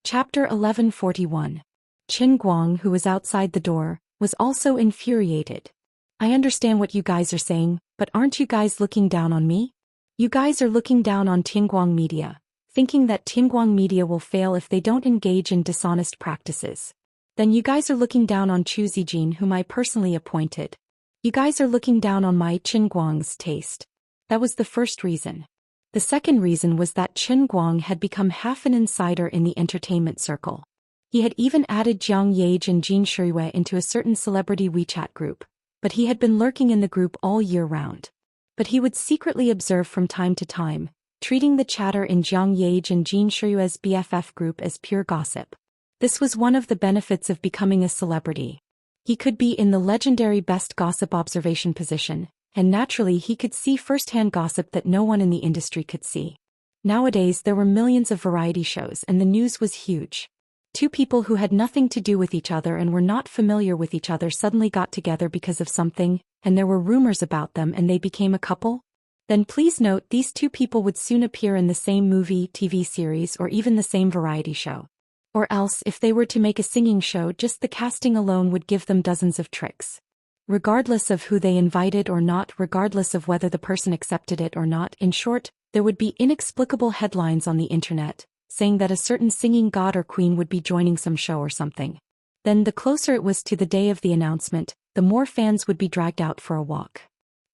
Chapter 1141. Qin Guang, who was outside the door, was also infuriated. I understand what you guys are saying, but aren't you guys looking down on me? You guys are looking down on Tianguang Media, thinking that Tianguang Media will fail if they don't engage in dishonest practices. Then you guys are looking down on Chu Zijin, whom I personally appointed. You guys are looking down on my Qin Guang's taste. That was the first reason. The second reason was that Qin Guang had become half an insider in the entertainment circle. He had even added Jiang Yage and Jin Shirui into a certain celebrity WeChat group, but he had been lurking in the group all year round. But he would secretly observe from time to time, treating the chatter in Jiang Yage and Jin Shirui's BFF group as pure gossip. This was one of the benefits of becoming a celebrity. He could be in the legendary best gossip observation position, and naturally he could see first-hand gossip that no one in the industry could see. Nowadays there were millions of variety shows and the news was huge. Two people who had nothing to do with each other and were not familiar with each other suddenly got together because of something, and there were rumors about them and they became a couple? Then please note these two people would soon appear in the same movie, TV series, or even the same variety show. Or else, if they were to make a singing show, just the casting alone would give them dozens of tricks. Regardless of who they invited or not, regardless of whether the person accepted it or not, in short, there would be inexplicable headlines on the internet, saying that a certain singing god or queen would be joining some show or something. Then the closer it was to the day of the announcement, the more fans would be dragged out for a walk.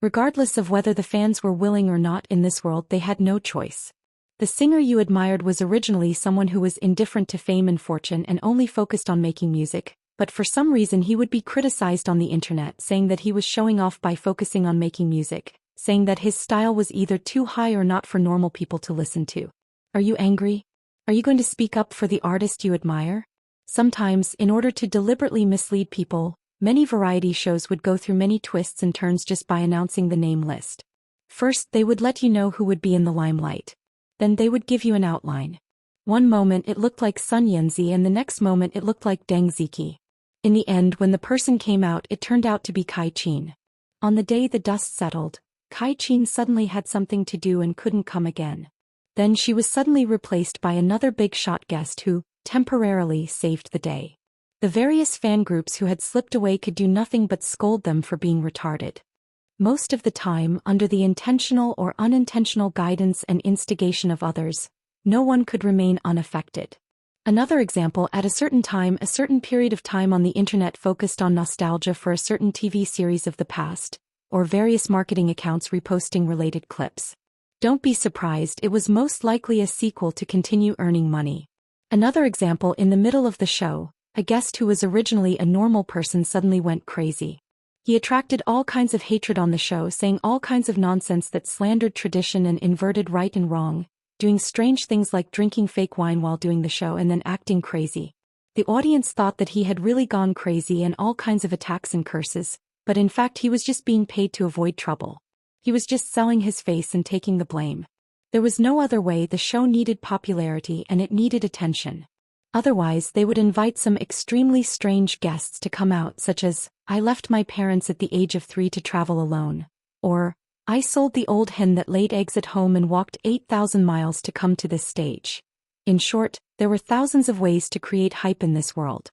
Regardless of whether the fans were willing or not, in this world they had no choice. The singer you admired was originally someone who was indifferent to fame and fortune and only focused on making music, but for some reason he would be criticized on the internet, saying that he was showing off by focusing on making music, saying that his style was either too high or not for normal people to listen to. Are you angry? Are you going to speak up for the artist you admire? Sometimes, in order to deliberately mislead people, many variety shows would go through many twists and turns just by announcing the name list. First, they would let you know who would be in the limelight. Then they would give you an outline. One moment it looked like Sun Yanzi and the next moment it looked like Deng Ziki. In the end, when the person came out, it turned out to be Kai Qin. On the day the dust settled, Kai Qin suddenly had something to do and couldn't come again. Then she was suddenly replaced by another big-shot guest who, temporarily, saved the day. The various fan groups who had slipped away could do nothing but scold them for being retarded. Most of the time, under the intentional or unintentional guidance and instigation of others, no one could remain unaffected. Another example, at a certain time, a certain period of time on the internet focused on nostalgia for a certain TV series of the past, or various marketing accounts reposting related clips. Don't be surprised, it was most likely a sequel to continue earning money. Another example, in the middle of the show, a guest who was originally a normal person suddenly went crazy. He attracted all kinds of hatred on the show, saying all kinds of nonsense that slandered tradition and inverted right and wrong, doing strange things like drinking fake wine while doing the show and then acting crazy. The audience thought that he had really gone crazy and all kinds of attacks and curses, but in fact he was just being paid to avoid trouble. He was just selling his face and taking the blame. There was no other way. The show needed popularity and it needed attention. Otherwise they would invite some extremely strange guests to come out, such as, I left my parents at the age of 3 to travel alone, or, I sold the old hen that laid eggs at home and walked 8,000 miles to come to this stage. In short, there were thousands of ways to create hype in this world.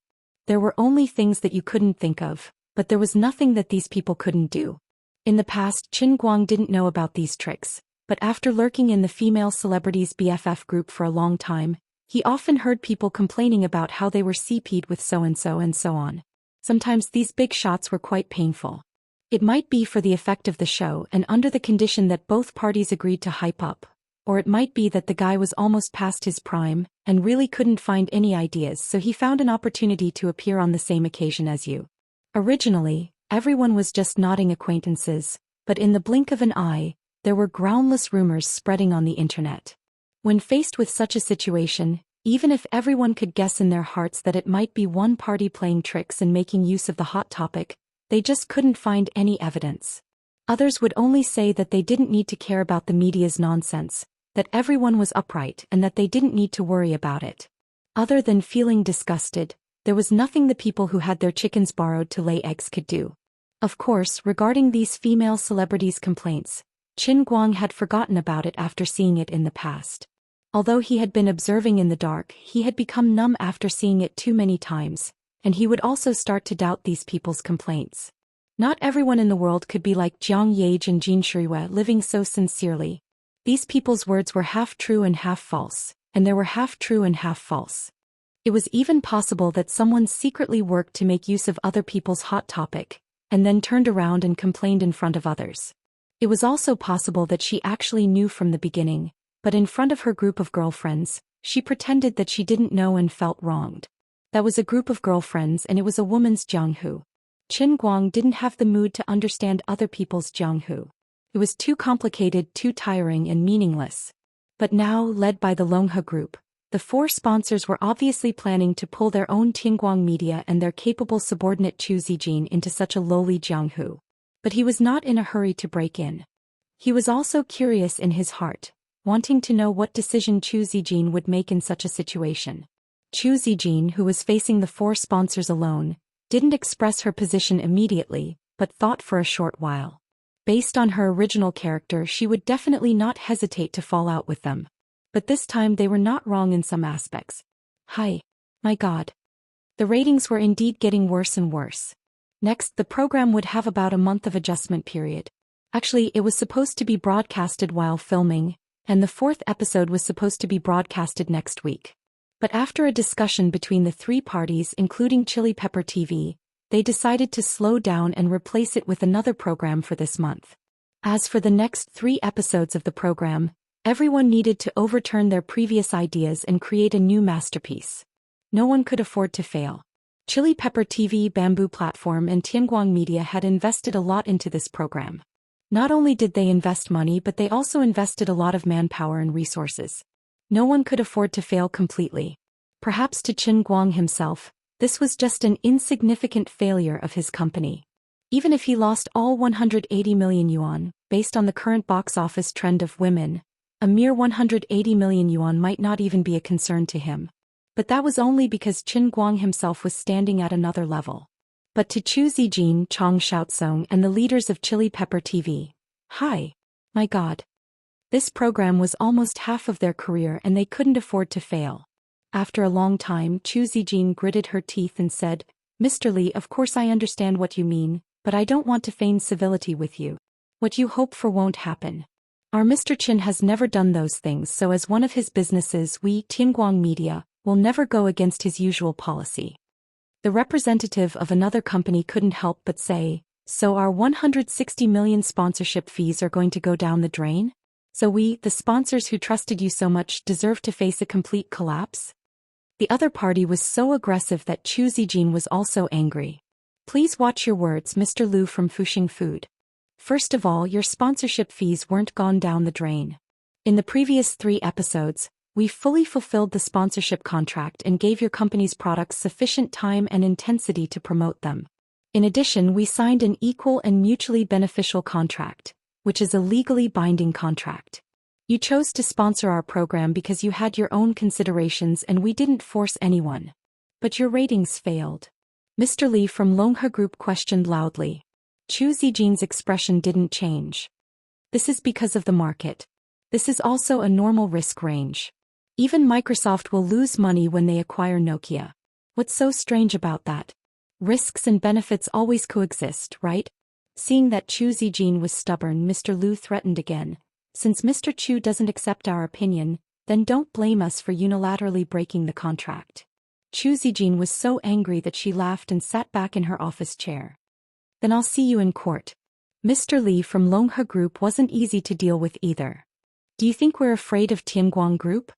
There were only things that you couldn't think of, but there was nothing that these people couldn't do. In the past, Qin Guang didn't know about these tricks, but after lurking in the female celebrities BFF group for a long time, he often heard people complaining about how they were CP'd with so-and-so and so on. Sometimes these big shots were quite painful. It might be for the effect of the show and under the condition that both parties agreed to hype up, or it might be that the guy was almost past his prime and really couldn't find any ideas, so he found an opportunity to appear on the same occasion as you. Originally, everyone was just nodding acquaintances, but in the blink of an eye, there were groundless rumors spreading on the internet. When faced with such a situation, even if everyone could guess in their hearts that it might be one party playing tricks and making use of the hot topic, they just couldn't find any evidence. Others would only say that they didn't need to care about the media's nonsense, that everyone was upright and that they didn't need to worry about it. Other than feeling disgusted, there was nothing the people who had their chickens borrowed to lay eggs could do. Of course, regarding these female celebrities' complaints, Qin Guang had forgotten about it after seeing it in the past. Although he had been observing in the dark, he had become numb after seeing it too many times, and he would also start to doubt these people's complaints. Not everyone in the world could be like Jiang Yage and Jin Shuiwe, living so sincerely. These people's words were half true and half false, and there were half true and half false. It was even possible that someone secretly worked to make use of other people's hot topic, and then turned around and complained in front of others. It was also possible that she actually knew from the beginning, but in front of her group of girlfriends, she pretended that she didn't know and felt wronged. That was a group of girlfriends and it was a woman's jianghu. Qin Guang didn't have the mood to understand other people's jianghu. It was too complicated, too tiring and meaningless. But now, led by the Longhe group, the four sponsors were obviously planning to pull their own Tianguang media and their capable subordinate Zhou Xian into such a lowly jianghu. But he was not in a hurry to break in. He was also curious in his heart, wanting to know what decision Zhou Xian would make in such a situation. Zhou Xian, who was facing the four sponsors alone, didn't express her position immediately, but thought for a short while. Based on her original character, she would definitely not hesitate to fall out with them. But this time they were not wrong in some aspects. Hi. My God. The ratings were indeed getting worse and worse. Next, the program would have about a month of adjustment period. Actually, it was supposed to be broadcasted while filming, and the fourth episode was supposed to be broadcasted next week. But after a discussion between the three parties including Chili Pepper TV, they decided to slow down and replace it with another program for this month. As for the next 3 episodes of the program, everyone needed to overturn their previous ideas and create a new masterpiece. No one could afford to fail. Chili Pepper TV, Bamboo Platform and Tianguang Media had invested a lot into this program. Not only did they invest money but they also invested a lot of manpower and resources. No one could afford to fail completely. Perhaps to Qin Guang himself, this was just an insignificant failure of his company. Even if he lost all 180 million yuan, based on the current box office trend of women, a mere 180 million yuan might not even be a concern to him. But that was only because Qin Guang himself was standing at another level. But to Zhou Xian, Chang Xiaozong and the leaders of Chili Pepper TV, hi. My God. This program was almost half of their career and they couldn't afford to fail. After a long time, Zhou Xian gritted her teeth and said, Mr. Li, of course I understand what you mean, but I don't want to feign civility with you. What you hope for won't happen. Our Mr. Qin has never done those things, so as one of his businesses, we, Tianguang Media, will never go against his usual policy. The representative of another company couldn't help but say, so our 160 million sponsorship fees are going to go down the drain? So we, the sponsors who trusted you so much, deserve to face a complete collapse? The other party was so aggressive that Zhou Xian was also angry. Please watch your words, Mr. Liu from Fuxing Food. First of all, your sponsorship fees weren't gone down the drain. In the previous 3 episodes, we fully fulfilled the sponsorship contract and gave your company's products sufficient time and intensity to promote them. In addition, we signed an equal and mutually beneficial contract, which is a legally binding contract. You chose to sponsor our program because you had your own considerations and we didn't force anyone. But your ratings failed. Mr. Li from Longhe Group questioned loudly. Zhou Xian's expression didn't change. This is because of the market. This is also a normal risk range. Even Microsoft will lose money when they acquire Nokia. What's so strange about that? Risks and benefits always coexist, right? Seeing that Zhou Xian was stubborn, Mr. Liu threatened again. Since Mr. Zhou doesn't accept our opinion, then don't blame us for unilaterally breaking the contract. Zhou Xian was so angry that she laughed and sat back in her office chair. Then I'll see you in court. Mr. Li from Longhe Group wasn't easy to deal with either. Do you think we're afraid of Tianguang Group?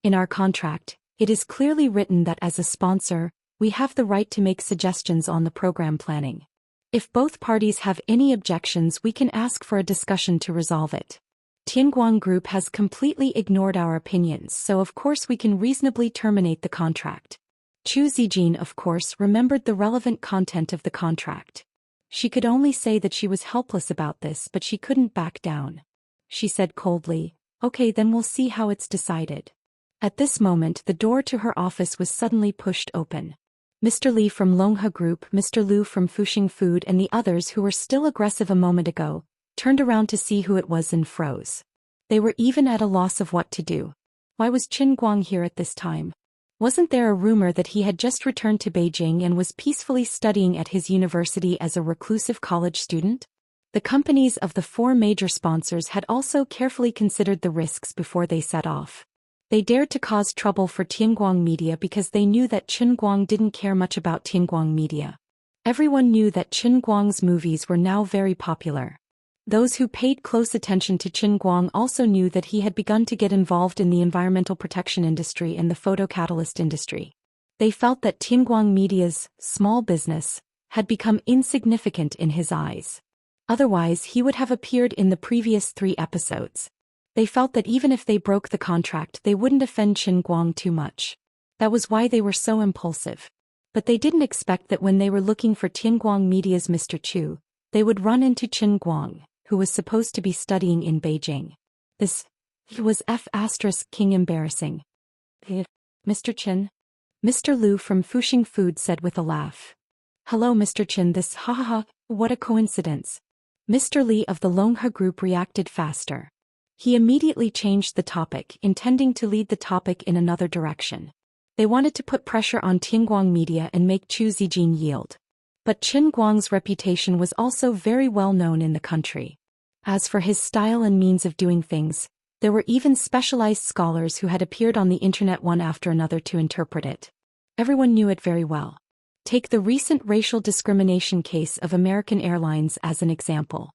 In our contract, it is clearly written that as a sponsor, we have the right to make suggestions on the program planning. If both parties have any objections, we can ask for a discussion to resolve it. Tianguang Group has completely ignored our opinions, so of course we can reasonably terminate the contract. Zhou Xian, of course, remembered the relevant content of the contract. She could only say that she was helpless about this, but she couldn't back down. She said coldly, okay, then we'll see how it's decided. At this moment, the door to her office was suddenly pushed open. Mr. Li from Longhe Group, Mr. Liu from Fuxing Food and the others who were still aggressive a moment ago, turned around to see who it was and froze. They were even at a loss of what to do. Why was Qin Guang here at this time? Wasn't there a rumor that he had just returned to Beijing and was peacefully studying at his university as a reclusive college student? The companies of the 4 major sponsors had also carefully considered the risks before they set off. They dared to cause trouble for Tianguang Media because they knew that Qin Guang didn't care much about Tianguang Media. Everyone knew that Qin Guang's movies were now very popular. Those who paid close attention to Qin Guang also knew that he had begun to get involved in the environmental protection industry and the photocatalyst industry. They felt that Tianguang Media's small business had become insignificant in his eyes. Otherwise, he would have appeared in the previous 3 episodes. They felt that even if they broke the contract, they wouldn't offend Qin Guang too much. That was why they were so impulsive. But they didn't expect that when they were looking for Tianguang Media's Mr. Chu, they would run into Qin Guang, who was supposed to be studying in Beijing. This was King embarrassing. Mr. Qin? Mr. Liu from Fuxing Food said with a laugh. Hello Mr. Qin, this what a coincidence. Mr. Li of the Longhe Group reacted faster. He immediately changed the topic, intending to lead the topic in another direction. They wanted to put pressure on Tianguang Media and make Chu Zijin yield. But Qin Guang's reputation was also very well known in the country. As for his style and means of doing things, there were even specialized scholars who had appeared on the internet one after another to interpret it. Everyone knew it very well. Take the recent racial discrimination case of American Airlines as an example.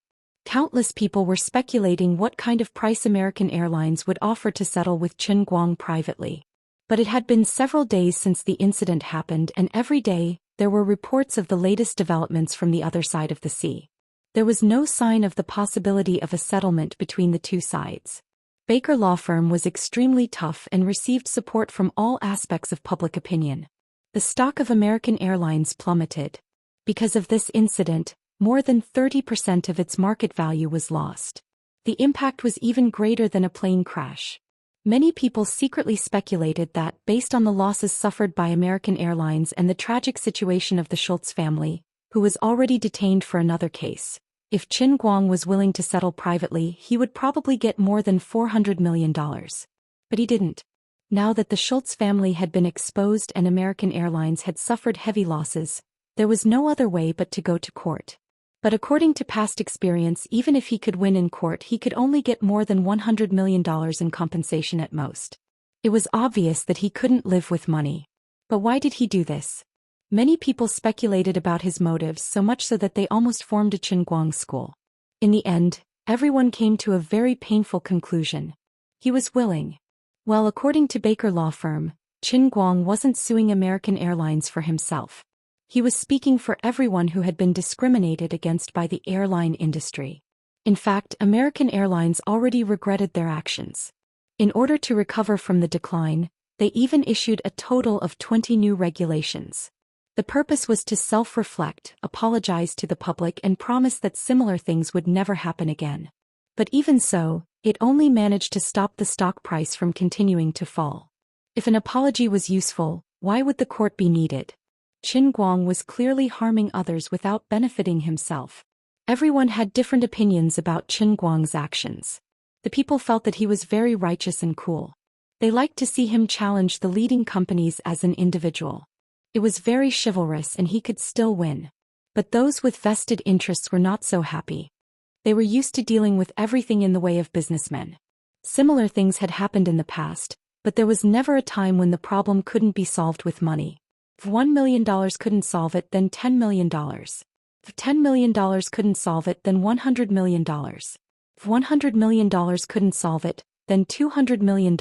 Countless people were speculating what kind of price American Airlines would offer to settle with Qin Guang privately. But it had been several days since the incident happened, and every day, there were reports of the latest developments from the other side of the sea. There was no sign of the possibility of a settlement between the 2 sides. Baker Law Firm was extremely tough and received support from all aspects of public opinion. The stock of American Airlines plummeted. Because of this incident, more than 30% of its market value was lost. The impact was even greater than a plane crash. Many people secretly speculated that, based on the losses suffered by American Airlines and the tragic situation of the Schultz family, who was already detained for another case, if Qin Guang was willing to settle privately, he would probably get more than $400 million. But he didn't. Now that the Schultz family had been exposed and American Airlines had suffered heavy losses, there was no other way but to go to court. But according to past experience, even if he could win in court, he could only get more than $100 million in compensation at most. It was obvious that he couldn't live with money. But why did he do this? Many people speculated about his motives, so much so that they almost formed a Qin Guang school. In the end, everyone came to a very painful conclusion. He was willing. Well, according to Baker Law Firm, Qin Guang wasn't suing American Airlines for himself. He was speaking for everyone who had been discriminated against by the airline industry. In fact, American Airlines already regretted their actions. In order to recover from the decline, they even issued a total of 20 new regulations. The purpose was to self-reflect, apologize to the public, and promise that similar things would never happen again. But even so, it only managed to stop the stock price from continuing to fall. If an apology was useful, why would the court be needed? Qin Guang was clearly harming others without benefiting himself. Everyone had different opinions about Qin Guang's actions. The people felt that he was very righteous and cool. They liked to see him challenge the leading companies as an individual. It was very chivalrous and he could still win. But those with vested interests were not so happy. They were used to dealing with everything in the way of businessmen. Similar things had happened in the past, but there was never a time when the problem couldn't be solved with money. If $1 million couldn't solve it, then $10 million. If $10 million couldn't solve it, then $100 million. If $100 million couldn't solve it, then $200 million.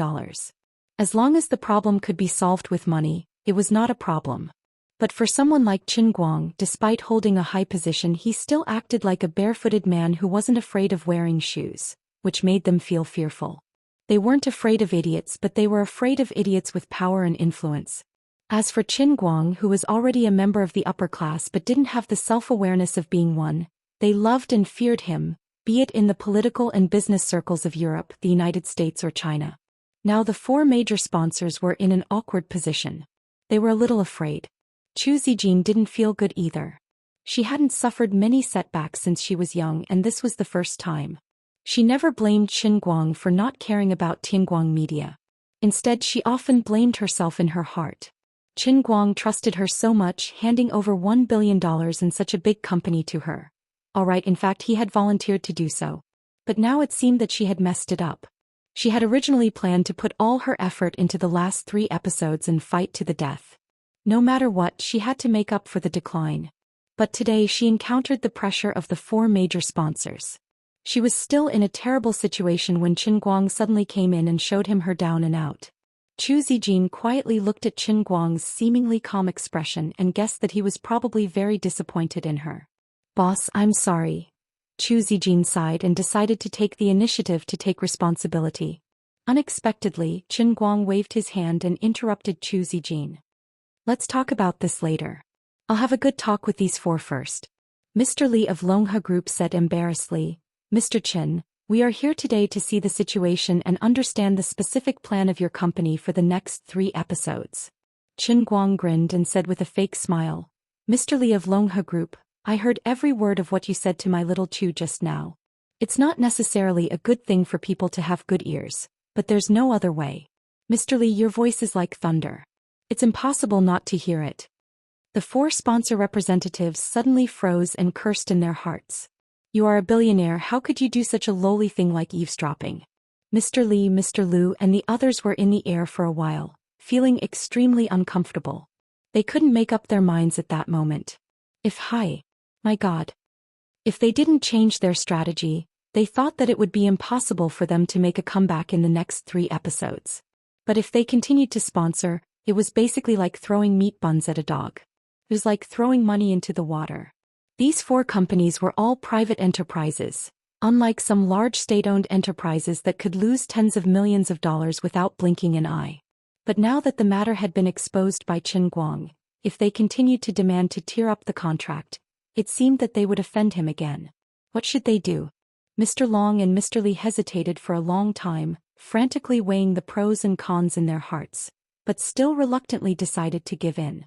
As long as the problem could be solved with money, it was not a problem. But for someone like Qin Guang, despite holding a high position, he still acted like a barefooted man who wasn't afraid of wearing shoes, which made them feel fearful. They weren't afraid of idiots, but they were afraid of idiots with power and influence. As for Qin Guang, who was already a member of the upper class but didn't have the self-awareness of being one, they loved and feared him, be it in the political and business circles of Europe, the United States, or China. Now the 4 major sponsors were in an awkward position. They were a little afraid. Chu Zijin didn't feel good either. She hadn't suffered many setbacks since she was young, and this was the first time. She never blamed Qin Guang for not caring about Tianguang Media. Instead, she often blamed herself in her heart. Qin Guang trusted her so much, handing over $1 billion in such a big company to her. Alright, in fact he had volunteered to do so. But now it seemed that she had messed it up. She had originally planned to put all her effort into the last 3 episodes and fight to the death. No matter what, she had to make up for the decline. But today she encountered the pressure of the 4 major sponsors. She was still in a terrible situation when Qin Guang suddenly came in and showed him her down and out. Zhou Xian quietly looked at Qin Guang's seemingly calm expression and guessed that he was probably very disappointed in her. "Boss, I'm sorry." Zhou Xian sighed and decided to take the initiative to take responsibility. Unexpectedly, Qin Guang waved his hand and interrupted Zhou Xian. "Let's talk about this later. I'll have a good talk with these 4 first." Mr. Li of Longhe Group said embarrassedly, "Mr. Qin, we are here today to see the situation and understand the specific plan of your company for the next 3 episodes." Qin Guang grinned and said with a fake smile, "Mr. Li of Longhe Group, I heard every word of what you said to my little Chu just now. It's not necessarily a good thing for people to have good ears, but there's no other way. Mr. Li, your voice is like thunder. It's impossible not to hear it." The 4 sponsor representatives suddenly froze and cursed in their hearts. "You are a billionaire, how could you do such a lowly thing like eavesdropping?" Mr. Li, Mr. Lu and the others were in the air for a while, feeling extremely uncomfortable. They couldn't make up their minds at that moment. My God. If they didn't change their strategy, they thought that it would be impossible for them to make a comeback in the next 3 episodes. But if they continued to sponsor, it was basically like throwing meat buns at a dog. It was like throwing money into the water. These 4 companies were all private enterprises, unlike some large state-owned enterprises that could lose tens of millions of dollars without blinking an eye. But now that the matter had been exposed by Qin Guang, if they continued to demand to tear up the contract, it seemed that they would offend him again. What should they do? Mr. Long and Mr. Li hesitated for a long time, frantically weighing the pros and cons in their hearts, but still reluctantly decided to give in.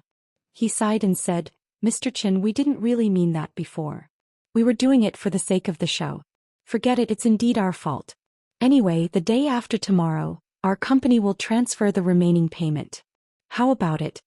He sighed and said, "Mr. Qin, we didn't really mean that before. We were doing it for the sake of the show. Forget it, it's indeed our fault. Anyway, the day after tomorrow, our company will transfer the remaining payment. How about it?"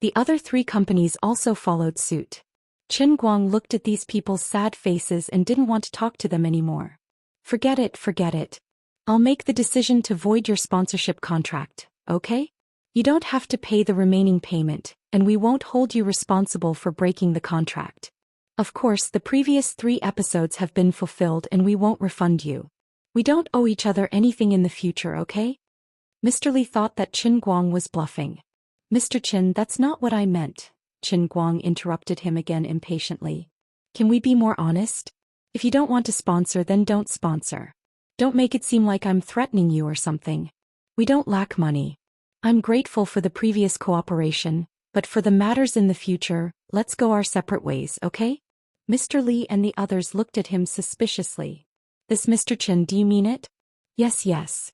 The other 3 companies also followed suit. Qin Guang looked at these people's sad faces and didn't want to talk to them anymore. Forget it. I'll make the decision to void your sponsorship contract, okay? You don't have to pay the remaining payment, and we won't hold you responsible for breaking the contract. Of course, the previous 3 episodes have been fulfilled and we won't refund you. We don't owe each other anything in the future, okay? Mr. Li thought that Qin Guang was bluffing. "Mr. Qin, that's not what I meant." Qin Guang interrupted him again impatiently. "Can we be more honest? If you don't want to sponsor, then don't sponsor. Don't make it seem like I'm threatening you or something. We don't lack money. I'm grateful for the previous cooperation, but for the matters in the future, let's go our separate ways, okay?" Mr. Li and the others looked at him suspiciously. "This Mr. Qin, do you mean it?" Yes.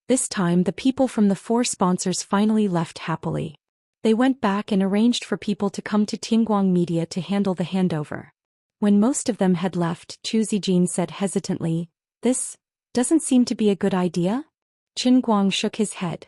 This time the people from the 4 sponsors finally left happily. They went back and arranged for people to come to Tianguang Media to handle the handover. When most of them had left, Zhou Xian said hesitantly, "This doesn't seem to be a good idea?" Qin Guang shook his head.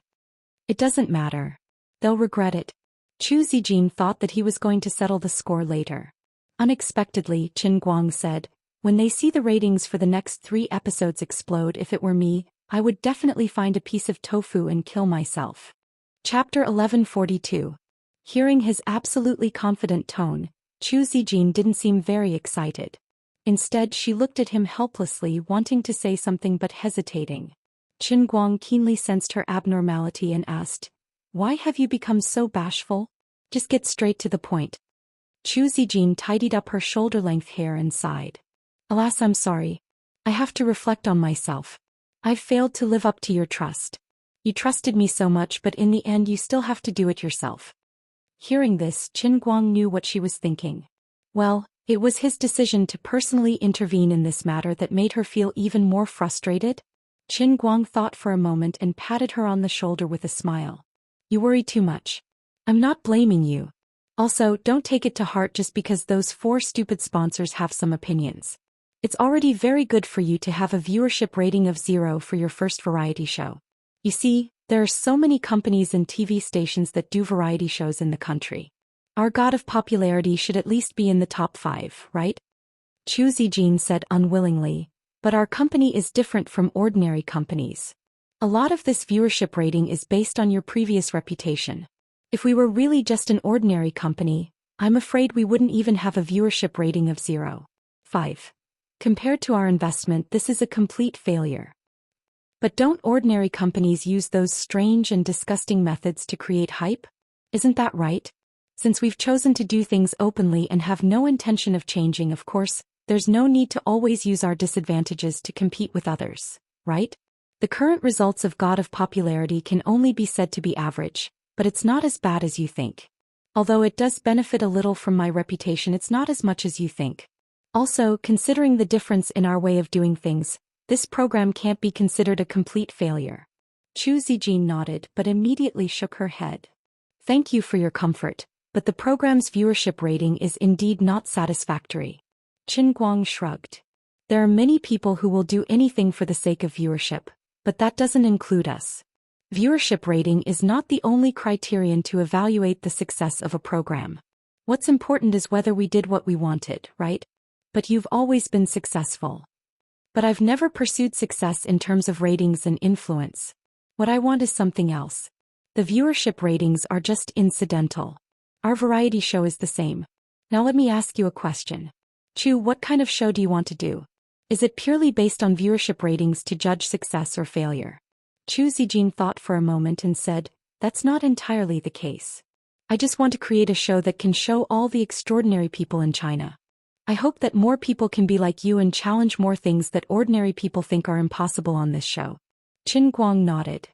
"It doesn't matter. They'll regret it." Zhou Xian thought that he was going to settle the score later. Unexpectedly, Qin Guang said, "When they see the ratings for the next 3 episodes explode, if it were me, I would definitely find a piece of tofu and kill myself." Chapter 1142. Hearing his absolutely confident tone, Zhou Xian didn't seem very excited. Instead, she looked at him helplessly, wanting to say something but hesitating. Qin Guang keenly sensed her abnormality and asked, "Why have you become so bashful? Just get straight to the point." Zhou Xian tidied up her shoulder-length hair and sighed. "Alas, I'm sorry. I have to reflect on myself. I've failed to live up to your trust. You trusted me so much, but in the end you still have to do it yourself." Hearing this, Qin Guang knew what she was thinking. Well, it was his decision to personally intervene in this matter that made her feel even more frustrated. Qin Guang thought for a moment and patted her on the shoulder with a smile. "You worry too much. I'm not blaming you. Also, don't take it to heart just because those 4 stupid sponsors have some opinions. It's already very good for you to have a viewership rating of 0 for your first variety show. You see, There are so many companies and TV stations that do variety shows in the country. Our god of popularity should at least be in the top 5, right? Zhou Xian said unwillingly, but our company is different from ordinary companies. A lot of this viewership rating is based on your previous reputation. If we were really just an ordinary company, I'm afraid we wouldn't even have a viewership rating of 0.5. Compared to our investment, this is a complete failure. But don't ordinary companies use those strange and disgusting methods to create hype? Isn't that right? Since we've chosen to do things openly and have no intention of changing, of course, there's no need to always use our disadvantages to compete with others, right? The current results of God of Popularity can only be said to be average, but it's not as bad as you think. Although it does benefit a little from my reputation, it's not as much as you think. Also, considering the difference in our way of doing things, this program can't be considered a complete failure. Zhou Xian nodded but immediately shook her head. Thank you for your comfort, but the program's viewership rating is indeed not satisfactory. Qin Guang shrugged. There are many people who will do anything for the sake of viewership, but that doesn't include us. Viewership rating is not the only criterion to evaluate the success of a program. What's important is whether we did what we wanted, right? But you've always been successful. But I've never pursued success in terms of ratings and influence. What I want is something else. The viewership ratings are just incidental. Our variety show is the same. Now let me ask you a question. Chu, what kind of show do you want to do? Is it purely based on viewership ratings to judge success or failure? Zhou Xian thought for a moment and said, that's not entirely the case. I just want to create a show that can show all the extraordinary people in China. I hope that more people can be like you and challenge more things that ordinary people think are impossible on this show. Qin Guang nodded.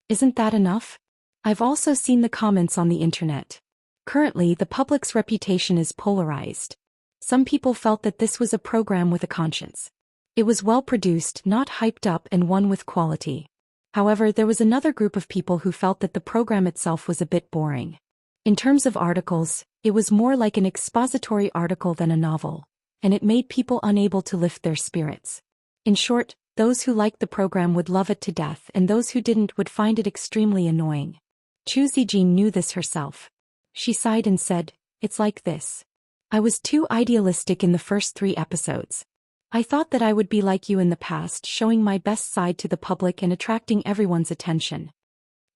Isn't that enough? I've also seen the comments on the internet. Currently, the public's reputation is polarized. Some people felt that this was a program with a conscience. It was well produced, not hyped up, and one with quality. However, there was another group of people who felt that the program itself was a bit boring. In terms of articles, it was more like an expository article than a novel, and it made people unable to lift their spirits. In short, those who liked the program would love it to death, and those who didn't would find it extremely annoying. Zhou Xian knew this herself. She sighed and said, it's like this. I was too idealistic in the first 3 episodes. I thought that I would be like you in the past, showing my best side to the public and attracting everyone's attention.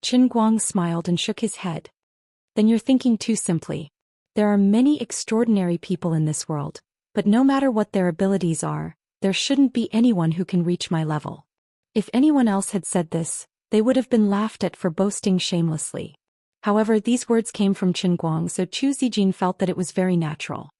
Qin Guang smiled and shook his head. Then you're thinking too simply. There are many extraordinary people in this world, but no matter what their abilities are, there shouldn't be anyone who can reach my level. If anyone else had said this, they would have been laughed at for boasting shamelessly. However, these words came from Qin Guang, so Zhou Xian felt that it was very natural.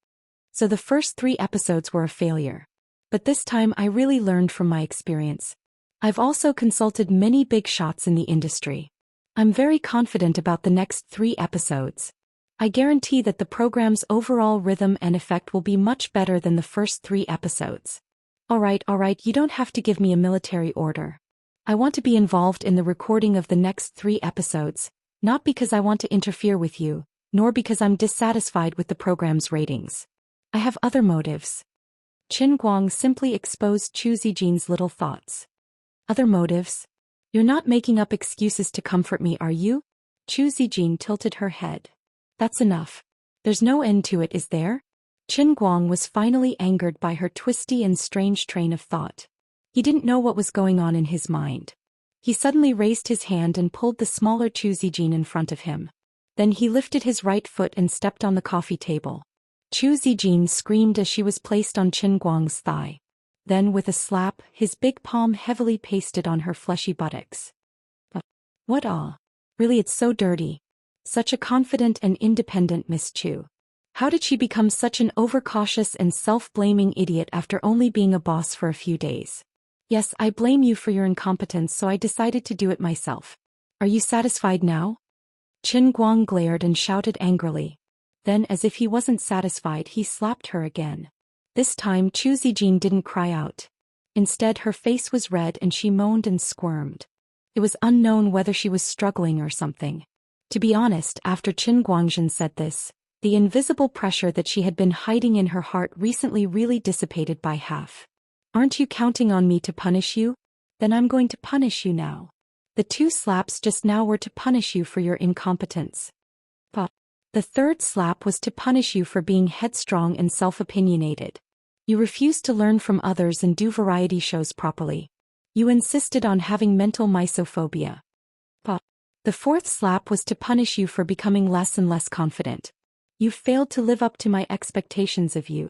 So the first 3 episodes were a failure. But this time I really learned from my experience. I've also consulted many big shots in the industry. I'm very confident about the next 3 episodes. I guarantee that the program's overall rhythm and effect will be much better than the first 3 episodes. Alright, you don't have to give me a military order. I want to be involved in the recording of the next 3 episodes, not because I want to interfere with you, nor because I'm dissatisfied with the program's ratings. I have other motives. Qin Guang simply exposed Zhou Xian's little thoughts. Other motives? You're not making up excuses to comfort me, are you? Zhou Xian tilted her head. That's enough. There's no end to it, is there? Qin Guang was finally angered by her twisty and strange train of thought. He didn't know what was going on in his mind. He suddenly raised his hand and pulled the smaller Zhou Xian in front of him. Then he lifted his right foot and stepped on the coffee table. Zhou Xian screamed as she was placed on Qin Guang's thigh. Then with a slap, his big palm heavily pasted on her fleshy buttocks. What Really, it's so dirty. Such a confident and independent Miss Chu. How did she become such an overcautious and self-blaming idiot after only being a boss for a few days? Yes, I blame you for your incompetence, so I decided to do it myself. Are you satisfied now? Qin Guang glared and shouted angrily. Then, as if he wasn't satisfied, he slapped her again. This time Zhou Xian didn't cry out. Instead, her face was red and she moaned and squirmed. It was unknown whether she was struggling or something. To be honest, after Qin Guangzhen said this, the invisible pressure that she had been hiding in her heart recently really dissipated by half. Aren't you counting on me to punish you? Then I'm going to punish you now. The 2 slaps just now were to punish you for your incompetence. But the 3rd slap was to punish you for being headstrong and self-opinionated. You refused to learn from others and do variety shows properly. You insisted on having mental misophobia. But the 4th slap was to punish you for becoming less and less confident. You failed to live up to my expectations of you.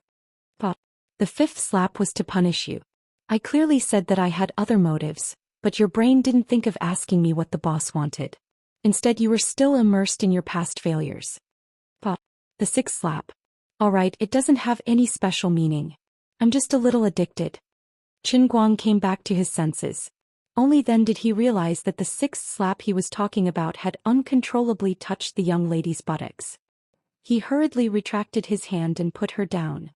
But the 5th slap was to punish you. I clearly said that I had other motives, but your brain didn't think of asking me what the boss wanted. Instead, you were still immersed in your past failures. But the 6th slap. Alright, it doesn't have any special meaning. I'm just a little addicted. Qin Guang came back to his senses. Only then did he realize that the 6th slap he was talking about had uncontrollably touched the young lady's buttocks. He hurriedly retracted his hand and put her down.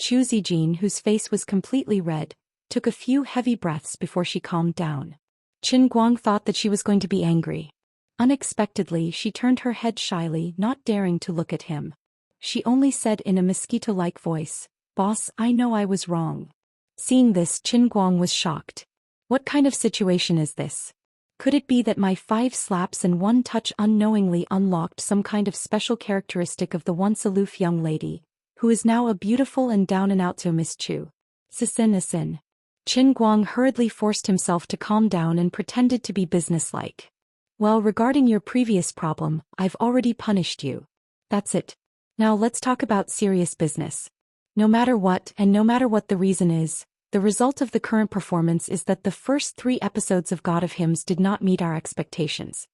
Zhou Xian, whose face was completely red, took a few heavy breaths before she calmed down. Qin Guang thought that she was going to be angry. Unexpectedly, she turned her head shyly, not daring to look at him. She only said in a mosquito-like voice, "Boss, I know I was wrong." Seeing this, Qin Guang was shocked. What kind of situation is this? Could it be that my 5 slaps and 1 touch unknowingly unlocked some kind of special characteristic of the once aloof young lady, who is now a beautiful and down-and-out Miss Chu? Sisin. Qin Guang hurriedly forced himself to calm down and pretended to be businesslike. Well, regarding your previous problem, I've already punished you. That's it. Now let's talk about serious business. No matter what, and no matter what the reason is, the result of the current performance is that the first 3 episodes of God of Hymns did not meet our expectations.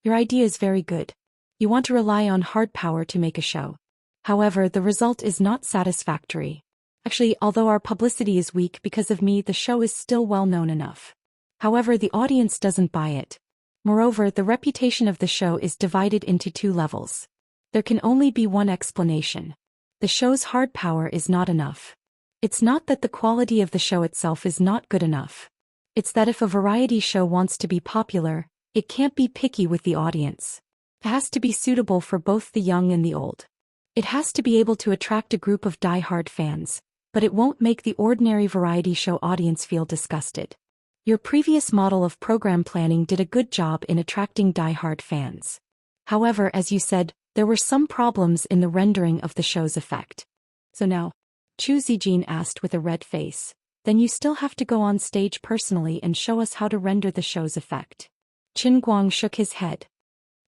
Your idea is very good. You want to rely on hard power to make a show. However, the result is not satisfactory. Actually, although our publicity is weak because of me, the show is still well known enough. However, the audience doesn't buy it. Moreover, the reputation of the show is divided into 2 levels. There can only be one explanation. The show's hard power is not enough. It's not that the quality of the show itself is not good enough. It's that if a variety show wants to be popular, it can't be picky with the audience. It has to be suitable for both the young and the old. It has to be able to attract a group of die-hard fans, but it won't make the ordinary variety show audience feel disgusted. Your previous model of program planning did a good job in attracting die-hard fans. However, as you said, there were some problems in the rendering of the show's effect. So now, Zhou Xian asked with a red face, then you still have to go on stage personally and show us how to render the show's effect. Qin Guang shook his head.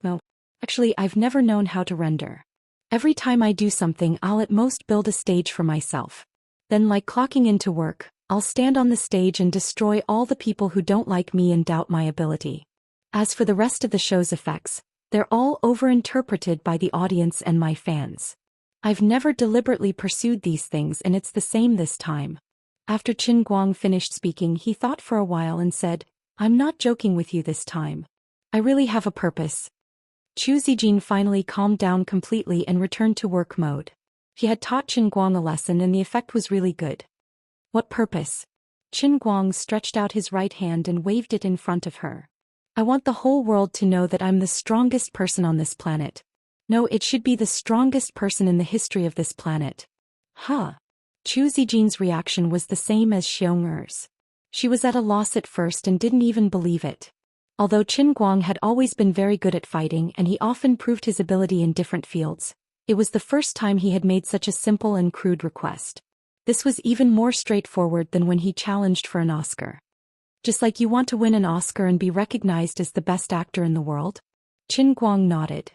No, actually I've never known how to render. Every time I do something I'll at most build a stage for myself. Then like clocking into work, I'll stand on the stage and destroy all the people who don't like me and doubt my ability. As for the rest of the show's effects, they're all overinterpreted by the audience and my fans. I've never deliberately pursued these things and it's the same this time. After Qin Guang finished speaking, he thought for a while and said, I'm not joking with you this time. I really have a purpose. Zhou Xian finally calmed down completely and returned to work mode. She had taught Qin Guang a lesson and the effect was really good. What purpose? Qin Guang stretched out his right hand and waved it in front of her. I want the whole world to know that I'm the strongest person on this planet. No, it should be the strongest person in the history of this planet. Huh. Zhou Xian's reaction was the same as Xianxia's. She was at a loss at first and didn't even believe it. Although Qin Guang had always been very good at fighting and he often proved his ability in different fields, it was the first time he had made such a simple and crude request. This was even more straightforward than when he challenged for an Oscar. Just like you want to win an Oscar and be recognized as the best actor in the world? Qin Guang nodded.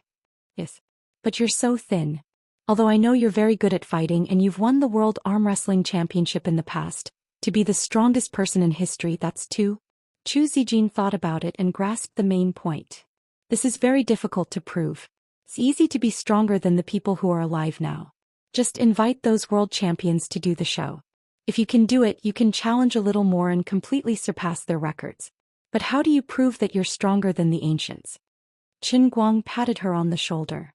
Yes. But you're so thin. Although I know you're very good at fighting and you've won the World Arm Wrestling Championship in the past, to be the strongest person in history, that's too. Zhou Xian thought about it and grasped the main point. This is very difficult to prove. It's easy to be stronger than the people who are alive now. Just invite those world champions to do the show. If you can do it, you can challenge a little more and completely surpass their records. But how do you prove that you're stronger than the ancients? Qin Guang patted her on the shoulder.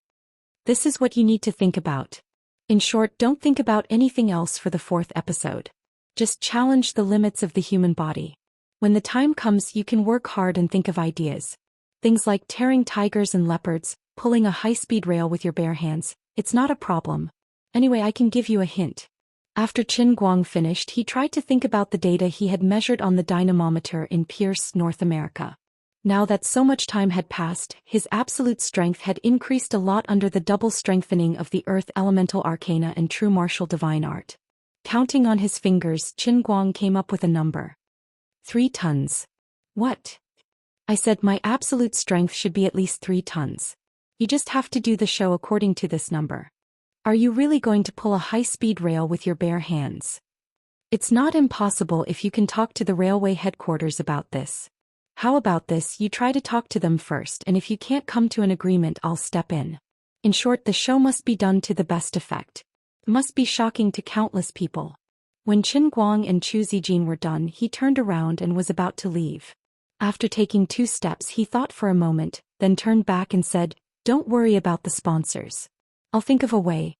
This is what you need to think about. In short, don't think about anything else for the 4th episode. Just challenge the limits of the human body. When the time comes, you can work hard and think of ideas. Things like tearing tigers and leopards, pulling a high-speed rail with your bare hands. It's not a problem. Anyway, I can give you a hint. After Qin Guang finished, he tried to think about the data he had measured on the dynamometer in Pierce, North America. Now that so much time had passed, his absolute strength had increased a lot under the double strengthening of the earth elemental arcana and true martial divine art. Counting on his fingers, Qin Guang came up with a number. 3 tons. What? I said my absolute strength should be at least 3 tons. You just have to do the show according to this number. Are you really going to pull a high-speed rail with your bare hands? It's not impossible if you can talk to the railway headquarters about this. How about this, you try to talk to them first, and if you can't come to an agreement, I'll step in. In short, the show must be done to the best effect. It must be shocking to countless people. When Qin Guang and Chu Zijin were done, he turned around and was about to leave. After taking 2 steps, he thought for a moment, then turned back and said, "Don't worry about the sponsors. I'll think of a way."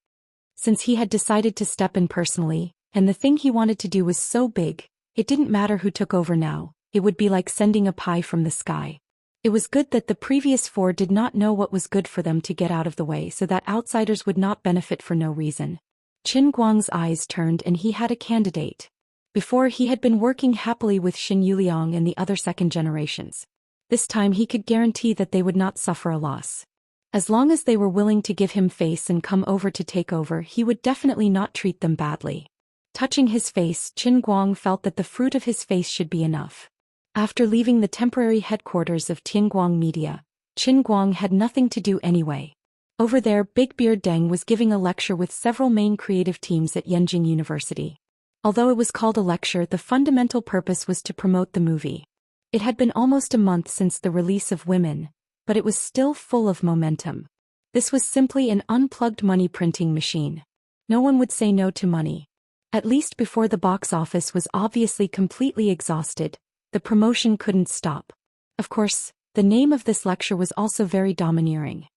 Since he had decided to step in personally, and the thing he wanted to do was so big, it didn't matter who took over now. It would be like sending a pie from the sky. It was good that the previous 4 did not know what was good for them to get out of the way so that outsiders would not benefit for no reason. Qin Guang's eyes turned and he had a candidate. Before, he had been working happily with Xin Yuliang and the other second generations. This time he could guarantee that they would not suffer a loss. As long as they were willing to give him face and come over to take over, he would definitely not treat them badly. Touching his face, Qin Guang felt that the fruit of his face should be enough. After leaving the temporary headquarters of Tianguang Media, Qin Guang had nothing to do anyway. Over there, Big Beard Deng was giving a lecture with several main creative teams at Yenjing University. Although it was called a lecture, the fundamental purpose was to promote the movie. It had been almost a month since the release of Women, but it was still full of momentum. This was simply an unplugged money printing machine. No one would say no to money. At least before the box office was obviously completely exhausted, the promotion couldn't stop. Of course, the name of this lecture was also very domineering.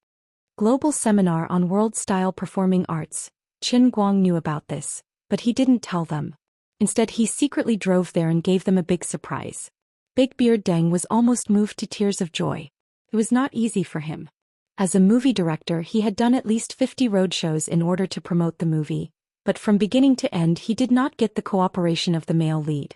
Global Seminar on World-Style Performing Arts. Qin Guang knew about this, but he didn't tell them. Instead, he secretly drove there and gave them a big surprise. Big Beard Deng was almost moved to tears of joy. It was not easy for him. As a movie director, he had done at least 50 roadshows in order to promote the movie, but from beginning to end he did not get the cooperation of the male lead.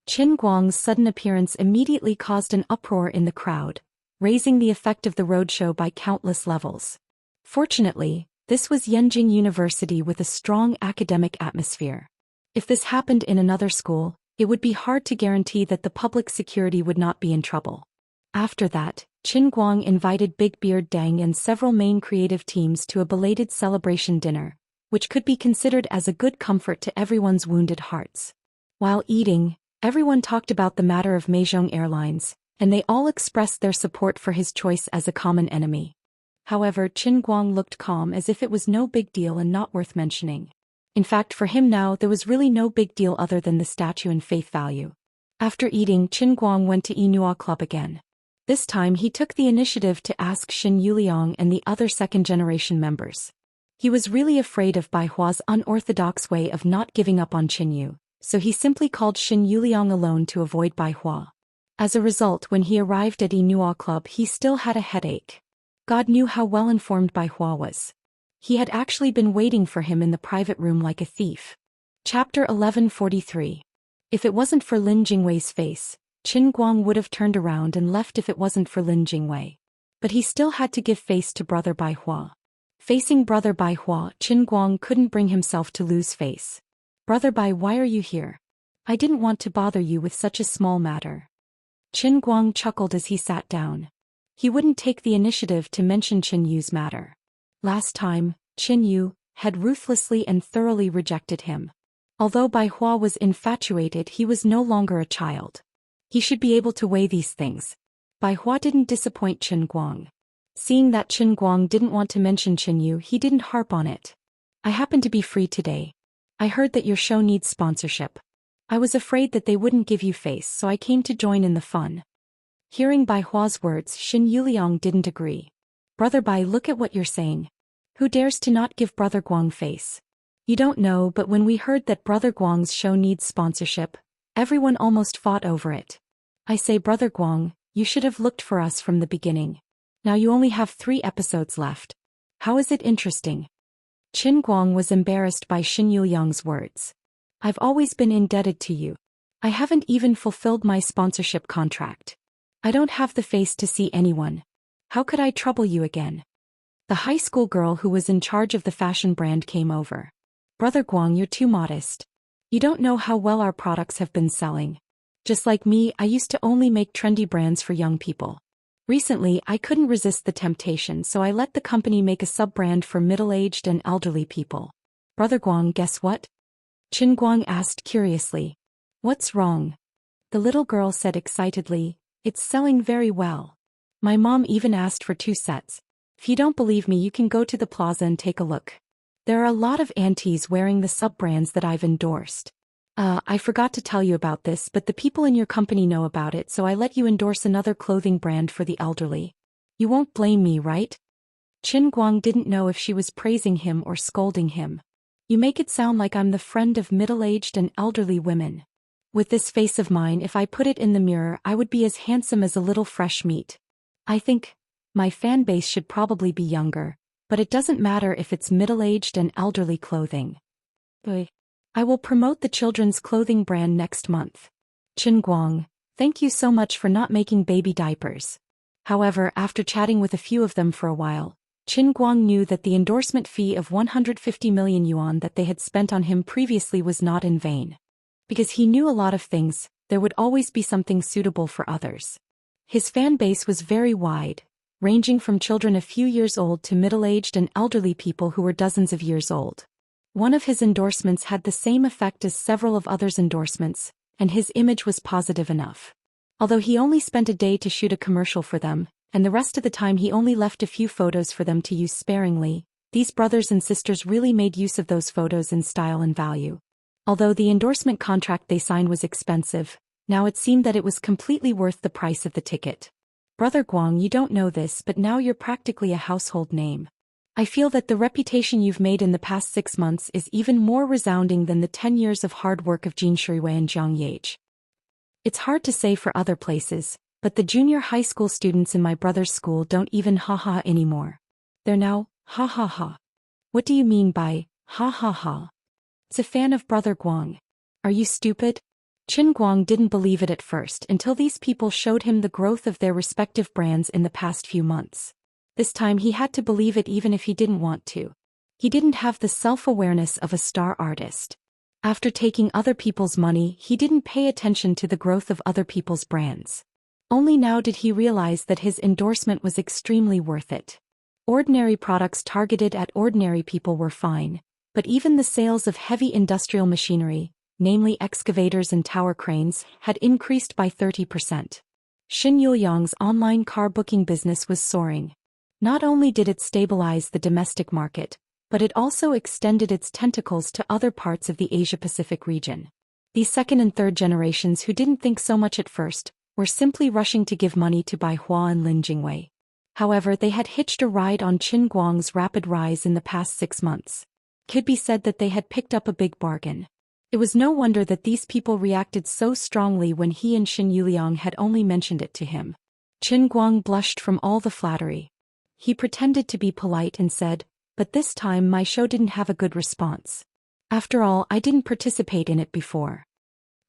Qin Guang's sudden appearance immediately caused an uproar in the crowd, raising the effect of the roadshow by countless levels. Fortunately, this was Yenjing University with a strong academic atmosphere. If this happened in another school, it would be hard to guarantee that the public security would not be in trouble. After that, Qin Guang invited Big Beard Deng and several main creative teams to a belated celebration dinner, which could be considered as a good comfort to everyone's wounded hearts. While eating, everyone talked about the matter of Meizhong Airlines, and they all expressed their support for his choice as a common enemy. However, Qin Guang looked calm, as if it was no big deal and not worth mentioning. In fact, for him now there was really no big deal other than the statue and faith value. After eating, Qin Guang went to Immortal Club again. This time he took the initiative to ask Xin Yuliang and the other second-generation members. He was really afraid of Bai Hua's unorthodox way of not giving up on Qinyu, so he simply called Xin Yuliang alone to avoid Bai Hua. As a result, when he arrived at Immortal Club, he still had a headache. God knew how well informed Bai Hua was. He had actually been waiting for him in the private room like a thief. Chapter 1143. If it wasn't for Lin Jingwei's face, Qin Guang would have turned around and left if it wasn't for Lin Jingwei. But he still had to give face to Brother Bai Hua. Facing Brother Bai Hua, Qin Guang couldn't bring himself to lose face. "Brother Bai, why are you here? I didn't want to bother you with such a small matter." Qin Guang chuckled as he sat down. He wouldn't take the initiative to mention Qin Yu's matter. Last time, Qin Yu had ruthlessly and thoroughly rejected him. Although Bai Hua was infatuated, he was no longer a child. He should be able to weigh these things. Bai Hua didn't disappoint Qin Guang. Seeing that Qin Guang didn't want to mention Qin Yu, he didn't harp on it. "I happen to be free today. I heard that your show needs sponsorship. I was afraid that they wouldn't give you face, so I came to join in the fun." Hearing Bai Hua's words, Xin Yuliang didn't agree. "Brother Bai, look at what you're saying. Who dares to not give Brother Guang face? You don't know, but when we heard that Brother Guang's show needs sponsorship, everyone almost fought over it. I say, Brother Guang, you should have looked for us from the beginning. Now you only have 3 episodes left. How is it interesting?" Qin Guang was embarrassed by Xin Yuliang's words. "I've always been indebted to you. I haven't even fulfilled my sponsorship contract. I don't have the face to see anyone. How could I trouble you again? The high school girl who was in charge of the fashion brand came over. Brother Guang, you're too modest. You don't know how well our products have been selling. Just like me, I used to only make trendy brands for young people. Recently, I couldn't resist the temptation, so I let the company make a sub-brand for middle-aged and elderly people. Brother Guang, guess what? Qin Guang asked curiously. What's wrong? The little girl said excitedly, it's selling very well. My mom even asked for 2 sets. If you don't believe me, you can go to the plaza and take a look. There are a lot of aunties wearing the sub-brands that I've endorsed. I forgot to tell you about this, but the people in your company know about it, so I let you endorse another clothing brand for the elderly. You won't blame me, right? Qin Guang didn't know if she was praising him or scolding him. You make it sound like I'm the friend of middle-aged and elderly women. With this face of mine, if I put it in the mirror, I would be as handsome as a little fresh meat. I think my fan base should probably be younger, but it doesn't matter if it's middle-aged and elderly clothing. I will promote the children's clothing brand next month. Qin Guang, thank you so much for not making baby diapers. However, after chatting with a few of them for a while, Qin Guang knew that the endorsement fee of 150 million yuan that they had spent on him previously was not in vain. Because he knew a lot of things, there would always be something suitable for others. His fan base was very wide, ranging from children a few years old to middle-aged and elderly people who were dozens of years old. One of his endorsements had the same effect as several of others' endorsements, and his image was positive enough. Although he only spent a day to shoot a commercial for them, and the rest of the time he only left a few photos for them to use sparingly, these brothers and sisters really made use of those photos in style and value. Although the endorsement contract they signed was expensive, now it seemed that it was completely worth the price of the ticket. Brother Guang, you don't know this, but now you're practically a household name. I feel that the reputation you've made in the past 6 months is even more resounding than the 10 years of hard work of Jin Shuiwei and Jiang Yage. It's hard to say for other places, but the junior high school students in my brother's school don't even ha-ha anymore. They're now ha-ha-ha. What do you mean by ha-ha-ha? It's a fan of Brother Guang. Are you stupid? Qin Guang didn't believe it at first until these people showed him the growth of their respective brands in the past few months. This time he had to believe it even if he didn't want to. He didn't have the self-awareness of a star artist. After taking other people's money, he didn't pay attention to the growth of other people's brands. Only now did he realize that his endorsement was extremely worth it. Ordinary products targeted at ordinary people were fine, but even the sales of heavy industrial machinery, namely excavators and tower cranes, had increased by 30%. Xin Yuliang's online car booking business was soaring. Not only did it stabilize the domestic market, but it also extended its tentacles to other parts of the Asia-Pacific region. These second and third generations who didn't think so much at first, were simply rushing to give money to Bai Hua and Lin Jingwei. However, they had hitched a ride on Qin Guang's rapid rise in the past 6 months. Could be said that they had picked up a big bargain. It was no wonder that these people reacted so strongly when he and Xin Yuliang had only mentioned it to him. Qin Guang blushed from all the flattery. He pretended to be polite and said, but this time my show didn't have a good response. After all, I didn't participate in it before.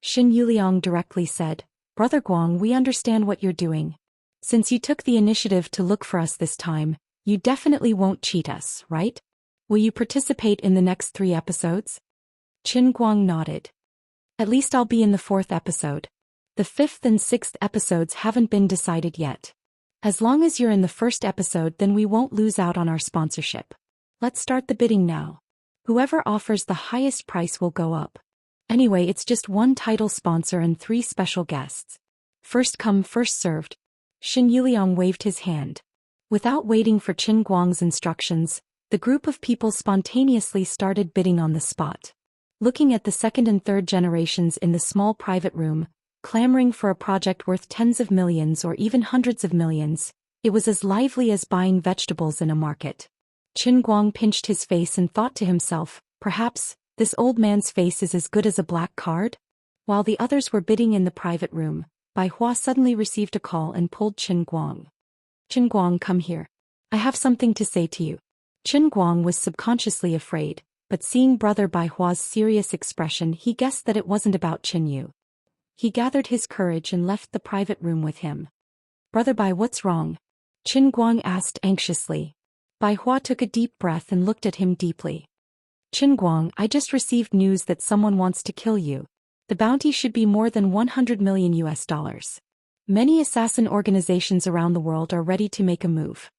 Xin Yuliang directly said, Brother Guang, we understand what you're doing. Since you took the initiative to look for us this time, you definitely won't cheat us, right? Will you participate in the next 3 episodes? Qin Guang nodded. At least I'll be in the 4th episode. The 5th and 6th episodes haven't been decided yet. As long as you're in the 1st episode, then we won't lose out on our sponsorship. Let's start the bidding now. Whoever offers the highest price will go up. Anyway, it's just 1 title sponsor and 3 special guests. First come, first served. Xin Yuliang waved his hand. Without waiting for Qin Guang's instructions, the group of people spontaneously started bidding on the spot. Looking at the 2nd and 3rd generations in the small private room, clamoring for a project worth tens of millions or even hundreds of millions, it was as lively as buying vegetables in a market. Qin Guang pinched his face and thought to himself, perhaps, this old man's face is as good as a black card? While the others were bidding in the private room, Bai Hua suddenly received a call and pulled Qin Guang. Qin Guang, come here. I have something to say to you. Qin Guang was subconsciously afraid, but seeing Brother Bai Hua's serious expression, he guessed that it wasn't about Qin Yu. He gathered his courage and left the private room with him. Brother Bai, what's wrong? Qin Guang asked anxiously. Bai Hua took a deep breath and looked at him deeply. Qin Guang, I just received news that someone wants to kill you. The bounty should be more than 100 million US dollars. Many assassin organizations around the world are ready to make a move.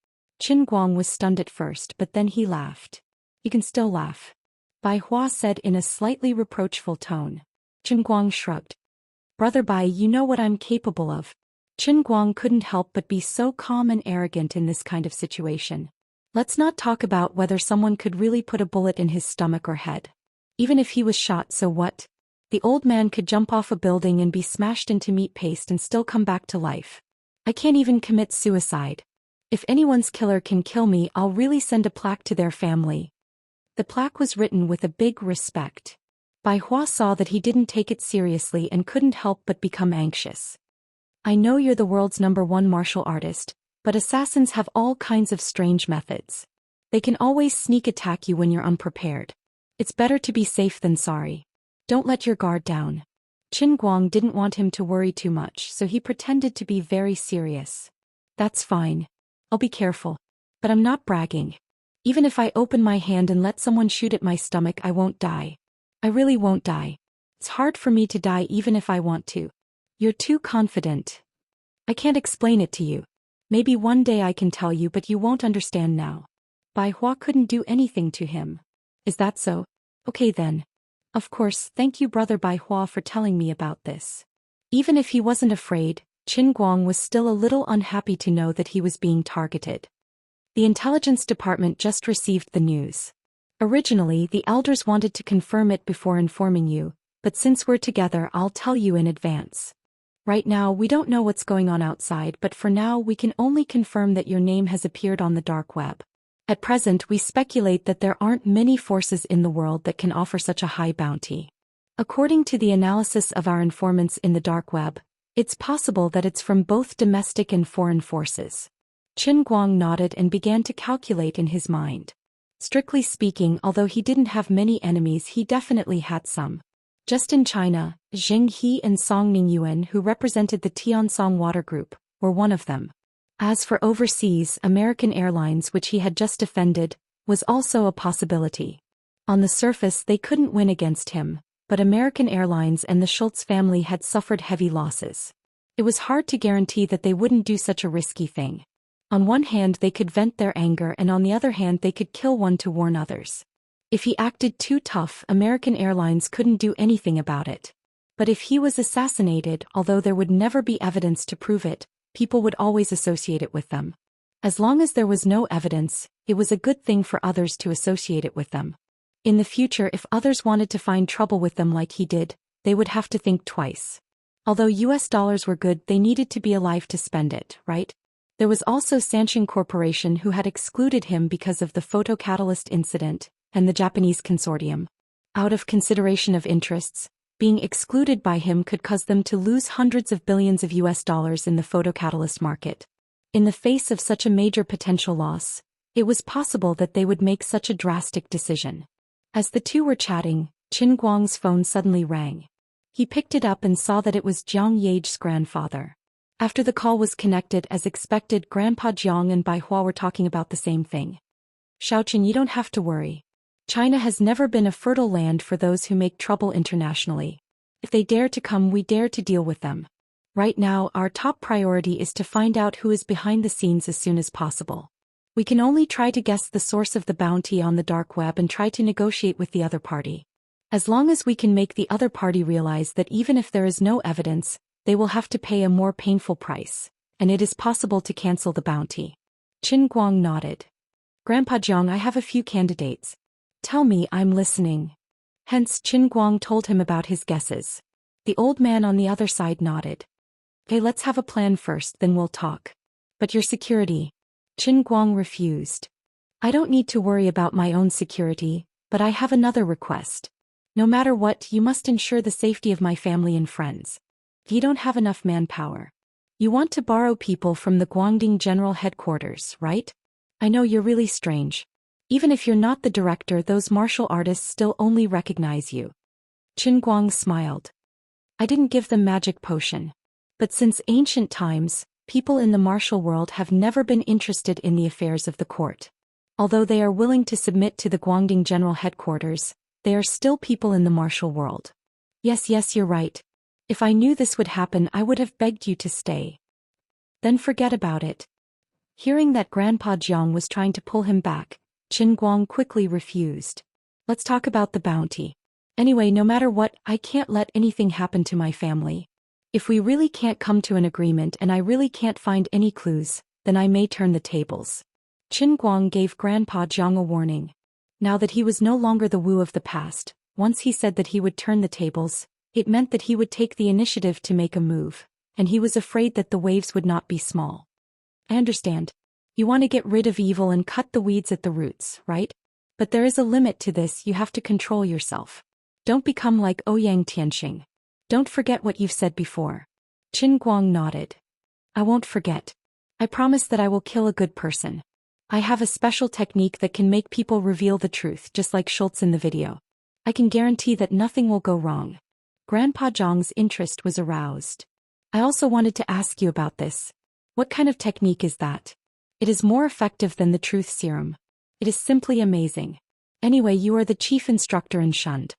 Qin Guang was stunned at first, but then he laughed. You can still laugh. Bai Hua said in a slightly reproachful tone. Qin Guang shrugged. Brother Bai, you know what I'm capable of. Qin Guang couldn't help but be so calm and arrogant in this kind of situation. Let's not talk about whether someone could really put a bullet in his stomach or head. Even if he was shot, so what? The old man could jump off a building and be smashed into meat paste and still come back to life. I can't even commit suicide. If anyone's killer can kill me, I'll really send a plaque to their family. The plaque was written with a big respect. Bai Hua saw that he didn't take it seriously and couldn't help but become anxious. I know you're the world's #1 martial artist, but assassins have all kinds of strange methods. They can always sneak attack you when you're unprepared. It's better to be safe than sorry. Don't let your guard down. Qin Guang didn't want him to worry too much, so he pretended to be very serious. That's fine. I'll be careful. But I'm not bragging. Even if I open my hand and let someone shoot at my stomach, I won't die. I really won't die. It's hard for me to die even if I want to. You're too confident. I can't explain it to you. Maybe one day I can tell you, but you won't understand now. Bai Hua couldn't do anything to him. Is that so? Okay then. Of course, thank you Brother Bai Hua for telling me about this. Even if he wasn't afraid, Qin Guang was still a little unhappy to know that he was being targeted. The intelligence department just received the news. Originally, the elders wanted to confirm it before informing you, but since we're together, I'll tell you in advance. Right now, we don't know what's going on outside, but for now we can only confirm that your name has appeared on the dark web. At present, we speculate that there aren't many forces in the world that can offer such a high bounty. According to the analysis of our informants in the dark web, it's possible that it's from both domestic and foreign forces. Qin Guang nodded and began to calculate in his mind. Strictly speaking, although he didn't have many enemies, he definitely had some. Just in China, Zheng He and Song Ningyuan, who represented the Tiansong Water Group, were one of them. As for overseas, American Airlines, which he had just defended, was also a possibility. On the surface, they couldn't win against him, but American Airlines and the Schultz family had suffered heavy losses. It was hard to guarantee that they wouldn't do such a risky thing. On one hand, they could vent their anger, and on the other hand, they could kill one to warn others. If he acted too tough, American Airlines couldn't do anything about it. But if he was assassinated, although there would never be evidence to prove it, people would always associate it with them. As long as there was no evidence, it was a good thing for others to associate it with them. In the future, if others wanted to find trouble with them like he did, they would have to think twice. Although US dollars were good, they needed to be alive to spend it, right? There was also Xianxia Corporation, who had excluded him because of the photocatalyst incident, and the Japanese consortium. Out of consideration of interests, being excluded by him could cause them to lose hundreds of billions of US dollars in the photocatalyst market. In the face of such a major potential loss, it was possible that they would make such a drastic decision. As the two were chatting, Qin Guang's phone suddenly rang. He picked it up and saw that it was Jiang Yage's grandfather. After the call was connected as expected, Grandpa Jiang and Bai Hua were talking about the same thing. Xiaoqin, you don't have to worry. China has never been a fertile land for those who make trouble internationally. If they dare to come, we dare to deal with them. Right now, our top priority is to find out who is behind the scenes as soon as possible. We can only try to guess the source of the bounty on the dark web and try to negotiate with the other party. As long as we can make the other party realize that even if there is no evidence, they will have to pay a more painful price, and it is possible to cancel the bounty. Qin Guang nodded. Grandpa Jiang, I have a few candidates. Tell me, I'm listening. Hence, Qin Guang told him about his guesses. The old man on the other side nodded. Okay, let's have a plan first, then we'll talk. But your security? Qin Guang refused. I don't need to worry about my own security, but I have another request. No matter what, you must ensure the safety of my family and friends. You don't have enough manpower. You want to borrow people from the Guangding General Headquarters, right? I know you're really strange. Even if you're not the director, those martial artists still only recognize you. Qin Guang smiled. I didn't give them magic potion. But since ancient times, people in the martial world have never been interested in the affairs of the court. Although they are willing to submit to the Guangding General Headquarters, they are still people in the martial world. Yes, you're right. If I knew this would happen, I would have begged you to stay. Then forget about it. Hearing that Grandpa Jiang was trying to pull him back, Qin Guang quickly refused. Let's talk about the bounty. Anyway, no matter what, I can't let anything happen to my family. If we really can't come to an agreement and I really can't find any clues, then I may turn the tables. Qin Guang gave Grandpa Jiang a warning. Now that he was no longer the Wu of the past, once he said that he would turn the tables, it meant that he would take the initiative to make a move, and he was afraid that the waves would not be small. I understand. You want to get rid of evil and cut the weeds at the roots, right? But there is a limit to this. You have to control yourself. Don't become like Ouyang Tianxing. Don't forget what you've said before. Qin Guang nodded. I won't forget. I promise that I will kill a good person. I have a special technique that can make people reveal the truth, just like Schultz in the video. I can guarantee that nothing will go wrong. Grandpa Zhang's interest was aroused. I also wanted to ask you about this. What kind of technique is that? It is more effective than the truth serum. It is simply amazing. Anyway, you are the chief instructor in Shund.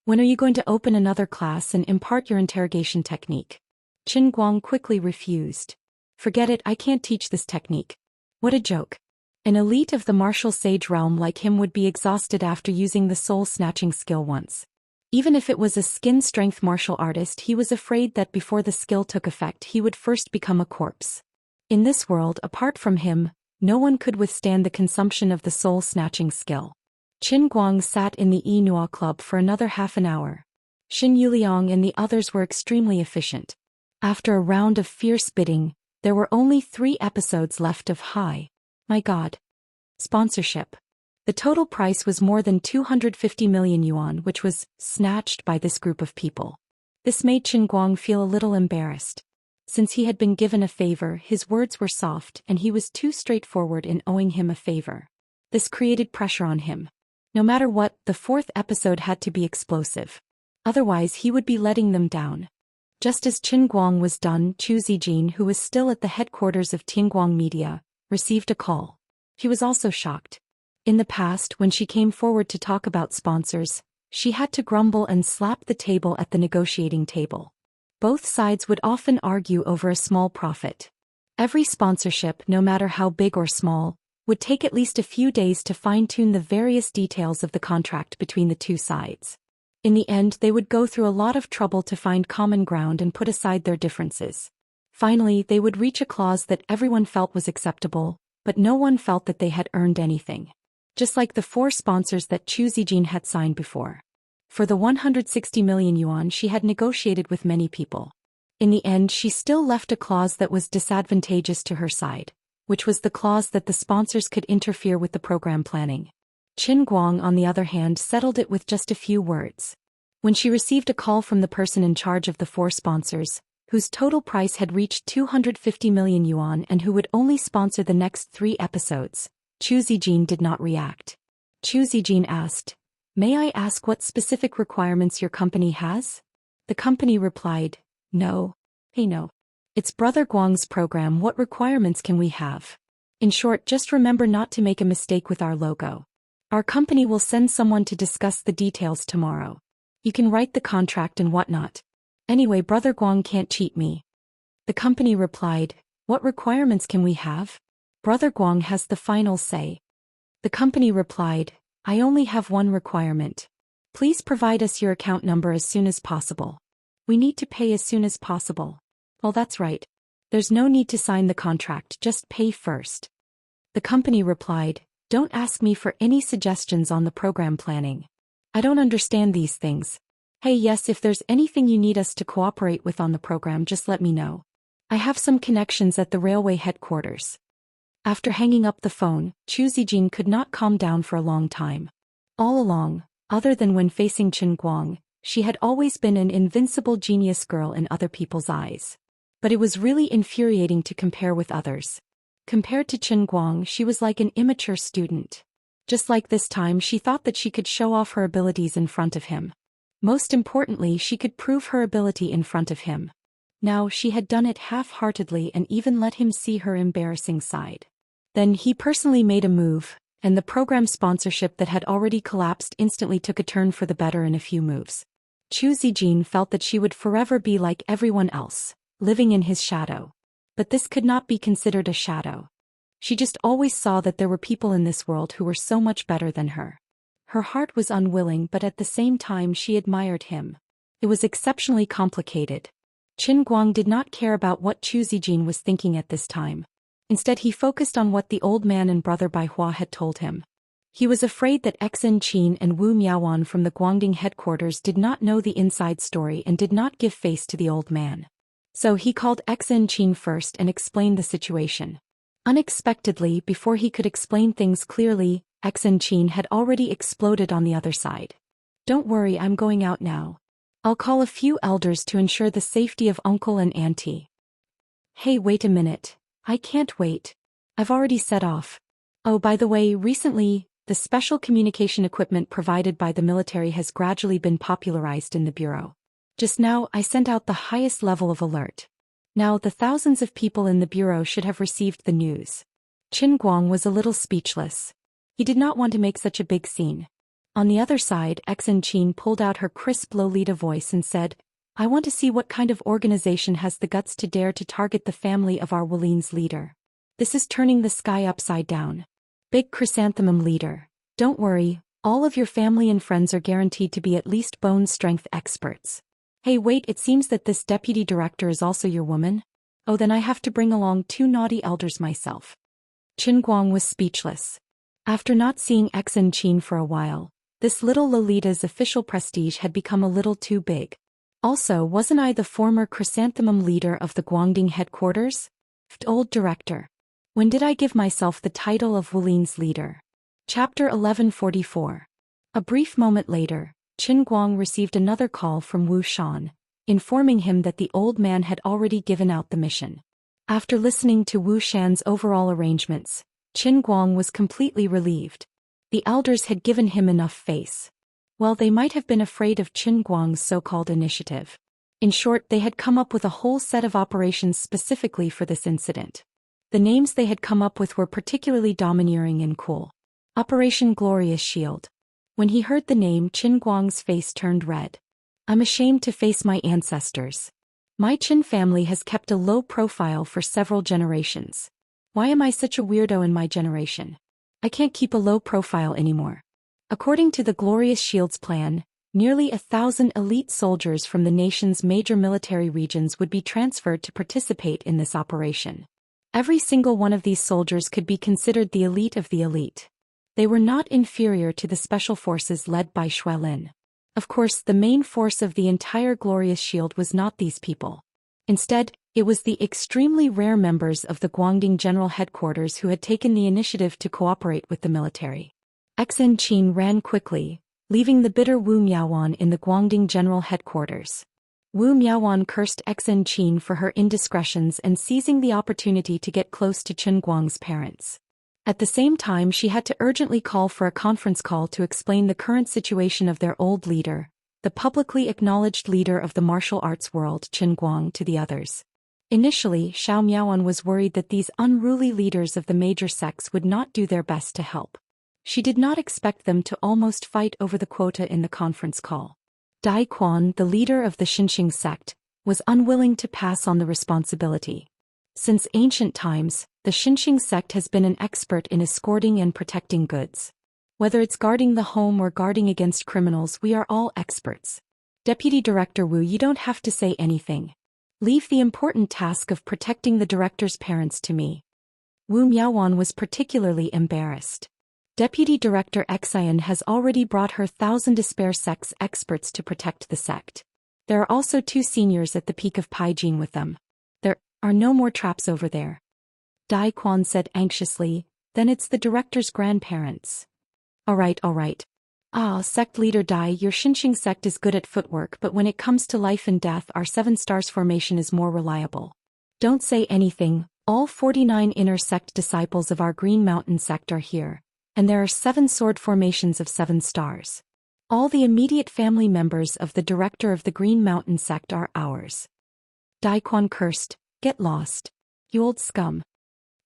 When are you going to open another class and impart your interrogation technique? Qin Guang quickly refused. Forget it, I can't teach this technique. What a joke. An elite of the martial sage realm like him would be exhausted after using the soul-snatching skill once. Even if it was a skin-strength martial artist, he was afraid that before the skill took effect he would first become a corpse. In this world, apart from him, no one could withstand the consumption of the soul-snatching skill. Qin Guang sat in the Yinhua Club for another half an hour. Xin Yuliang and the others were extremely efficient. After a round of fierce bidding, there were only 3 episodes left of Hi. My God. Sponsorship. The total price was more than 250 million yuan, which was snatched by this group of people. This made Qin Guang feel a little embarrassed. Since he had been given a favor, his words were soft and he was too straightforward in owing him a favor. This created pressure on him. No matter what, the 4th episode had to be explosive. Otherwise he would be letting them down. Just as Qin Guang was done, Chu Zijin, who was still at the headquarters of Tianguang Media, received a call. She was also shocked. In the past, when she came forward to talk about sponsors, she had to grumble and slap the table at the negotiating table. Both sides would often argue over a small profit. Every sponsorship, no matter how big or small, would take at least a few days to fine-tune the various details of the contract between the two sides. In the end, they would go through a lot of trouble to find common ground and put aside their differences. Finally, they would reach a clause that everyone felt was acceptable, but no one felt that they had earned anything. Just like the 4 sponsors that Chu Zijin had signed before. For the 160 million yuan she had negotiated with many people. In the end, she still left a clause that was disadvantageous to her side, which was the clause that the sponsors could interfere with the program planning. Qin Guang, on the other hand, settled it with just a few words. When she received a call from the person in charge of the 4 sponsors, whose total price had reached 250 million yuan and who would only sponsor the next 3 episodes, Chu Zijin did not react. Chu Zijin asked, "May I ask what specific requirements your company has?" The company replied, "No. Hey no. It's Brother Guang's program. What requirements can we have? In short, just remember not to make a mistake with our logo. Our company will send someone to discuss the details tomorrow. You can write the contract and whatnot. Anyway, Brother Guang can't cheat me." The company replied, "What requirements can we have? Brother Guang has the final say." The company replied, "I only have one requirement. Please provide us your account number as soon as possible. We need to pay as soon as possible." "Well, that's right. There's no need to sign the contract, just pay first." The company replied, "Don't ask me for any suggestions on the program planning. I don't understand these things. Hey, yes, if there's anything you need us to cooperate with on the program, just let me know. I have some connections at the railway headquarters." After hanging up the phone, Chu Zijin could not calm down for a long time. All along, other than when facing Qin Guang, she had always been an invincible genius girl in other people's eyes. But it was really infuriating to compare with others. Compared to Qin Guang, she was like an immature student. Just like this time, she thought that she could show off her abilities in front of him. Most importantly, she could prove her ability in front of him. Now she had done it half-heartedly and even let him see her embarrassing side. Then he personally made a move, and the program sponsorship that had already collapsed instantly took a turn for the better in a few moves. Zhou Xian felt that she would forever be like everyone else, living in his shadow. But this could not be considered a shadow. She just always saw that there were people in this world who were so much better than her. Her heart was unwilling, but at the same time she admired him. It was exceptionally complicated. Qin Guang did not care about what Zhou Xian was thinking at this time. Instead he focused on what the old man and brother Bai Hua had told him. He was afraid that Xen Qin and Wu Miaowan from the Guangding headquarters did not know the inside story and did not give face to the old man. So he called Xen Qin first and explained the situation. Unexpectedly, before he could explain things clearly, Xen Qin had already exploded on the other side. "Don't worry, I'm going out now. I'll call a few elders to ensure the safety of uncle and auntie." "Hey, wait a minute. I can't wait. I've already set off. Oh, by the way, recently, the special communication equipment provided by the military has gradually been popularized in the bureau. Just now, I sent out the highest level of alert. Now the thousands of people in the bureau should have received the news." Qin Guang was a little speechless. He did not want to make such a big scene. On the other side, Xen Qin pulled out her crisp Lolita voice and said, "I want to see what kind of organization has the guts to dare to target the family of our Wulin's leader. This is turning the sky upside down. Big chrysanthemum leader. Don't worry, all of your family and friends are guaranteed to be at least bone strength experts. Hey, wait, it seems that this deputy director is also your woman? Oh, then I have to bring along 2 naughty elders myself." Qin Guang was speechless. After not seeing Xen Qin for a while, this little Lolita's official prestige had become a little too big. Also, wasn't I the former chrysanthemum leader of the Guangding headquarters? Old director. When did I give myself the title of Wulin's leader? Chapter 1144. A brief moment later, Qin Guang received another call from Wu Xian, informing him that the old man had already given out the mission. After listening to Wu Xian's overall arrangements, Qin Guang was completely relieved. The elders had given him enough face. Well, they might have been afraid of Qin Guang's so-called initiative. In short, they had come up with a whole set of operations specifically for this incident. The names they had come up with were particularly domineering and cool. Operation Glorious Shield. When he heard the name, Qin Guang's face turned red. "I'm ashamed to face my ancestors. My Qin family has kept a low profile for several generations. Why am I such a weirdo in my generation? I can't keep a low profile anymore." According to the Glorious Shield's plan, nearly 1,000 elite soldiers from the nation's major military regions would be transferred to participate in this operation. Every single one of these soldiers could be considered the elite of the elite. They were not inferior to the special forces led by Xuelin. Of course, the main force of the entire Glorious Shield was not these people. Instead, it was the extremely rare members of the Guangding General Headquarters who had taken the initiative to cooperate with the military. Xen Qin ran quickly, leaving the bitter Wu Miaowan in the Guangding General Headquarters. Wu Miaowan cursed Xen Qin for her indiscretions and seizing the opportunity to get close to Qin Guang's parents. At the same time, she had to urgently call for a conference call to explain the current situation of their old leader, the publicly acknowledged leader of the martial arts world, Qin Guang, to the others. Initially, Xiao Miaowan was worried that these unruly leaders of the major sects would not do their best to help. She did not expect them to almost fight over the quota in the conference call. Dai Quan, the leader of the Xianxia sect, was unwilling to pass on the responsibility. Since ancient times, the Xianxia sect has been an expert in escorting and protecting goods. Whether it's guarding the home or guarding against criminals, we are all experts. Deputy Director Wu, you don't have to say anything. Leave the important task of protecting the director's parents to me. Wu Miaowan was particularly embarrassed. Deputy Director Xian has already brought her 1,000 despair sects experts to protect the sect. There are also 2 seniors at the peak of Paijin with them. There are no more traps over there. Dai Quan said anxiously, then it's the director's grandparents. All right. Ah, sect leader Dai, your Xianxia sect is good at footwork, but when it comes to life and death, our 7 stars formation is more reliable. Don't say anything, all 49 inner sect disciples of our Green Mountain sect are here. And there are 7 sword formations of 7 stars. All the immediate family members of the director of the Green Mountain sect are ours. Daequan cursed, "Get lost. You old scum."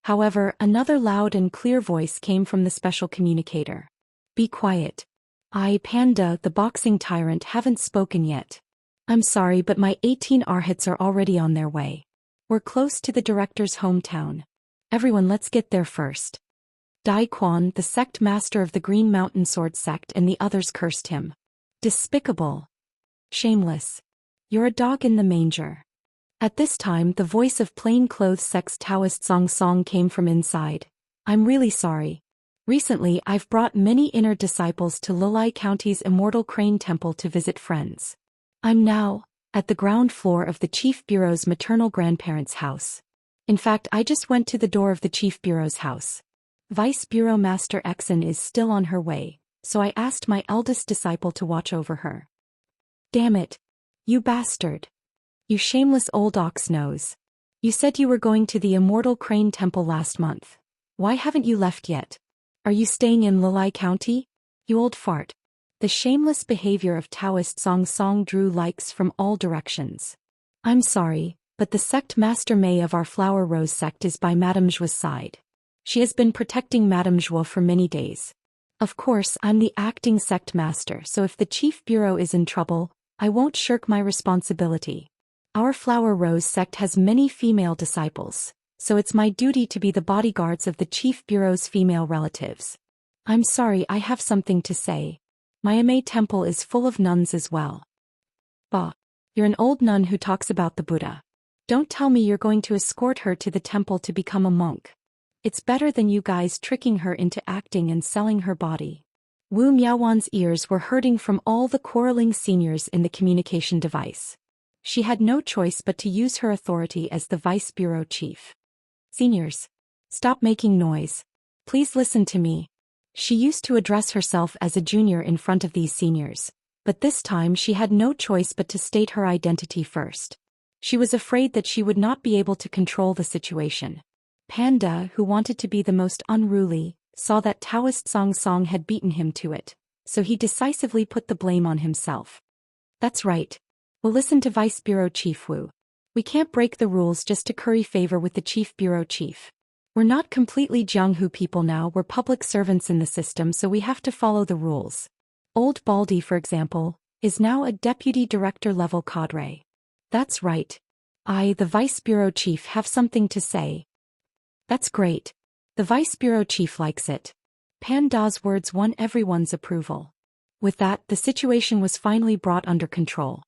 However, another loud and clear voice came from the special communicator. "Be quiet. I, Panda, the boxing tyrant, haven't spoken yet. I'm sorry, but my 18 Arhats are already on their way. We're close to the director's hometown. Everyone, let's get there first." Daequan, the sect master of the Green Mountain Sword sect, and the others cursed him. "Despicable. Shameless. You're a dog in the manger." At this time, the voice of plainclothes sect's Daoist Xianxia came from inside. "I'm really sorry. Recently, I've brought many inner disciples to Lilai County's Immortal Crane Temple to visit friends. I'm now at the ground floor of the Chief Bureau's maternal grandparents' house. In fact, I just went to the door of the Chief Bureau's house. Vice Bureau Master Exon is still on her way, so I asked my eldest disciple to watch over her." "Damn it. You bastard. You shameless old ox nose. You said you were going to the Immortal Crane Temple last month. Why haven't you left yet? Are you staying in Lilai County? You old fart." The shameless behavior of Daoist Xianxia drew likes from all directions. "I'm sorry, but the sect Master Mei of our Flower Rose sect is by Madame Zhuo's side. She has been protecting Madame Zhuo for many days. Of course, I'm the acting sect master, so if the Chief Bureau is in trouble, I won't shirk my responsibility. Our Flower Rose sect has many female disciples, so it's my duty to be the bodyguards of the Chief Bureau's female relatives. I'm sorry, I have something to say. My Ame temple is full of nuns as well." "Bah. You're an old nun who talks about the Buddha. Don't tell me you're going to escort her to the temple to become a monk. It's better than you guys tricking her into acting and selling her body." Wu Miaowan's ears were hurting from all the quarreling seniors in the communication device. She had no choice but to use her authority as the Vice Bureau Chief. "Seniors, stop making noise. Please listen to me." She used to address herself as a junior in front of these seniors, but this time she had no choice but to state her identity first. She was afraid that she would not be able to control the situation. Panda, who wanted to be the most unruly, saw that Daoist Xianxia had beaten him to it, so he decisively put the blame on himself. "That's right. We'll listen to Vice Bureau Chief Wu. We can't break the rules just to curry favor with the Chief Bureau Chief. We're not completely Jianghu people now, we're public servants in the system, so we have to follow the rules. Old Baldy, for example, is now a deputy director level cadre." "That's right. I, the Vice Bureau Chief, have something to say." "That's great. The Vice Bureau Chief likes it." Panda's words won everyone's approval. With that, the situation was finally brought under control.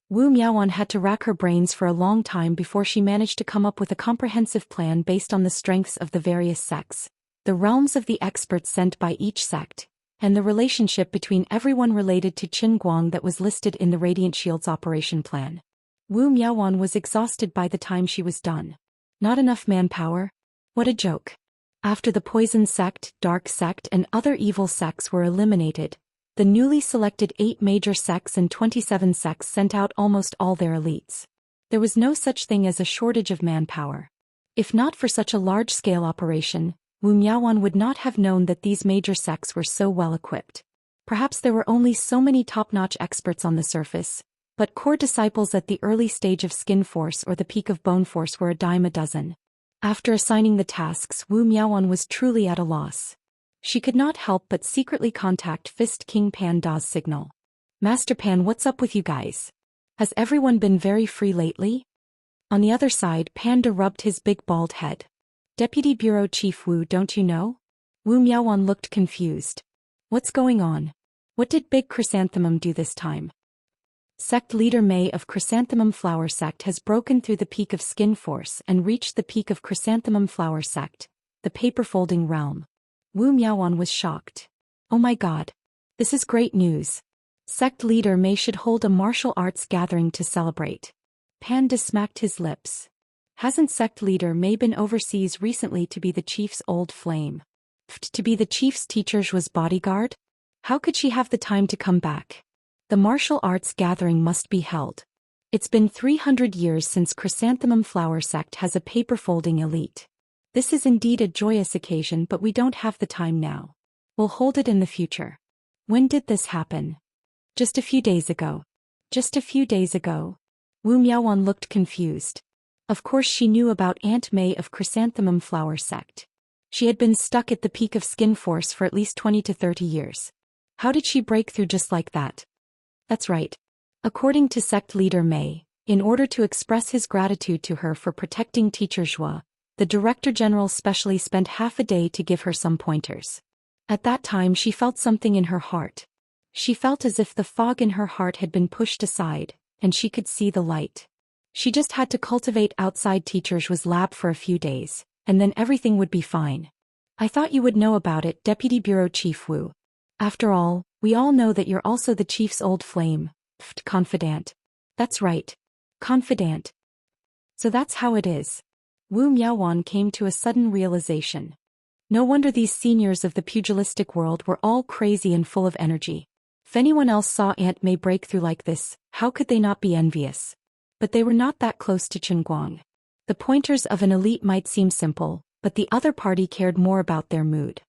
Wu Miaowan had to rack her brains for a long time before she managed to come up with a comprehensive plan based on the strengths of the various sects, the realms of the experts sent by each sect, and the relationship between everyone related to Qin Guang that was listed in the Radiant Shield's operation plan. Wu Miaowan was exhausted by the time she was done. Not enough manpower? What a joke. After the Poison Sect, Dark Sect, and other evil sects were eliminated, the newly selected 8 major sects and 27 sects sent out almost all their elites. There was no such thing as a shortage of manpower. If not for such a large-scale operation, Wu Miaowan would not have known that these major sects were so well equipped. Perhaps there were only so many top-notch experts on the surface, but core disciples at the early stage of Skin Force or the peak of Bone Force were a dime a dozen. After assigning the tasks, Wu Miaowan was truly at a loss. She could not help but secretly contact Fist King Panda's signal. "Master Pan, what's up with you guys? Has everyone been very free lately?" On the other side, Panda rubbed his big bald head. "Deputy Bureau Chief Wu, don't you know?" Wu Miaowan looked confused. "What's going on? What did Big Chrysanthemum do this time?" Sect leader Mei of Chrysanthemum Flower Sect has broken through the peak of Skin Force and reached the peak of Chrysanthemum Flower Sect, the paper-folding realm. Wu Miaowan was shocked. "Oh my god. This is great news. Sect leader Mei should hold a martial arts gathering to celebrate." Panda smacked his lips. Hasn't sect leader Mei been overseas recently to be the chief's old flame? To be the chief's teacher's was bodyguard? How could she have the time to come back? The martial arts gathering must be held. It's been 300 years since Chrysanthemum Flower Sect has a paper-folding elite. This is indeed a joyous occasion, but we don't have the time now. We'll hold it in the future. When did this happen? Just a few days ago. Just a few days ago. Wu Miaowan looked confused. Of course she knew about Aunt May of Chrysanthemum Flower Sect. She had been stuck at the peak of skin force for at least 20 to 30 years. How did she break through just like that? That's right. According to sect leader May, in order to express his gratitude to her for protecting teacher Zhou, the Director General specially spent half a day to give her some pointers. At that time she felt something in her heart. She felt as if the fog in her heart had been pushed aside, and she could see the light. She just had to cultivate outside teacher Zhu's lab for a few days, and then everything would be fine. I thought you would know about it, Deputy Bureau Chief Wu. After all, we all know that you're also the chief's old flame, confidant. That's right. Confidant. So that's how it is. Wu Miaowan came to a sudden realization. No wonder these seniors of the pugilistic world were all crazy and full of energy. If anyone else saw Aunt May break through like this, how could they not be envious? But they were not that close to Qinguang. The pointers of an elite might seem simple, but the other party cared more about their mood.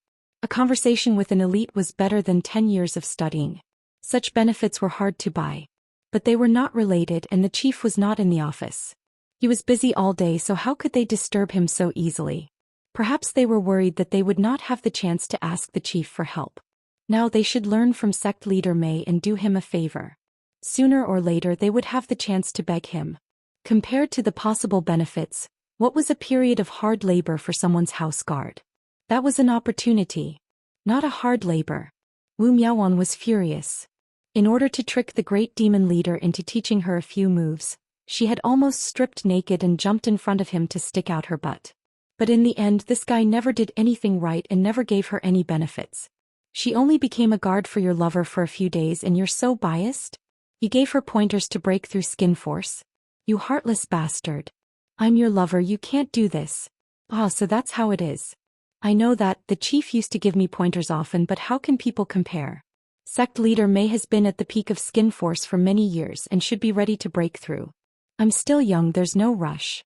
A conversation with an elite was better than 10 years of studying. Such benefits were hard to buy. But they were not related and the chief was not in the office. He was busy all day, so how could they disturb him so easily? Perhaps they were worried that they would not have the chance to ask the chief for help. Now they should learn from sect leader May and do him a favor. Sooner or later they would have the chance to beg him. Compared to the possible benefits, what was a period of hard labor for someone's house guard? That was an opportunity. Not a hard labor. Wu Miaowan was furious. In order to trick the great demon leader into teaching her a few moves, she had almost stripped naked and jumped in front of him to stick out her butt. But in the end this guy never did anything right and never gave her any benefits. She only became a guard for your lover for a few days and you're so biased? You gave her pointers to break through skin force? You heartless bastard. I'm your lover, you can't do this. Ah, so that's how it is. I know that, the chief used to give me pointers often, but how can people compare? Sect leader May has been at the peak of skin force for many years and should be ready to break through. I'm still young, there's no rush.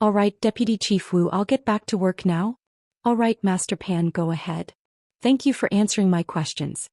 Alright, Deputy Chief Wu, I'll get back to work now? Alright, Master Pan, go ahead. Thank you for answering my questions.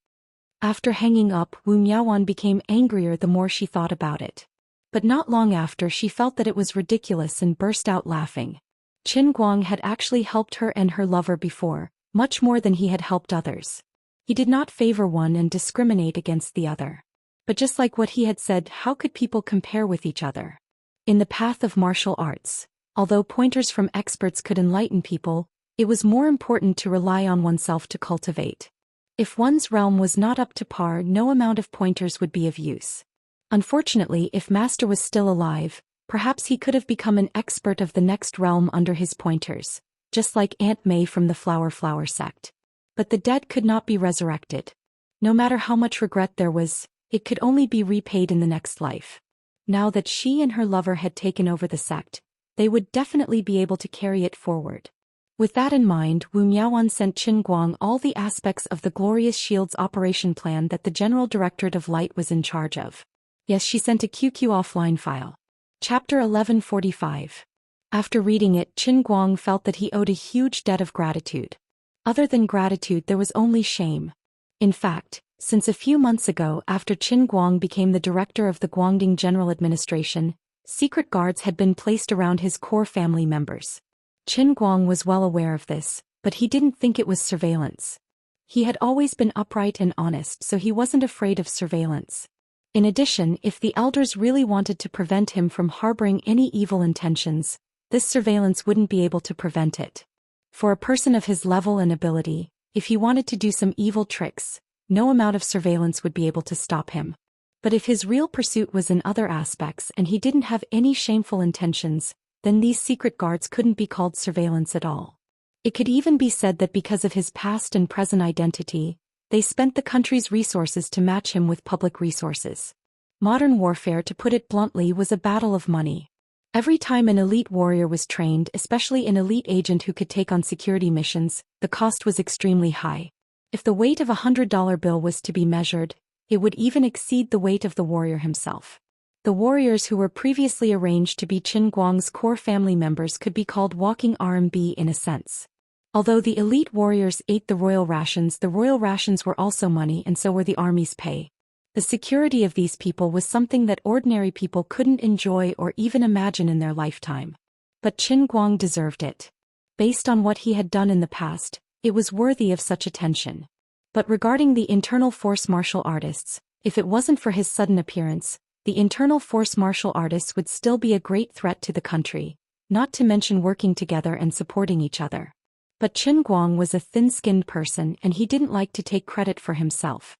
After hanging up, Wu Miaowan became angrier the more she thought about it. But not long after she felt that it was ridiculous and burst out laughing. Qin Guang had actually helped her and her lover before, much more than he had helped others. He did not favor one and discriminate against the other. But just like what he had said, how could people compare with each other? In the path of martial arts, although pointers from experts could enlighten people, it was more important to rely on oneself to cultivate. If one's realm was not up to par, no amount of pointers would be of use. Unfortunately, if Master was still alive, perhaps he could have become an expert of the next realm under his pointers, just like Aunt May from the Flower sect. But the dead could not be resurrected. No matter how much regret there was, it could only be repaid in the next life. Now that she and her lover had taken over the sect, they would definitely be able to carry it forward. With that in mind, Wu Miaowan sent Qin Guang all the aspects of the Glorious Shield's operation plan that the General Directorate of Light was in charge of. Yes, she sent a QQ offline file. Chapter 1145. After reading it, Qin Guang felt that he owed a huge debt of gratitude. Other than gratitude, there was only shame. In fact, since a few months ago, after Qin Guang became the director of the Guangding General Administration, secret guards had been placed around his core family members. Qin Guang was well aware of this, but he didn't think it was surveillance. He had always been upright and honest, so he wasn't afraid of surveillance. In addition, if the elders really wanted to prevent him from harboring any evil intentions, this surveillance wouldn't be able to prevent it. For a person of his level and ability, if he wanted to do some evil tricks, no amount of surveillance would be able to stop him. But if his real pursuit was in other aspects and he didn't have any shameful intentions, then these secret guards couldn't be called surveillance at all. It could even be said that because of his past and present identity, they spent the country's resources to match him with public resources. Modern warfare, to put it bluntly, was a battle of money. Every time an elite warrior was trained, especially an elite agent who could take on security missions, the cost was extremely high. If the weight of $100 bill was to be measured, it would even exceed the weight of the warrior himself. The warriors who were previously arranged to be Qin Guang's core family members could be called walking RMB in a sense. Although the elite warriors ate the royal rations were also money, and so were the army's pay. The security of these people was something that ordinary people couldn't enjoy or even imagine in their lifetime. But Qin Guang deserved it. Based on what he had done in the past, it was worthy of such attention. But regarding the internal force martial artists, if it wasn't for his sudden appearance, the internal force martial artists would still be a great threat to the country, not to mention working together and supporting each other. But Qin Guang was a thin-skinned person and he didn't like to take credit for himself.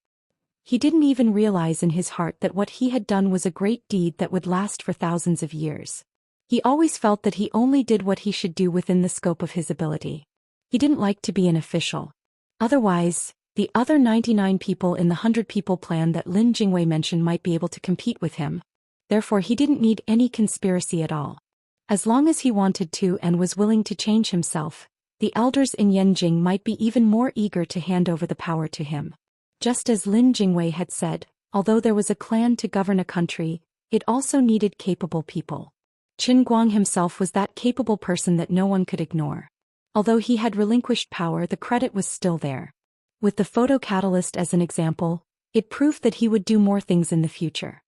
He didn't even realize in his heart that what he had done was a great deed that would last for thousands of years. He always felt that he only did what he should do within the scope of his ability. He didn't like to be an official. Otherwise, the other 99 people in the 100-people plan that Lin Jingwei mentioned might be able to compete with him. Therefore he didn't need any conspiracy at all. As long as he wanted to and was willing to change himself, the elders in Yanjing might be even more eager to hand over the power to him. Just as Lin Jingwei had said, although there was a clan to govern a country, it also needed capable people. Qin Guang himself was that capable person that no one could ignore. Although he had relinquished power, the credit was still there. With the photo catalyst as an example, it proved that he would do more things in the future.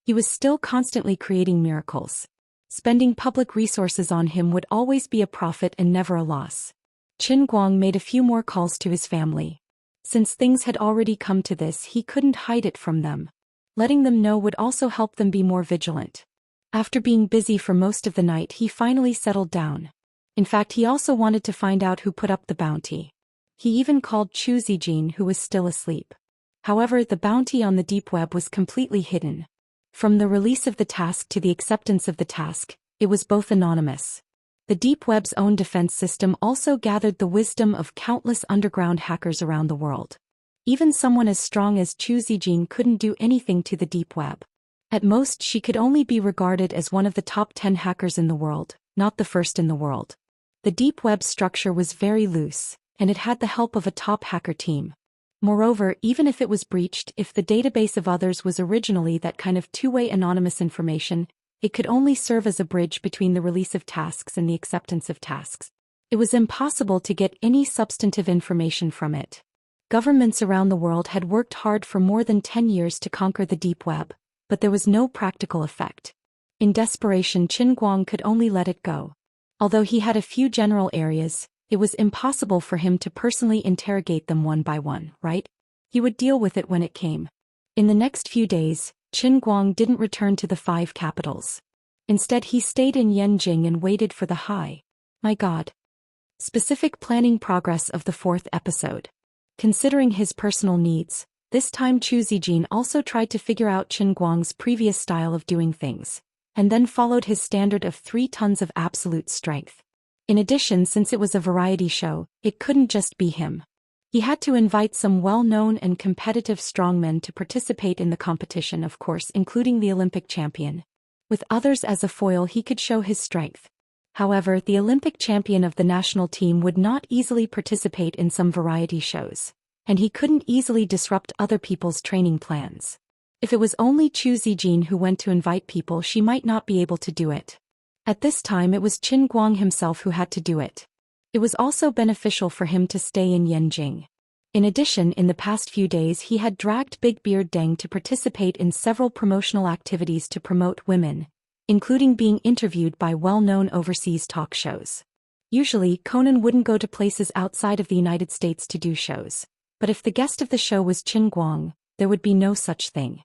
He was still constantly creating miracles. Spending public resources on him would always be a profit and never a loss. Qin Guang made a few more calls to his family. Since things had already come to this, he couldn't hide it from them. Letting them know would also help them be more vigilant. After being busy for most of the night, he finally settled down. In fact, he also wanted to find out who put up the bounty. He even called Chu Zijin, who was still asleep. However, the bounty on the deep web was completely hidden. From the release of the task to the acceptance of the task, it was both anonymous. The deep web's own defense system also gathered the wisdom of countless underground hackers around the world. Even someone as strong as Chu Zijin couldn't do anything to the deep web. At most, she could only be regarded as one of the top 10 hackers in the world, not the first in the world. The deep web structure was very loose, and it had the help of a top hacker team. Moreover, even if it was breached, if the database of others was originally that kind of two-way anonymous information, it could only serve as a bridge between the release of tasks and the acceptance of tasks. It was impossible to get any substantive information from it. Governments around the world had worked hard for more than 10 years to conquer the deep web, but there was no practical effect. In desperation, Qin Guang could only let it go. Although he had a few general areas, it was impossible for him to personally interrogate them one by one, right? He would deal with it when it came. In the next few days, Qin Guang didn't return to the 5 capitals. Instead, he stayed in Yanjing and waited for the my God. Specific planning progress of the 4th episode. Considering his personal needs, this time Chu Zijin also tried to figure out Qin Guang's previous style of doing things, and then followed his standard of 3 tons of absolute strength. In addition, since it was a variety show, it couldn't just be him. He had to invite some well-known and competitive strongmen to participate in the competition, of course, including the Olympic champion. With others as a foil, he could show his strength. However, the Olympic champion of the national team would not easily participate in some variety shows, and he couldn't easily disrupt other people's training plans. If it was only Chu Zijin who went to invite people, she might not be able to do it. At this time, it was Qin Guang himself who had to do it. It was also beneficial for him to stay in Yanjing. In addition, in the past few days he had dragged Big Beard Deng to participate in several promotional activities to promote women, including being interviewed by well-known overseas talk shows. Usually, Conan wouldn't go to places outside of the United States to do shows, but if the guest of the show was Qin Guang, there would be no such thing.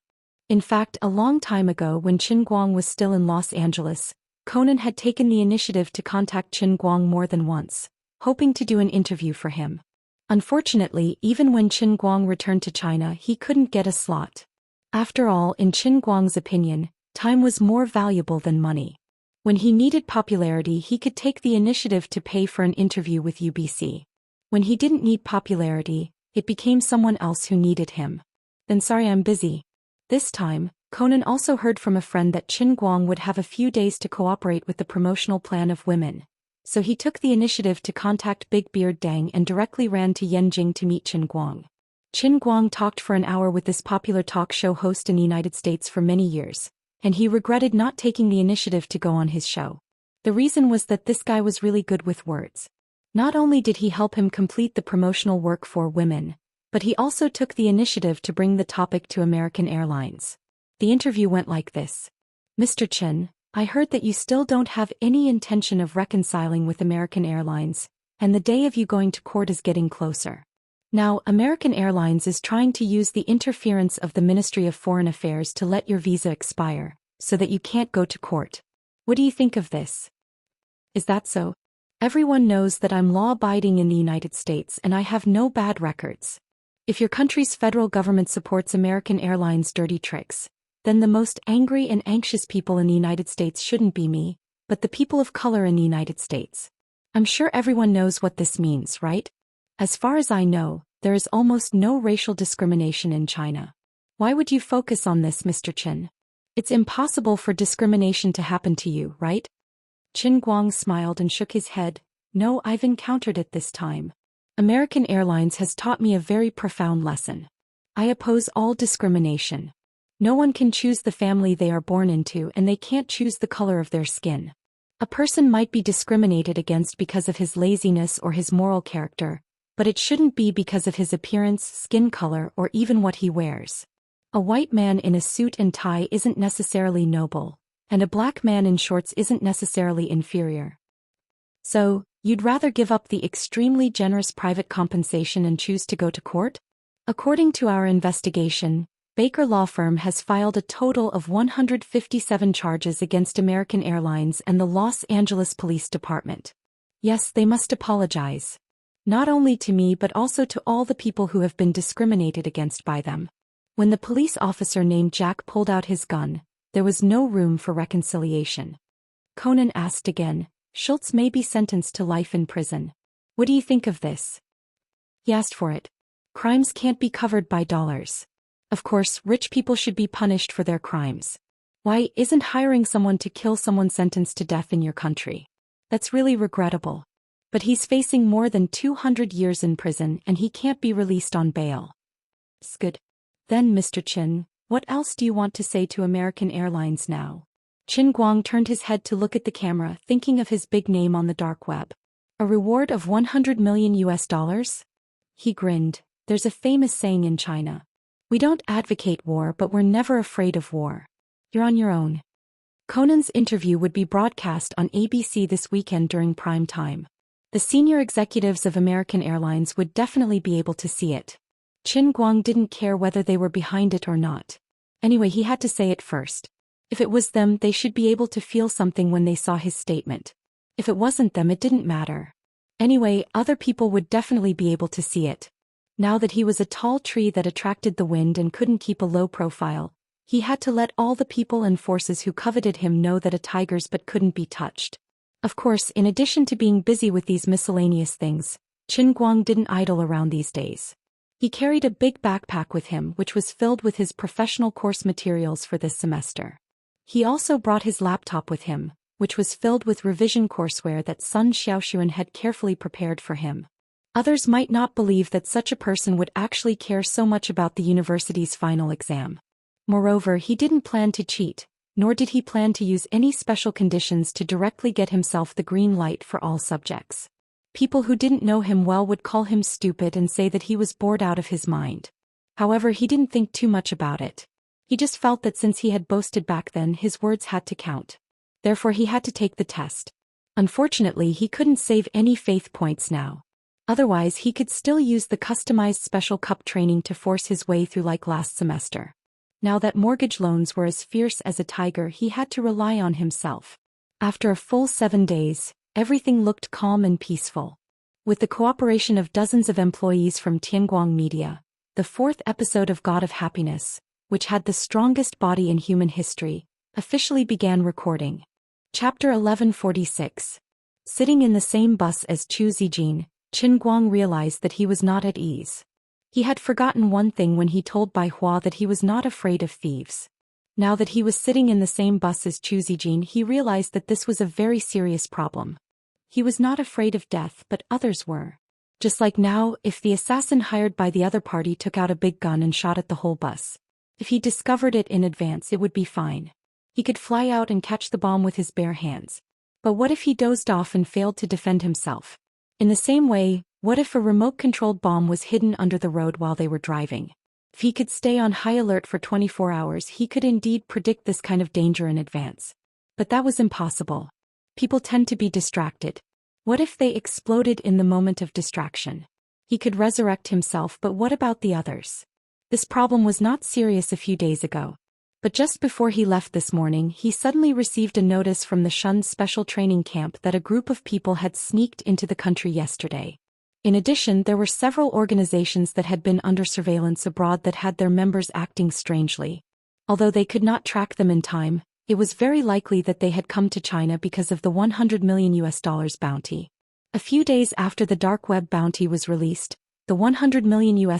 In fact, a long time ago when Qin Guang was still in Los Angeles, Conan had taken the initiative to contact Qin Guang more than once, hoping to do an interview for him. Unfortunately, even when Qin Guang returned to China, he couldn't get a slot. After all, in Qin Guang's opinion, time was more valuable than money. When he needed popularity, he could take the initiative to pay for an interview with UBC. When he didn't need popularity, it became someone else who needed him. Then sorry, I'm busy. This time, Conan also heard from a friend that Qin Guang would have a few days to cooperate with the promotional plan of women. So he took the initiative to contact Big Beard Deng and directly ran to Yanjing to meet Qin Guang. Qin Guang talked for an hour with this popular talk show host in the United States for many years, and he regretted not taking the initiative to go on his show. The reason was that this guy was really good with words. Not only did he help him complete the promotional work for women, But he also took the initiative to bring the topic to American Airlines. The interview went like this. Mr. Chen, I heard that you still don't have any intention of reconciling with American Airlines, and the day of you going to court is getting closer. Now, American Airlines is trying to use the interference of the Ministry of Foreign Affairs to let your visa expire, so that you can't go to court. What do you think of this? Is that so? Everyone knows that I'm law-abiding in the United States and I have no bad records. If your country's federal government supports American Airlines' dirty tricks, then the most angry and anxious people in the United States shouldn't be me, but the people of color in the United States. I'm sure everyone knows what this means, right? As far as I know, there is almost no racial discrimination in China. Why would you focus on this, Mr. Chen? It's impossible for discrimination to happen to you, right? Qin Guang smiled and shook his head. No, I've encountered it this time. American Airlines has taught me a very profound lesson. I oppose all discrimination. No one can choose the family they are born into and they can't choose the color of their skin. A person might be discriminated against because of his laziness or his moral character, but it shouldn't be because of his appearance, skin color, or even what he wears. A white man in a suit and tie isn't necessarily noble, and a black man in shorts isn't necessarily inferior. So, you'd rather give up the extremely generous private compensation and choose to go to court? According to our investigation, Baker Law Firm has filed a total of 157 charges against American Airlines and the Los Angeles Police Department. Yes, they must apologize. Not only to me but also to all the people who have been discriminated against by them. When the police officer named Jack pulled out his gun, there was no room for reconciliation. Conan asked again, Schultz may be sentenced to life in prison. What do you think of this? He asked for it. Crimes can't be covered by dollars. Of course, rich people should be punished for their crimes. Why, isn't hiring someone to kill someone sentenced to death in your country? That's really regrettable. But he's facing more than 200 years in prison and he can't be released on bail. It's good. Then, Mr. Chin, what else do you want to say to American Airlines now? Qin Guang turned his head to look at the camera, thinking of his big name on the dark web. A reward of 100 million US dollars? He grinned. There's a famous saying in China. We don't advocate war but we're never afraid of war. You're on your own. Conan's interview would be broadcast on ABC this weekend during prime time. The senior executives of American Airlines would definitely be able to see it. Qin Guang didn't care whether they were behind it or not. Anyway, he had to say it first. If it was them, they should be able to feel something when they saw his statement. If it wasn't them, it didn't matter. Anyway, other people would definitely be able to see it. Now that he was a tall tree that attracted the wind and couldn't keep a low profile, he had to let all the people and forces who coveted him know that a tiger's butt couldn't be touched. Of course, in addition to being busy with these miscellaneous things, Qin Guang didn't idle around these days. He carried a big backpack with him which was filled with his professional course materials for this semester. He also brought his laptop with him, which was filled with revision courseware that Sun Xiaoxuan had carefully prepared for him. Others might not believe that such a person would actually care so much about the university's final exam. Moreover, he didn't plan to cheat, nor did he plan to use any special conditions to directly get himself the green light for all subjects. People who didn't know him well would call him stupid and say that he was bored out of his mind. However, he didn't think too much about it. He just felt that since he had boasted back then, his words had to count. Therefore, he had to take the test. Unfortunately, he couldn't save any faith points now. Otherwise, he could still use the customized special cup training to force his way through like last semester. Now that mortgage loans were as fierce as a tiger, he had to rely on himself. After a full 7 days, everything looked calm and peaceful. With the cooperation of dozens of employees from Tianguang Media, the 4th episode of God of Happiness, which had the strongest body in human history, officially began recording. Chapter 1146. Sitting in the same bus as Chu Zijin, Qin Guang realized that he was not at ease. He had forgotten one thing when he told Bai Hua that he was not afraid of thieves. Now that he was sitting in the same bus as Chu Zijin, he realized that this was a very serious problem. He was not afraid of death, but others were. Just like now, if the assassin hired by the other party took out a big gun and shot at the whole bus, if he discovered it in advance, it would be fine. He could fly out and catch the bomb with his bare hands. But what if he dozed off and failed to defend himself? In the same way, What if a remote-controlled bomb was hidden under the road while they were driving? If he could stay on high alert for 24 hours, he could indeed predict this kind of danger in advance. But that was impossible. People tend to be distracted. What if they exploded in the moment of distraction? He could resurrect himself, but what about the others? This problem was not serious a few days ago. But just before he left this morning, he suddenly received a notice from the Shun's special training camp that a group of people had sneaked into the country yesterday. In addition, there were several organizations that had been under surveillance abroad that had their members acting strangely. Although they could not track them in time, it was very likely that they had come to China because of the $100 million bounty. A few days after the dark web bounty was released, the $100 million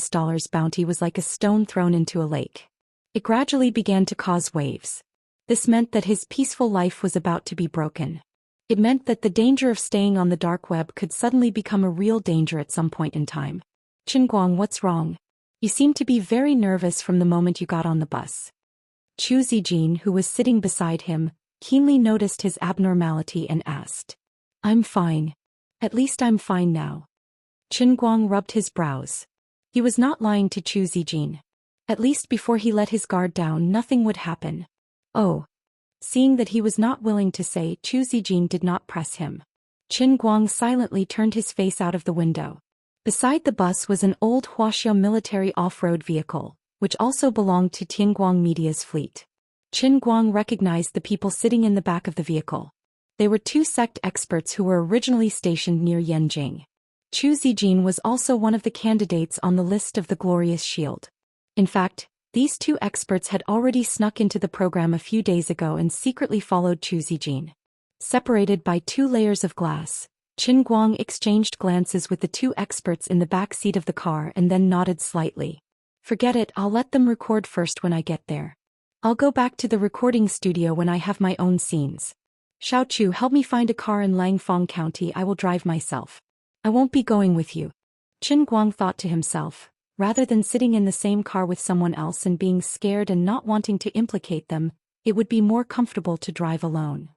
bounty was like a stone thrown into a lake. It gradually began to cause waves. This meant that his peaceful life was about to be broken. It meant that the danger of staying on the dark web could suddenly become a real danger at some point in time. Qinguang, what's wrong? You seem to be very nervous from the moment you got on the bus. Chu Zijin, who was sitting beside him, keenly noticed his abnormality and asked. I'm fine. At least I'm fine now. Qinguang rubbed his brows. He was not lying to Chu Zijin. At least before he let his guard down, nothing would happen. Oh. Seeing that he was not willing to say, Chu Zijin did not press him. Qinguang silently turned his face out of the window. Beside the bus was an old Wuxia military off-road vehicle, which also belonged to Tianguang Media's fleet. Qinguang recognized the people sitting in the back of the vehicle. They were two sect experts who were originally stationed near Yanjing. Chu Zijin was also one of the candidates on the list of the Glorious Shield. In fact, these two experts had already snuck into the program a few days ago and secretly followed Chu Zijin. Separated by 2 layers of glass, Qinguang exchanged glances with the 2 experts in the back seat of the car and then nodded slightly. Forget it, I'll let them record first when I get there. I'll go back to the recording studio when I have my own scenes. Xiao Chu, help me find a car in Langfang County, I will drive myself. I won't be going with you. Qinguang thought to himself. Rather than sitting in the same car with someone else and being scared and not wanting to implicate them, it would be more comfortable to drive alone.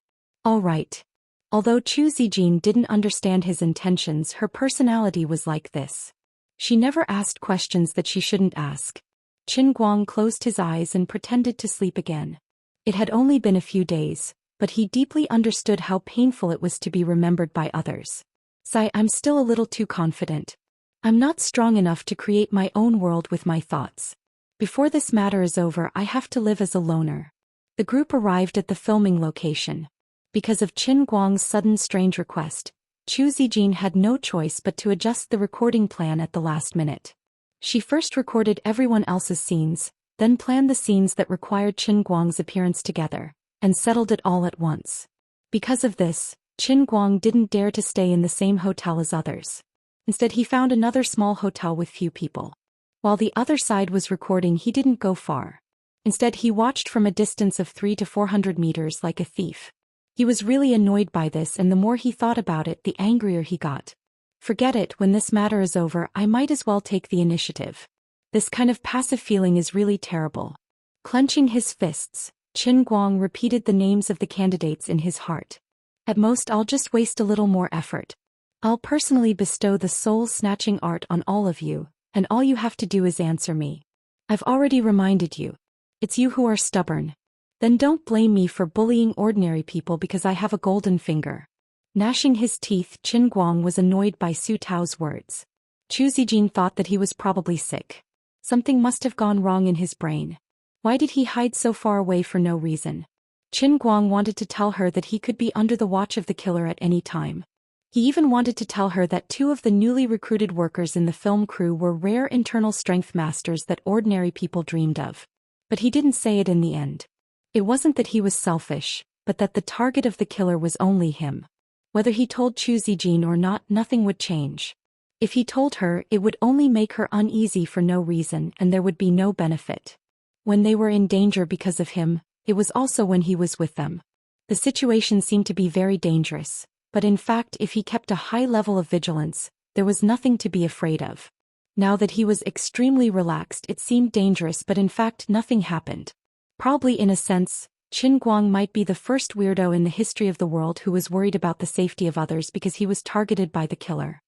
All right. Although Chu Zijin didn't understand his intentions, her personality was like this. She never asked questions that she shouldn't ask. Qinguang closed his eyes and pretended to sleep again. It had only been a few days, but he deeply understood how painful it was to be remembered by others. Sigh, I'm still a little too confident. I'm not strong enough to create my own world with my thoughts. Before this matter is over, I have to live as a loner. The group arrived at the filming location. Because of Qinguang's sudden strange request, Chu Zijin had no choice but to adjust the recording plan at the last minute. She first recorded everyone else's scenes, then planned the scenes that required Qinguang's appearance together, and settled it all at once. Because of this, Qinguang didn't dare to stay in the same hotel as others. Instead, he found another small hotel with few people. While the other side was recording, he didn't go far. Instead, he watched from a distance of 300 to 400 meters like a thief. He was really annoyed by this, and the more he thought about it, the angrier he got. Forget it, when this matter is over, I might as well take the initiative. This kind of passive feeling is really terrible. Clenching his fists, Qinguang repeated the names of the candidates in his heart. At most, I'll just waste a little more effort. I'll personally bestow the soul-snatching art on all of you, and all you have to do is answer me. I've already reminded you. It's you who are stubborn. Then don't blame me for bullying ordinary people because I have a golden finger. Gnashing his teeth, Qinguang was annoyed by Su Tao's words. Chu Zijin thought that he was probably sick. Something must have gone wrong in his brain. Why did he hide so far away for no reason? Qinguang wanted to tell her that he could be under the watch of the killer at any time. He even wanted to tell her that 2 of the newly recruited workers in the film crew were rare internal strength masters that ordinary people dreamed of. But he didn't say it in the end. It wasn't that he was selfish, but that the target of the killer was only him. Whether he told Chu Zijin or not, nothing would change. If he told her, it would only make her uneasy for no reason and there would be no benefit. When they were in danger because of him, it was also when he was with them. The situation seemed to be very dangerous. But in fact, if he kept a high level of vigilance, there was nothing to be afraid of. Now that he was extremely relaxed, it seemed dangerous, but in fact nothing happened. Probably in a sense, Qinguang might be the first weirdo in the history of the world who was worried about the safety of others because he was targeted by the killer.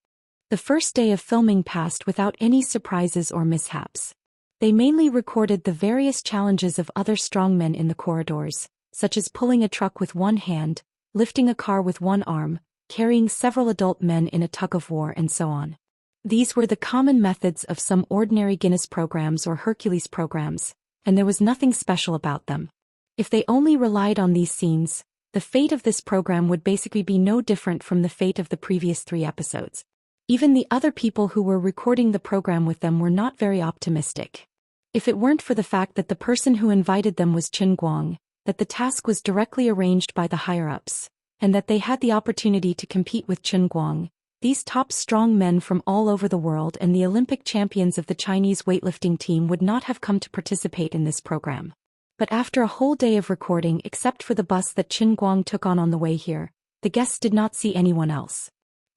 The first day of filming passed without any surprises or mishaps. They mainly recorded the various challenges of other strongmen in the corridors, such as pulling a truck with one hand, lifting a car with one arm, carrying several adult men in a tug-of-war and so on. These were the common methods of some ordinary Guinness programs or Hercules programs, and there was nothing special about them. If they only relied on these scenes, the fate of this program would basically be no different from the fate of the previous 3 episodes. Even the other people who were recording the program with them were not very optimistic. If it weren't for the fact that the person who invited them was Qin Guang, that the task was directly arranged by the higher-ups, and that they had the opportunity to compete with Qin Guang, these top strong men from all over the world and the Olympic champions of the Chinese weightlifting team would not have come to participate in this program. But after a whole day of recording except for the bus that Qin Guang took on the way here, the guests did not see anyone else.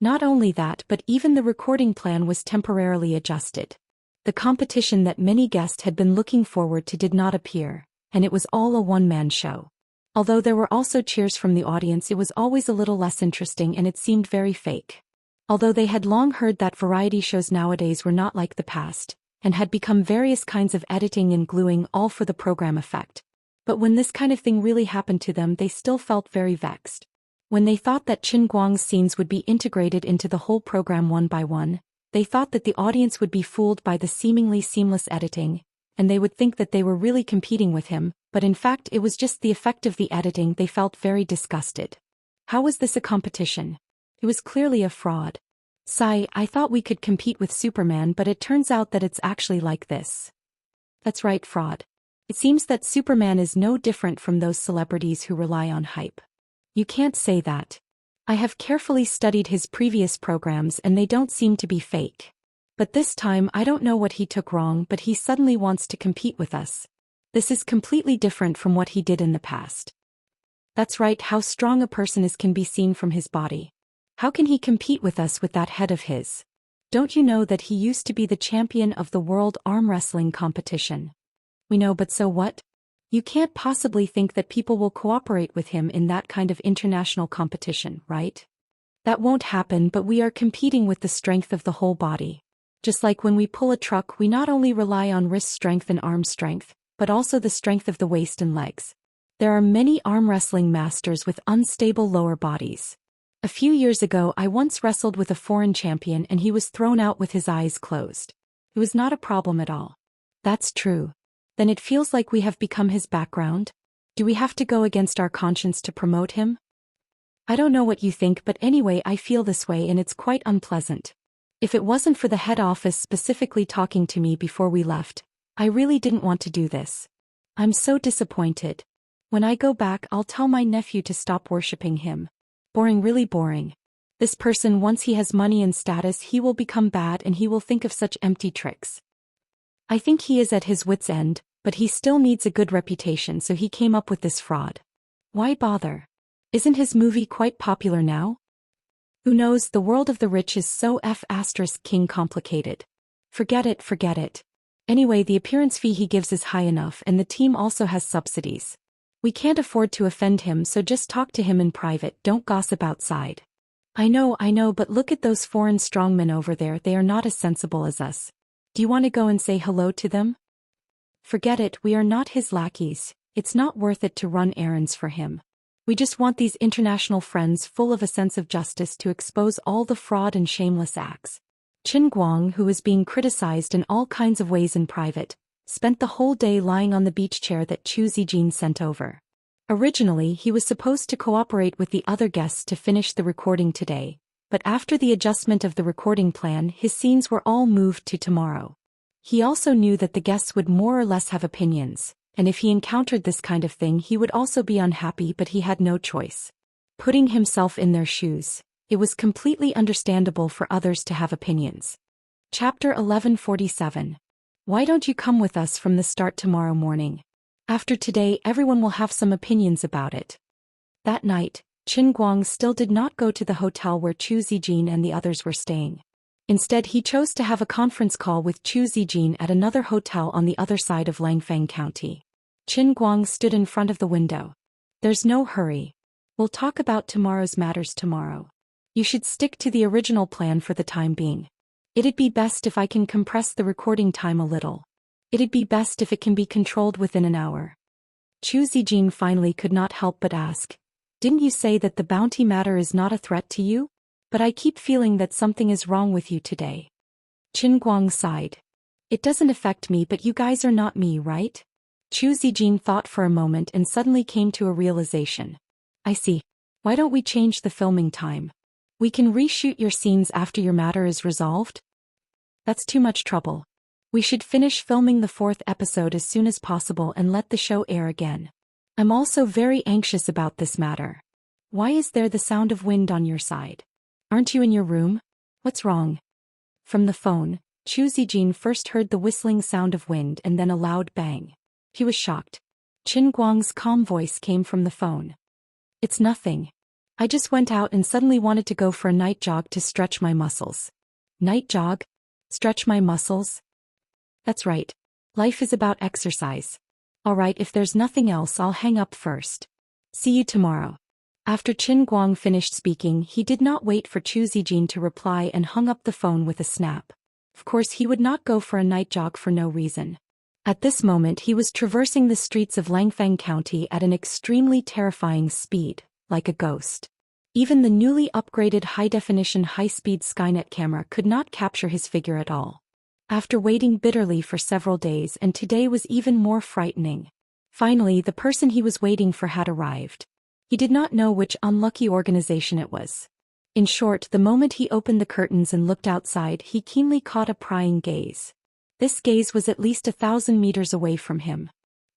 Not only that, but even the recording plan was temporarily adjusted. The competition that many guests had been looking forward to did not appear, and it was all a one-man show. Although there were also cheers from the audience, it was always a little less interesting and it seemed very fake. Although they had long heard that variety shows nowadays were not like the past, and had become various kinds of editing and gluing all for the program effect. But when this kind of thing really happened to them, they still felt very vexed. When they thought that Qin Guang's scenes would be integrated into the whole program one by one, they thought that the audience would be fooled by the seemingly seamless editing, and they would think that they were really competing with him, but in fact it was just the effect of the editing. They felt very disgusted. How was this a competition? It was clearly a fraud. Sigh, I thought we could compete with Superman, but it turns out that it's actually like this. That's right, fraud. It seems that Superman is no different from those celebrities who rely on hype. You can't say that. I have carefully studied his previous programs and they don't seem to be fake. But this time I don't know what he took wrong, but he suddenly wants to compete with us. This is completely different from what he did in the past. That's right, how strong a person is can be seen from his body. How can he compete with us with that head of his? Don't you know that he used to be the champion of the world arm wrestling competition? We know, but so what? You can't possibly think that people will cooperate with him in that kind of international competition, right? That won't happen, but we are competing with the strength of the whole body. Just like when we pull a truck, we not only rely on wrist strength and arm strength, but also the strength of the waist and legs. There are many arm wrestling masters with unstable lower bodies. A few years ago I once wrestled with a foreign champion and he was thrown out with his eyes closed. It was not a problem at all. That's true. Then it feels like we have become his background? Do we have to go against our conscience to promote him? I don't know what you think, but anyway I feel this way and it's quite unpleasant. If it wasn't for the head office specifically talking to me before we left, I really didn't want to do this. I'm so disappointed. When I go back I'll tell my nephew to stop worshipping him. Boring, really boring. This person, once he has money and status, he will become bad and he will think of such empty tricks. I think he is at his wit's end, but he still needs a good reputation, so he came up with this fraud. Why bother? Isn't his movie quite popular now? Who knows, the world of the rich is so king complicated. Forget it, forget it. Anyway, the appearance fee he gives is high enough and the team also has subsidies. We can't afford to offend him, so just talk to him in private, don't gossip outside. I know, but look at those foreign strongmen over there, they are not as sensible as us. Do you want to go and say hello to them? Forget it, we are not his lackeys, it's not worth it to run errands for him. We just want these international friends full of a sense of justice to expose all the fraud and shameless acts. Qin Guang, who was being criticized in all kinds of ways in private, spent the whole day lying on the beach chair that Zhou Xian sent over. Originally he was supposed to cooperate with the other guests to finish the recording today, but after the adjustment of the recording plan his scenes were all moved to tomorrow. He also knew that the guests would more or less have opinions, and if he encountered this kind of thing he would also be unhappy, but he had no choice. Putting himself in their shoes, it was completely understandable for others to have opinions. Chapter 1147. Why don't you come with us from the start tomorrow morning? After today everyone will have some opinions about it. That night, Qin Guang still did not go to the hotel where Zhou Xian and the others were staying. Instead he chose to have a conference call with Zhou Xian at another hotel on the other side of Langfang County. Qin Guang stood in front of the window. There's no hurry. We'll talk about tomorrow's matters tomorrow. You should stick to the original plan for the time being. It'd be best if I can compress the recording time a little. It'd be best if it can be controlled within an hour. Zhou Xian finally could not help but ask, "Didn't you say that the bounty matter is not a threat to you? But I keep feeling that something is wrong with you today." Qin Guang sighed. "It doesn't affect me, but you guys are not me, right?" Zhou Xian thought for a moment and suddenly came to a realization. "I see. Why don't we change the filming time? We can reshoot your scenes after your matter is resolved?" "That's too much trouble. We should finish filming the 4th episode as soon as possible and let the show air again. I'm also very anxious about this matter. Why is there the sound of wind on your side? Aren't you in your room? What's wrong?" From the phone, Zhou Xian first heard the whistling sound of wind and then a loud bang. He was shocked. Qin Guang's calm voice came from the phone. "It's nothing. I just went out and suddenly wanted to go for a night jog to stretch my muscles." "Night jog? Stretch my muscles?" "That's right. Life is about exercise. Alright, if there's nothing else, I'll hang up first. See you tomorrow." After Qin Guang finished speaking, he did not wait for Zhou Xian to reply and hung up the phone with a snap. Of course, he would not go for a night jog for no reason. At this moment, he was traversing the streets of Langfang County at an extremely terrifying speed, like a ghost. Even the newly upgraded high-definition high-speed Skynet camera could not capture his figure at all. After waiting bitterly for several days, and today was even more frightening. Finally, the person he was waiting for had arrived. He did not know which unlucky organization it was. In short, the moment he opened the curtains and looked outside, he keenly caught a prying gaze. This gaze was at least 1,000 meters away from him.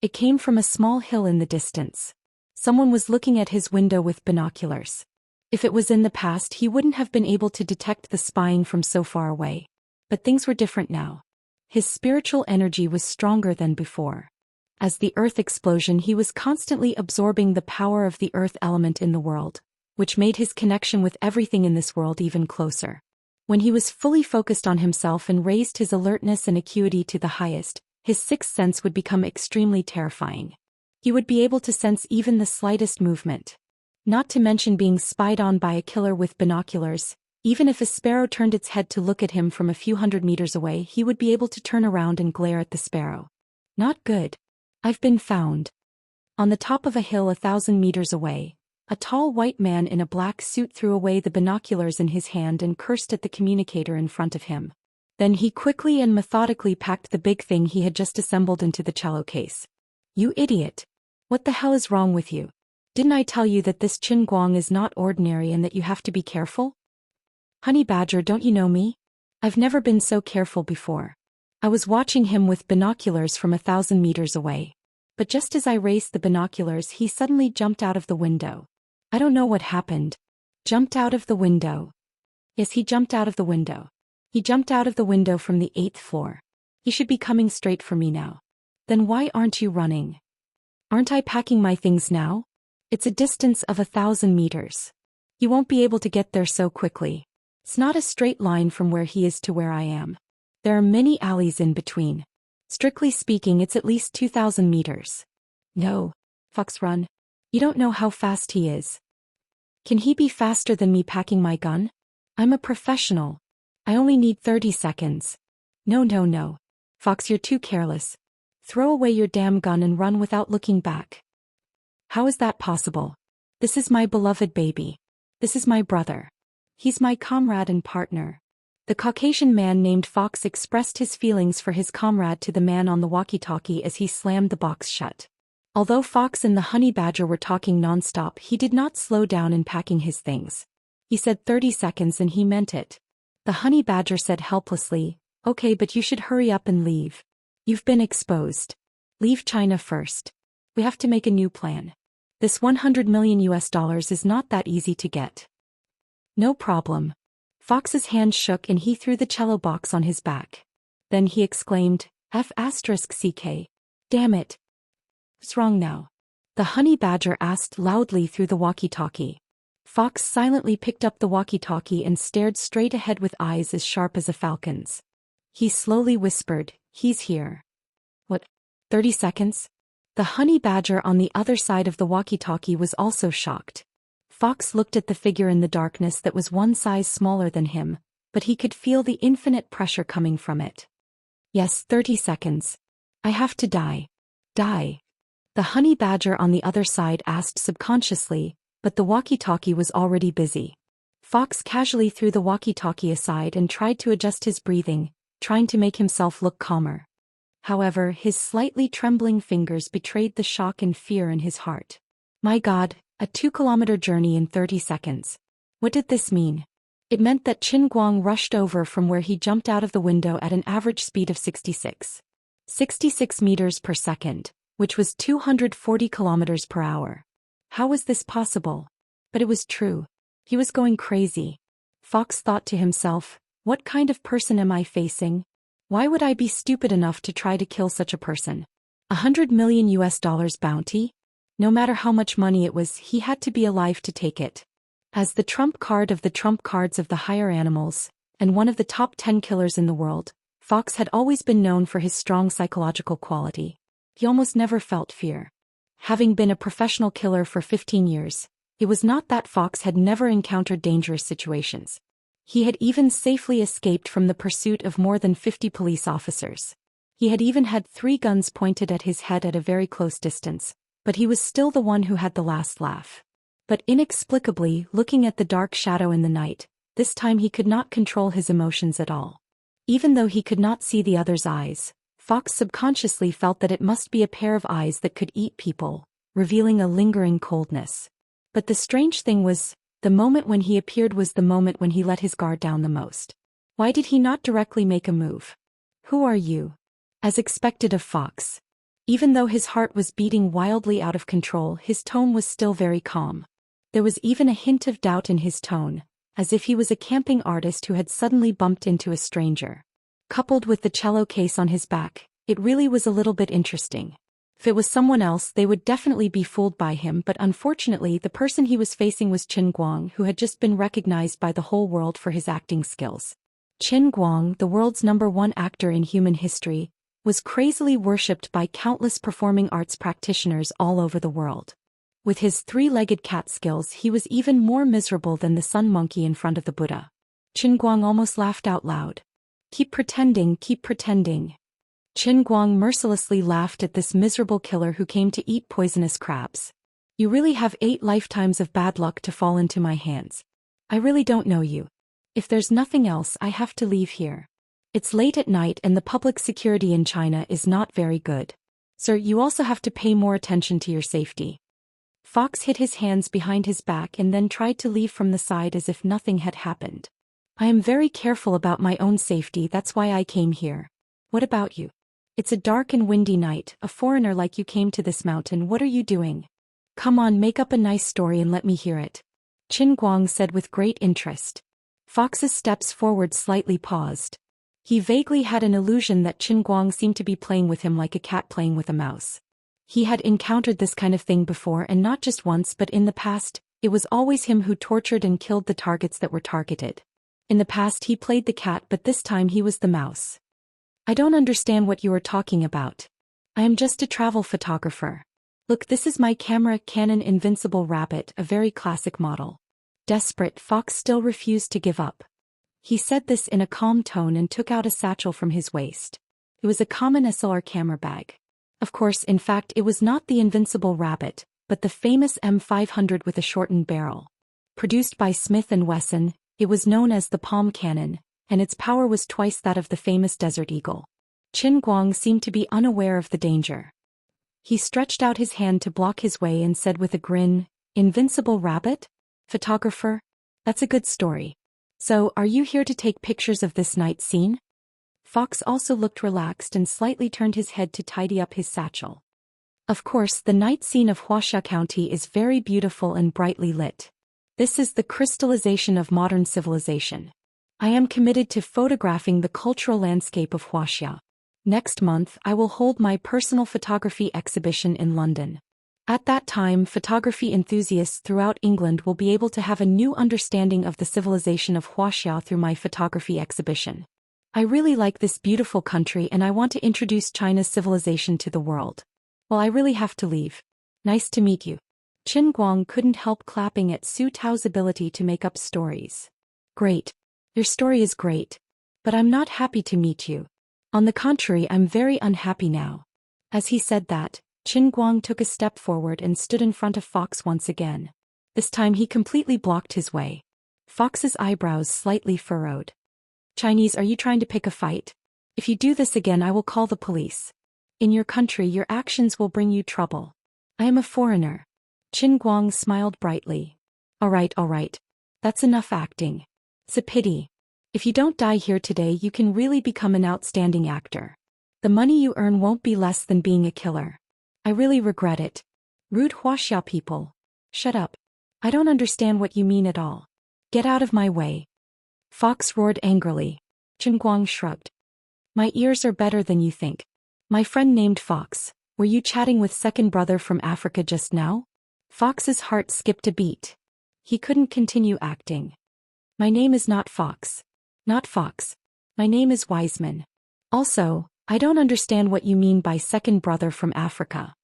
It came from a small hill in the distance. Someone was looking at his window with binoculars. If it was in the past, he wouldn't have been able to detect the spying from so far away. But things were different now. His spiritual energy was stronger than before. As the earth explosion, he was constantly absorbing the power of the earth element in the world, which made his connection with everything in this world even closer. When he was fully focused on himself and raised his alertness and acuity to the highest, his sixth sense would become extremely terrifying. He would be able to sense even the slightest movement. Not to mention being spied on by a killer with binoculars. Even if a sparrow turned its head to look at him from a few hundred meters away, he would be able to turn around and glare at the sparrow. Not good. "I've been found." On the top of a hill 1,000 meters away, a tall white man in a black suit threw away the binoculars in his hand and cursed at the communicator in front of him. Then he quickly and methodically packed the big thing he had just assembled into the cello case. "You idiot! What the hell is wrong with you? Didn't I tell you that this Qin Guang is not ordinary and that you have to be careful? Honey Badger, don't you know me? I've never been so careful before. I was watching him with binoculars from 1,000 meters away. But just as I raised the binoculars, he suddenly jumped out of the window. I don't know what happened. Jumped out of the window. Yes, he jumped out of the window. He jumped out of the window from the 8th floor. He should be coming straight for me now. Then why aren't you running? Aren't I packing my things now? It's a distance of 1,000 meters. You won't be able to get there so quickly. It's not a straight line from where he is to where I am. There are many alleys in between. Strictly speaking, it's at least 2,000 meters. No. Fox, run. You don't know how fast he is. Can he be faster than me packing my gun? I'm a professional. I only need 30 seconds. No. Fox, you're too careless. Throw away your damn gun and run without looking back. How is that possible? This is my beloved baby. This is my brother. He's my comrade and partner. The Caucasian man named Fox expressed his feelings for his comrade to the man on the walkie-talkie as he slammed the box shut. Although Fox and the honey badger were talking non-stop, he did not slow down in packing his things. He said 30 seconds and he meant it. The honey badger said helplessly, "Okay, but you should hurry up and leave. You've been exposed. Leave China first. We have to make a new plan. This $100 million is not that easy to get." "No problem." Fox's hand shook and he threw the cello box on his back. Then he exclaimed, F***CK. Damn it. What's wrong now? The honey badger asked loudly through the walkie-talkie. Fox silently picked up the walkie-talkie and stared straight ahead with eyes as sharp as a falcon's. He slowly whispered, "He's here." What? 30 seconds? The honey badger on the other side of the walkie-talkie was also shocked. Fox looked at the figure in the darkness that was one size smaller than him, but he could feel the infinite pressure coming from it. Yes, 30 seconds. I have to die. Die. The honey badger on the other side asked subconsciously, but the walkie-talkie was already busy. Fox casually threw the walkie-talkie aside and tried to adjust his breathing, trying to make himself look calmer. However, his slightly trembling fingers betrayed the shock and fear in his heart. My God, a 2-kilometer journey in 30 seconds. What did this mean? It meant that Qin Guang rushed over from where he jumped out of the window at an average speed of 66 meters per second, which was 240 kilometers per hour. How was this possible? But it was true. He was going crazy. Fox thought to himself, what kind of person am I facing? Why would I be stupid enough to try to kill such a person? $100 million bounty? No matter how much money it was, he had to be alive to take it. As the trump card of the trump cards of the higher animals, and one of the top 10 killers in the world, Fox had always been known for his strong psychological quality. He almost never felt fear. Having been a professional killer for 15 years, it was not that Fox had never encountered dangerous situations. He had even safely escaped from the pursuit of more than 50 police officers. He had even had 3 guns pointed at his head at a very close distance, but he was still the one who had the last laugh. But inexplicably, looking at the dark shadow in the night, this time he could not control his emotions at all. Even though he could not see the other's eyes, Fox subconsciously felt that it must be a pair of eyes that could eat people, revealing a lingering coldness. But the strange thing was, the moment when he appeared was the moment when he let his guard down the most. Why did he not directly make a move? Who are you? As expected of Fox. Even though his heart was beating wildly out of control, his tone was still very calm. There was even a hint of doubt in his tone, as if he was a camping artist who had suddenly bumped into a stranger. Coupled with the cello case on his back, it really was a little bit interesting. If it was someone else, they would definitely be fooled by him, but unfortunately the person he was facing was Qin Guang, who had just been recognized by the whole world for his acting skills. Qin Guang, the world's #1 actor in human history, was crazily worshipped by countless performing arts practitioners all over the world. With his 3-legged cat skills, he was even more miserable than the sun monkey in front of the Buddha. Qin Guang almost laughed out loud. Keep pretending, keep pretending. Qin Guang mercilessly laughed at this miserable killer who came to eat poisonous crabs. You really have 8 lifetimes of bad luck to fall into my hands. I really don't know you. If there's nothing else, I have to leave here. It's late at night and the public security in China is not very good. Sir, you also have to pay more attention to your safety. Fox hid his hands behind his back and then tried to leave from the side as if nothing had happened. I am very careful about my own safety, that's why I came here. What about you? It's a dark and windy night, a foreigner like you came to this mountain, what are you doing? Come on, make up a nice story and let me hear it. Qin Guang said with great interest. Fox's steps forward slightly paused. He vaguely had an illusion that Qin Guang seemed to be playing with him like a cat playing with a mouse. He had encountered this kind of thing before, and not just once but in the past. It was always him who tortured and killed the targets that were targeted. In the past he played the cat, but this time he was the mouse. I don't understand what you are talking about. I am just a travel photographer. Look, this is my camera, Canon Invincible Rabbit, a very classic model. Desperate, Fox still refused to give up. He said this in a calm tone and took out a satchel from his waist. It was a common SLR camera bag. Of course, in fact, it was not the Invincible Rabbit, but the famous M500 with a shortened barrel. Produced by Smith & Wesson, it was known as the Palm Cannon, and its power was twice that of the famous Desert Eagle. Qin Guang seemed to be unaware of the danger. He stretched out his hand to block his way and said with a grin, Invincible Rabbit? Photographer? That's a good story. So, are you here to take pictures of this night scene? Fox also looked relaxed and slightly turned his head to tidy up his satchel. Of course, the night scene of Wuxia County is very beautiful and brightly lit. This is the crystallization of modern civilization. I am committed to photographing the cultural landscape of Wuxia. Next month, I will hold my personal photography exhibition in London. At that time, photography enthusiasts throughout England will be able to have a new understanding of the civilization of Wuxia through my photography exhibition. I really like this beautiful country and I want to introduce China's civilization to the world. Well, I really have to leave. Nice to meet you. Qin Guang couldn't help clapping at Su Tao's ability to make up stories. Great. Your story is great. But I'm not happy to meet you. On the contrary, I'm very unhappy now. As he said that, Qin Guang took a step forward and stood in front of Fox once again. This time he completely blocked his way. Fox's eyebrows slightly furrowed. Chinese, are you trying to pick a fight? If you do this again, I will call the police. In your country, your actions will bring you trouble. I am a foreigner. Qin Guang smiled brightly. All right. That's enough acting. It's a pity. If you don't die here today, you can really become an outstanding actor. The money you earn won't be less than being a killer. I really regret it. Rude Wuxia people. Shut up. I don't understand what you mean at all. Get out of my way. Fox roared angrily. Qin Guang shrugged. My ears are better than you think. My friend named Fox, were you chatting with second brother from Africa just now? Fox's heart skipped a beat. He couldn't continue acting. My name is not Fox. Not Fox. My name is Wiseman. Also, I don't understand what you mean by second brother from Africa.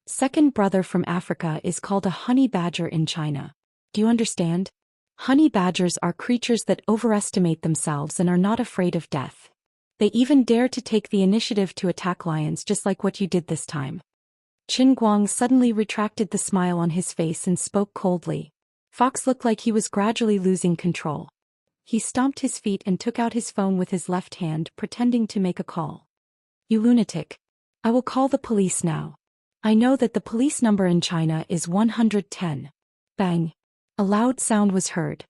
Second brother from Africa is called a honey badger in China. Do you understand? Honey badgers are creatures that overestimate themselves and are not afraid of death. They even dare to take the initiative to attack lions, just like what you did this time. Qin Guang suddenly retracted the smile on his face and spoke coldly. Fox looked like he was gradually losing control. He stomped his feet and took out his phone with his left hand, pretending to make a call. You lunatic. I will call the police now. I know that the police number in China is 110. Bang. A loud sound was heard.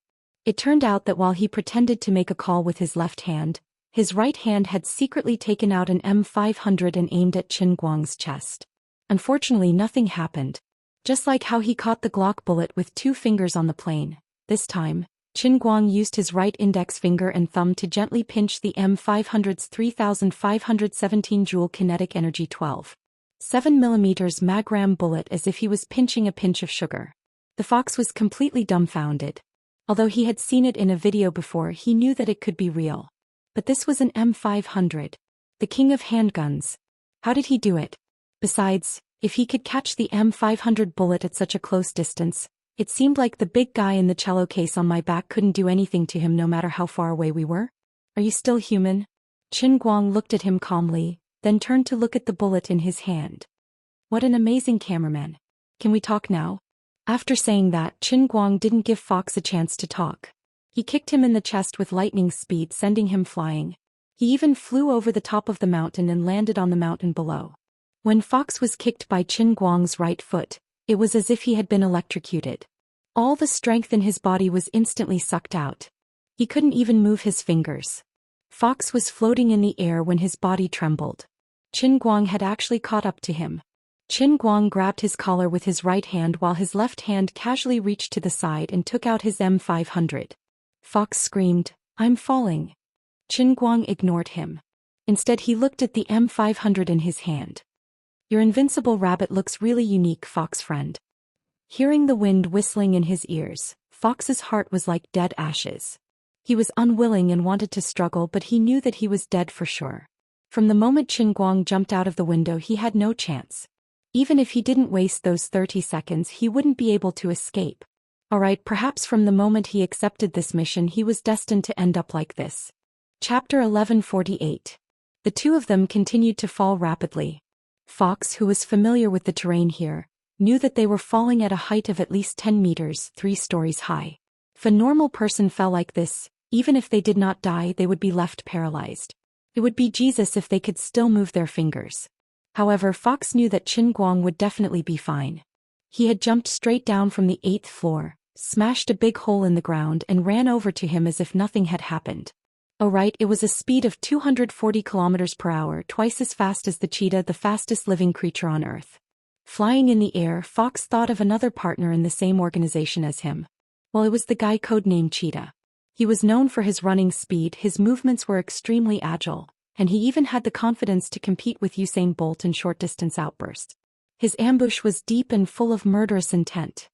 It turned out that while he pretended to make a call with his left hand, his right hand had secretly taken out an M500 and aimed at Qin Guang's chest. Unfortunately, nothing happened. Just like how he caught the Glock bullet with 2 fingers on the plane, this time, Qin Guang used his right index finger and thumb to gently pinch the M500's 3,517 joule kinetic energy 12.7 mm magram bullet as if he was pinching a pinch of sugar. The fox was completely dumbfounded. Although he had seen it in a video before, he knew that it could be real. But this was an M500. The king of handguns. How did he do it? Besides, if he could catch the M500 bullet at such a close distance, it seemed like the big guy in the cello case on my back couldn't do anything to him no matter how far away we were. Are you still human? Qin Guang looked at him calmly, then turned to look at the bullet in his hand. What an amazing cameraman. Can we talk now? After saying that, Qin Guang didn't give Fox a chance to talk. He kicked him in the chest with lightning speed, sending him flying. He even flew over the top of the mountain and landed on the mountain below. When Fox was kicked by Qin Guang's right foot, it was as if he had been electrocuted. All the strength in his body was instantly sucked out. He couldn't even move his fingers. Fox was floating in the air when his body trembled. Qin Guang had actually caught up to him. Qin Guang grabbed his collar with his right hand while his left hand casually reached to the side and took out his M500. Fox screamed, "I'm falling." Qin Guang ignored him. Instead, he looked at the M500 in his hand. Your invincible rabbit looks really unique, Fox friend. Hearing the wind whistling in his ears, Fox's heart was like dead ashes. He was unwilling and wanted to struggle, but he knew that he was dead for sure. From the moment Qin Guang jumped out of the window, he had no chance. Even if he didn't waste those 30 seconds, he wouldn't be able to escape. Alright, perhaps from the moment he accepted this mission, he was destined to end up like this. Chapter 1148. The two of them continued to fall rapidly. Fox, who was familiar with the terrain here, knew that they were falling at a height of at least 10 meters, 3 stories high. If a normal person fell like this, even if they did not die, they would be left paralyzed. It would be Jesus if they could still move their fingers. However, Fox knew that Qin Guang would definitely be fine. He had jumped straight down from the 8th floor, smashed a big hole in the ground and ran over to him as if nothing had happened. Oh right, it was a speed of 240 kilometers per hour, twice as fast as the cheetah, the fastest living creature on Earth. Flying in the air, Fox thought of another partner in the same organization as him. Well, it was the guy codenamed Cheetah. He was known for his running speed, his movements were extremely agile, and he even had the confidence to compete with Usain Bolt in short-distance outbursts. His ambush was deep and full of murderous intent.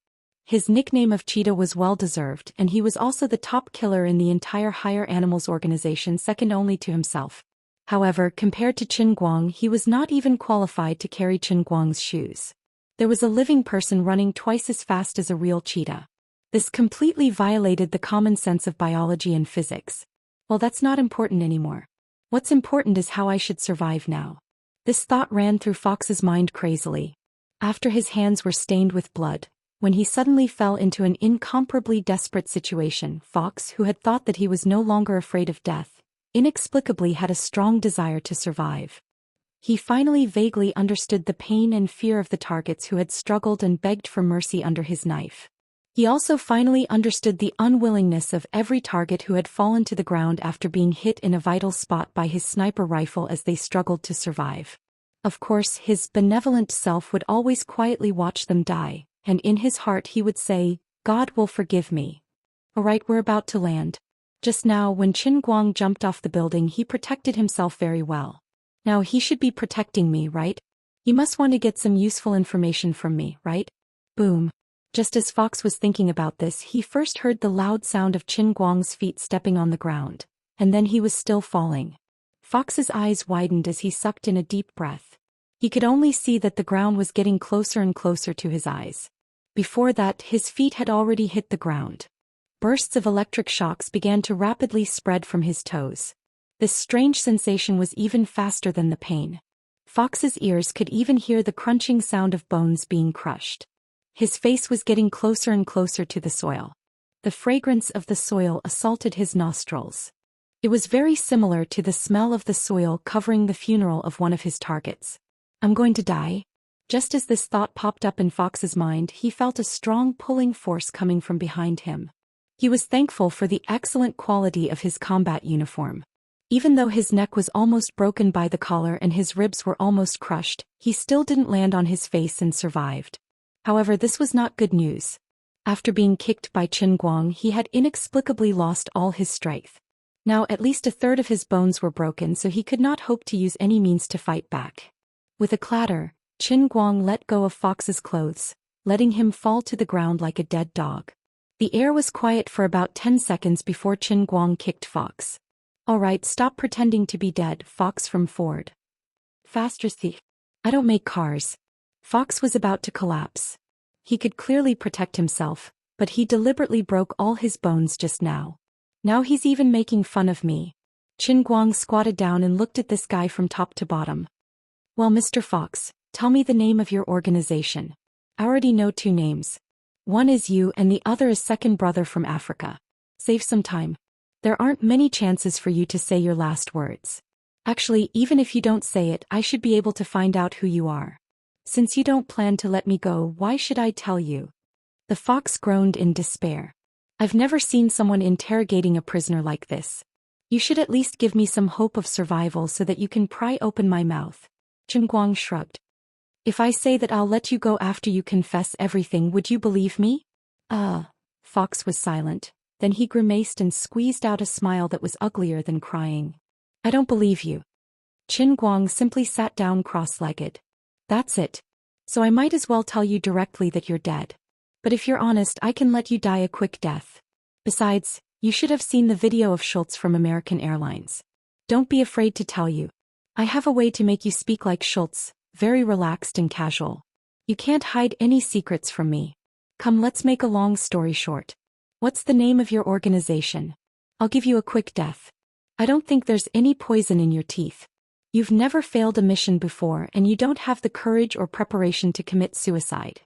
His nickname of Cheetah was well-deserved, and he was also the top killer in the entire Higher Animals organization, second only to himself. However, compared to Qin Guang, he was not even qualified to carry Qin Guang's shoes. There was a living person running twice as fast as a real cheetah. This completely violated the common sense of biology and physics. Well, that's not important anymore. What's important is how I should survive now. This thought ran through Fox's mind crazily. After his hands were stained with blood, when he suddenly fell into an incomparably desperate situation, Fox, who had thought that he was no longer afraid of death, inexplicably had a strong desire to survive. He finally vaguely understood the pain and fear of the targets who had struggled and begged for mercy under his knife. He also finally understood the unwillingness of every target who had fallen to the ground after being hit in a vital spot by his sniper rifle as they struggled to survive. Of course, his benevolent self would always quietly watch them die, and in his heart he would say, "God will forgive me." Alright, we're about to land. Just now, when Qin Guang jumped off the building, he protected himself very well. Now he should be protecting me, right? You must want to get some useful information from me, right? Boom. Just as Fox was thinking about this, he first heard the loud sound of Qin Guang's feet stepping on the ground, and then he was still falling. Fox's eyes widened as he sucked in a deep breath. He could only see that the ground was getting closer and closer to his eyes. Before that, his feet had already hit the ground. Bursts of electric shocks began to rapidly spread from his toes. This strange sensation was even faster than the pain. Fox's ears could even hear the crunching sound of bones being crushed. His face was getting closer and closer to the soil. The fragrance of the soil assaulted his nostrils. It was very similar to the smell of the soil covering the funeral of one of his targets. I'm going to die? Just as this thought popped up in Fox's mind, he felt a strong pulling force coming from behind him. He was thankful for the excellent quality of his combat uniform. Even though his neck was almost broken by the collar and his ribs were almost crushed, he still didn't land on his face and survived. However, this was not good news. After being kicked by Qin Guang, he had inexplicably lost all his strength. Now at least a third of his bones were broken, so he could not hope to use any means to fight back. With a clatter, Qin Guang let go of Fox's clothes, letting him fall to the ground like a dead dog. The air was quiet for about 10 seconds before Qin Guang kicked Fox. Alright, stop pretending to be dead, Fox from Ford. Faster, thief. I don't make cars. Fox was about to collapse. He could clearly protect himself, but he deliberately broke all his bones just now. Now he's even making fun of me. Qin Guang squatted down and looked at this guy from top to bottom. Well, Mr. Fox, tell me the name of your organization. I already know 2 names. One is you and the other is second brother from Africa. Save some time. There aren't many chances for you to say your last words. Actually, even if you don't say it, I should be able to find out who you are. Since you don't plan to let me go, why should I tell you? The fox groaned in despair. I've never seen someone interrogating a prisoner like this. You should at least give me some hope of survival so that you can pry open my mouth. Qin Guang shrugged. If I say that I'll let you go after you confess everything, would you believe me? Fox was silent. Then he grimaced and squeezed out a smile that was uglier than crying. I don't believe you. Qin Guang simply sat down cross-legged. That's it. So I might as well tell you directly that you're dead. But if you're honest, I can let you die a quick death. Besides, you should have seen the video of Schultz from American Airlines. Don't be afraid to tell you. I have a way to make you speak like Schultz, very relaxed and casual. You can't hide any secrets from me. Come, let's make a long story short. What's the name of your organization? I'll give you a quick death. I don't think there's any poison in your teeth. You've never failed a mission before and you don't have the courage or preparation to commit suicide.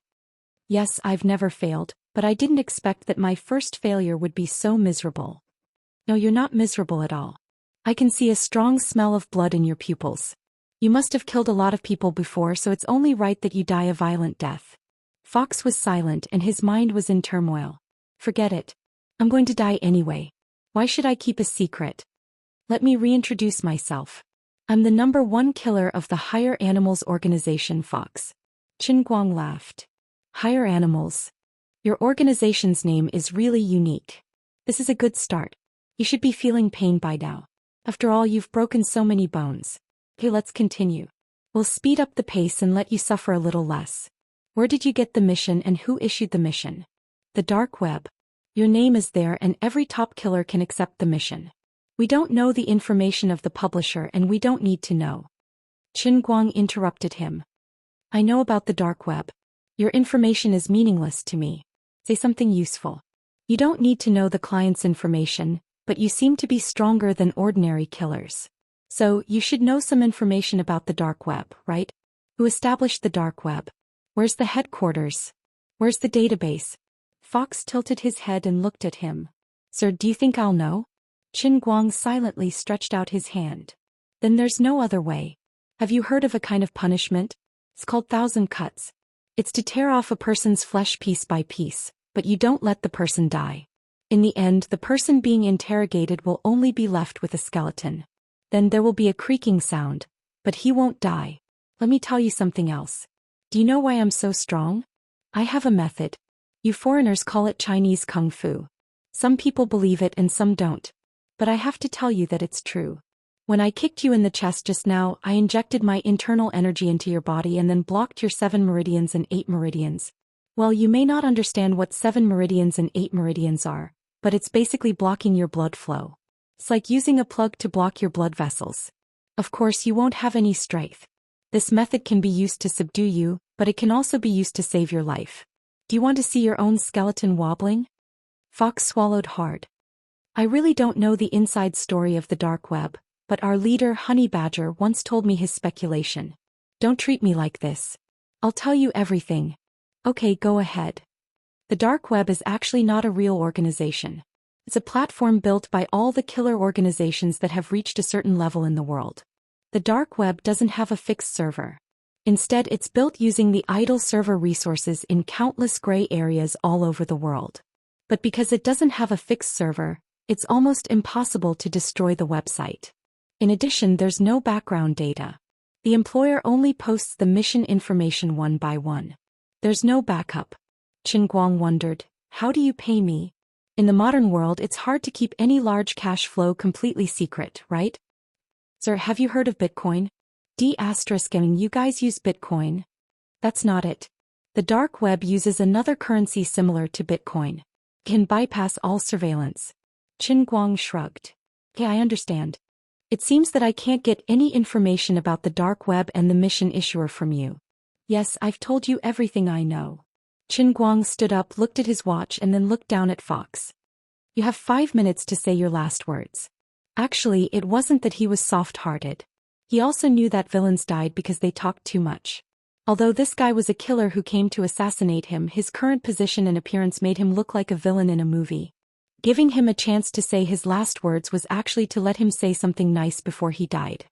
Yes, I've never failed, but I didn't expect that my first failure would be so miserable. No, you're not miserable at all. I can see a strong smell of blood in your pupils. You must have killed a lot of people before, so it's only right that you die a violent death. Fox was silent and his mind was in turmoil. Forget it. I'm going to die anyway. Why should I keep a secret? Let me reintroduce myself. I'm the #1 killer of the Higher Animals Organization, Fox. Qin Guang laughed. Higher Animals. Your organization's name is really unique. This is a good start. You should be feeling pain by now. After all, you've broken so many bones. Okay, let's continue. We'll speed up the pace and let you suffer a little less. Where did you get the mission and who issued the mission? The dark web. Your name is there and every top killer can accept the mission. We don't know the information of the publisher and we don't need to know. Qin Guang interrupted him. I know about the dark web. Your information is meaningless to me. Say something useful. You don't need to know the client's information, but you seem to be stronger than ordinary killers. So, you should know some information about the dark web, right? Who established the dark web? Where's the headquarters? Where's the database? Fox tilted his head and looked at him. Sir, do you think I'll know? Qin Guang silently stretched out his hand. Then there's no other way. Have you heard of a kind of punishment? It's called thousand cuts. It's to tear off a person's flesh piece by piece, but you don't let the person die. In the end, the person being interrogated will only be left with a skeleton. Then there will be a creaking sound, but he won't die. Let me tell you something else. Do you know why I'm so strong? I have a method. You foreigners call it Chinese Kung Fu. Some people believe it and some don't. But I have to tell you that it's true. When I kicked you in the chest just now, I injected my internal energy into your body and then blocked your 7 meridians and 8 meridians. Well, you may not understand what 7 meridians and 8 meridians are, but it's basically blocking your blood flow. It's like using a plug to block your blood vessels. Of course, you won't have any strength. This method can be used to subdue you, but it can also be used to save your life. Do you want to see your own skeleton wobbling? Fox swallowed hard. I really don't know the inside story of the dark web, but our leader Honey Badger once told me his speculation. Don't treat me like this. I'll tell you everything. Okay, go ahead. The dark web is actually not a real organization. It's a platform built by all the killer organizations that have reached a certain level in the world. The dark web doesn't have a fixed server. Instead, it's built using the idle server resources in countless gray areas all over the world. But because it doesn't have a fixed server, it's almost impossible to destroy the website. In addition, there's no background data. The employer only posts the mission information one by one. There's no backup. Qin Guang wondered, how do you pay me? In the modern world, it's hard to keep any large cash flow completely secret, right? Sir, have you heard of Bitcoin? And you guys use Bitcoin? That's not it. The dark web uses another currency similar to Bitcoin. It can bypass all surveillance. Qin Guang shrugged. Okay, I understand. It seems that I can't get any information about the dark web and the mission issuer from you. Yes, I've told you everything I know. Qin Guang stood up, looked at his watch and then looked down at Fox. You have 5 minutes to say your last words. Actually, it wasn't that he was soft-hearted. He also knew that villains died because they talked too much. Although this guy was a killer who came to assassinate him, his current position and appearance made him look like a villain in a movie. Giving him a chance to say his last words was actually to let him say something nice before he died.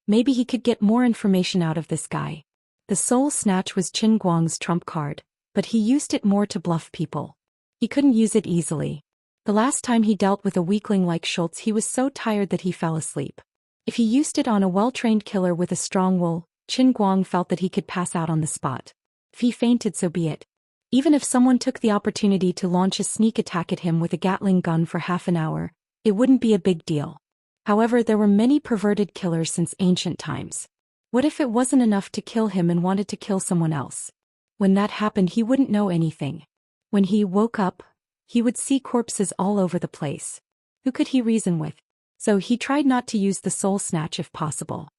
Maybe he could get more information out of this guy. The soul snatch was Qin Guang's trump card, but he used it more to bluff people. He couldn't use it easily. The last time he dealt with a weakling like Schultz, he was so tired that he fell asleep. If he used it on a well-trained killer with a strong will, Qin Guang felt that he could pass out on the spot. If he fainted, so be it. Even if someone took the opportunity to launch a sneak attack at him with a Gatling gun for half an hour, it wouldn't be a big deal. However, there were many perverted killers since ancient times. What if it wasn't enough to kill him and wanted to kill someone else? When that happened, he wouldn't know anything. When he woke up, he would see corpses all over the place. Who could he reason with? So he tried not to use the soul snatch if possible.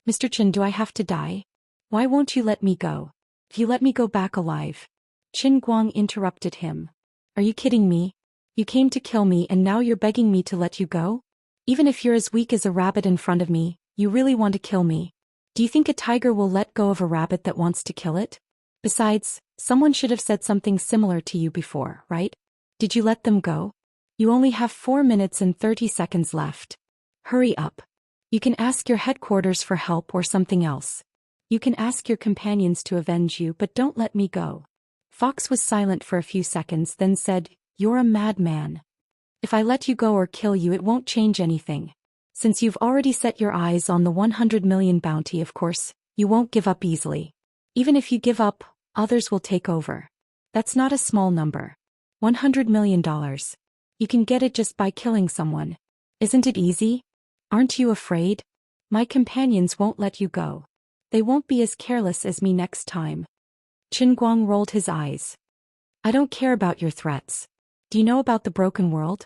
Mr. Qin, do I have to die? Why won't you let me go? If you let me go back alive. Qin Guang interrupted him. Are you kidding me? You came to kill me and now you're begging me to let you go? Even if you're as weak as a rabbit in front of me, you really want to kill me. Do you think a tiger will let go of a rabbit that wants to kill it? Besides, someone should have said something similar to you before, right? Did you let them go? You only have 4 minutes and 30 seconds left. Hurry up. You can ask your headquarters for help or something else. You can ask your companions to avenge you, but don't let me go. Fox was silent for a few seconds, then said, You're a madman. If I let you go or kill you, it won't change anything. Since you've already set your eyes on the 100 million bounty, of course, you won't give up easily. Even if you give up, others will take over. That's not a small number. $100 million. You can get it just by killing someone. Isn't it easy? Aren't you afraid? My companions won't let you go. They won't be as careless as me next time. Qin Guang rolled his eyes. I don't care about your threats. Do you know about the broken world?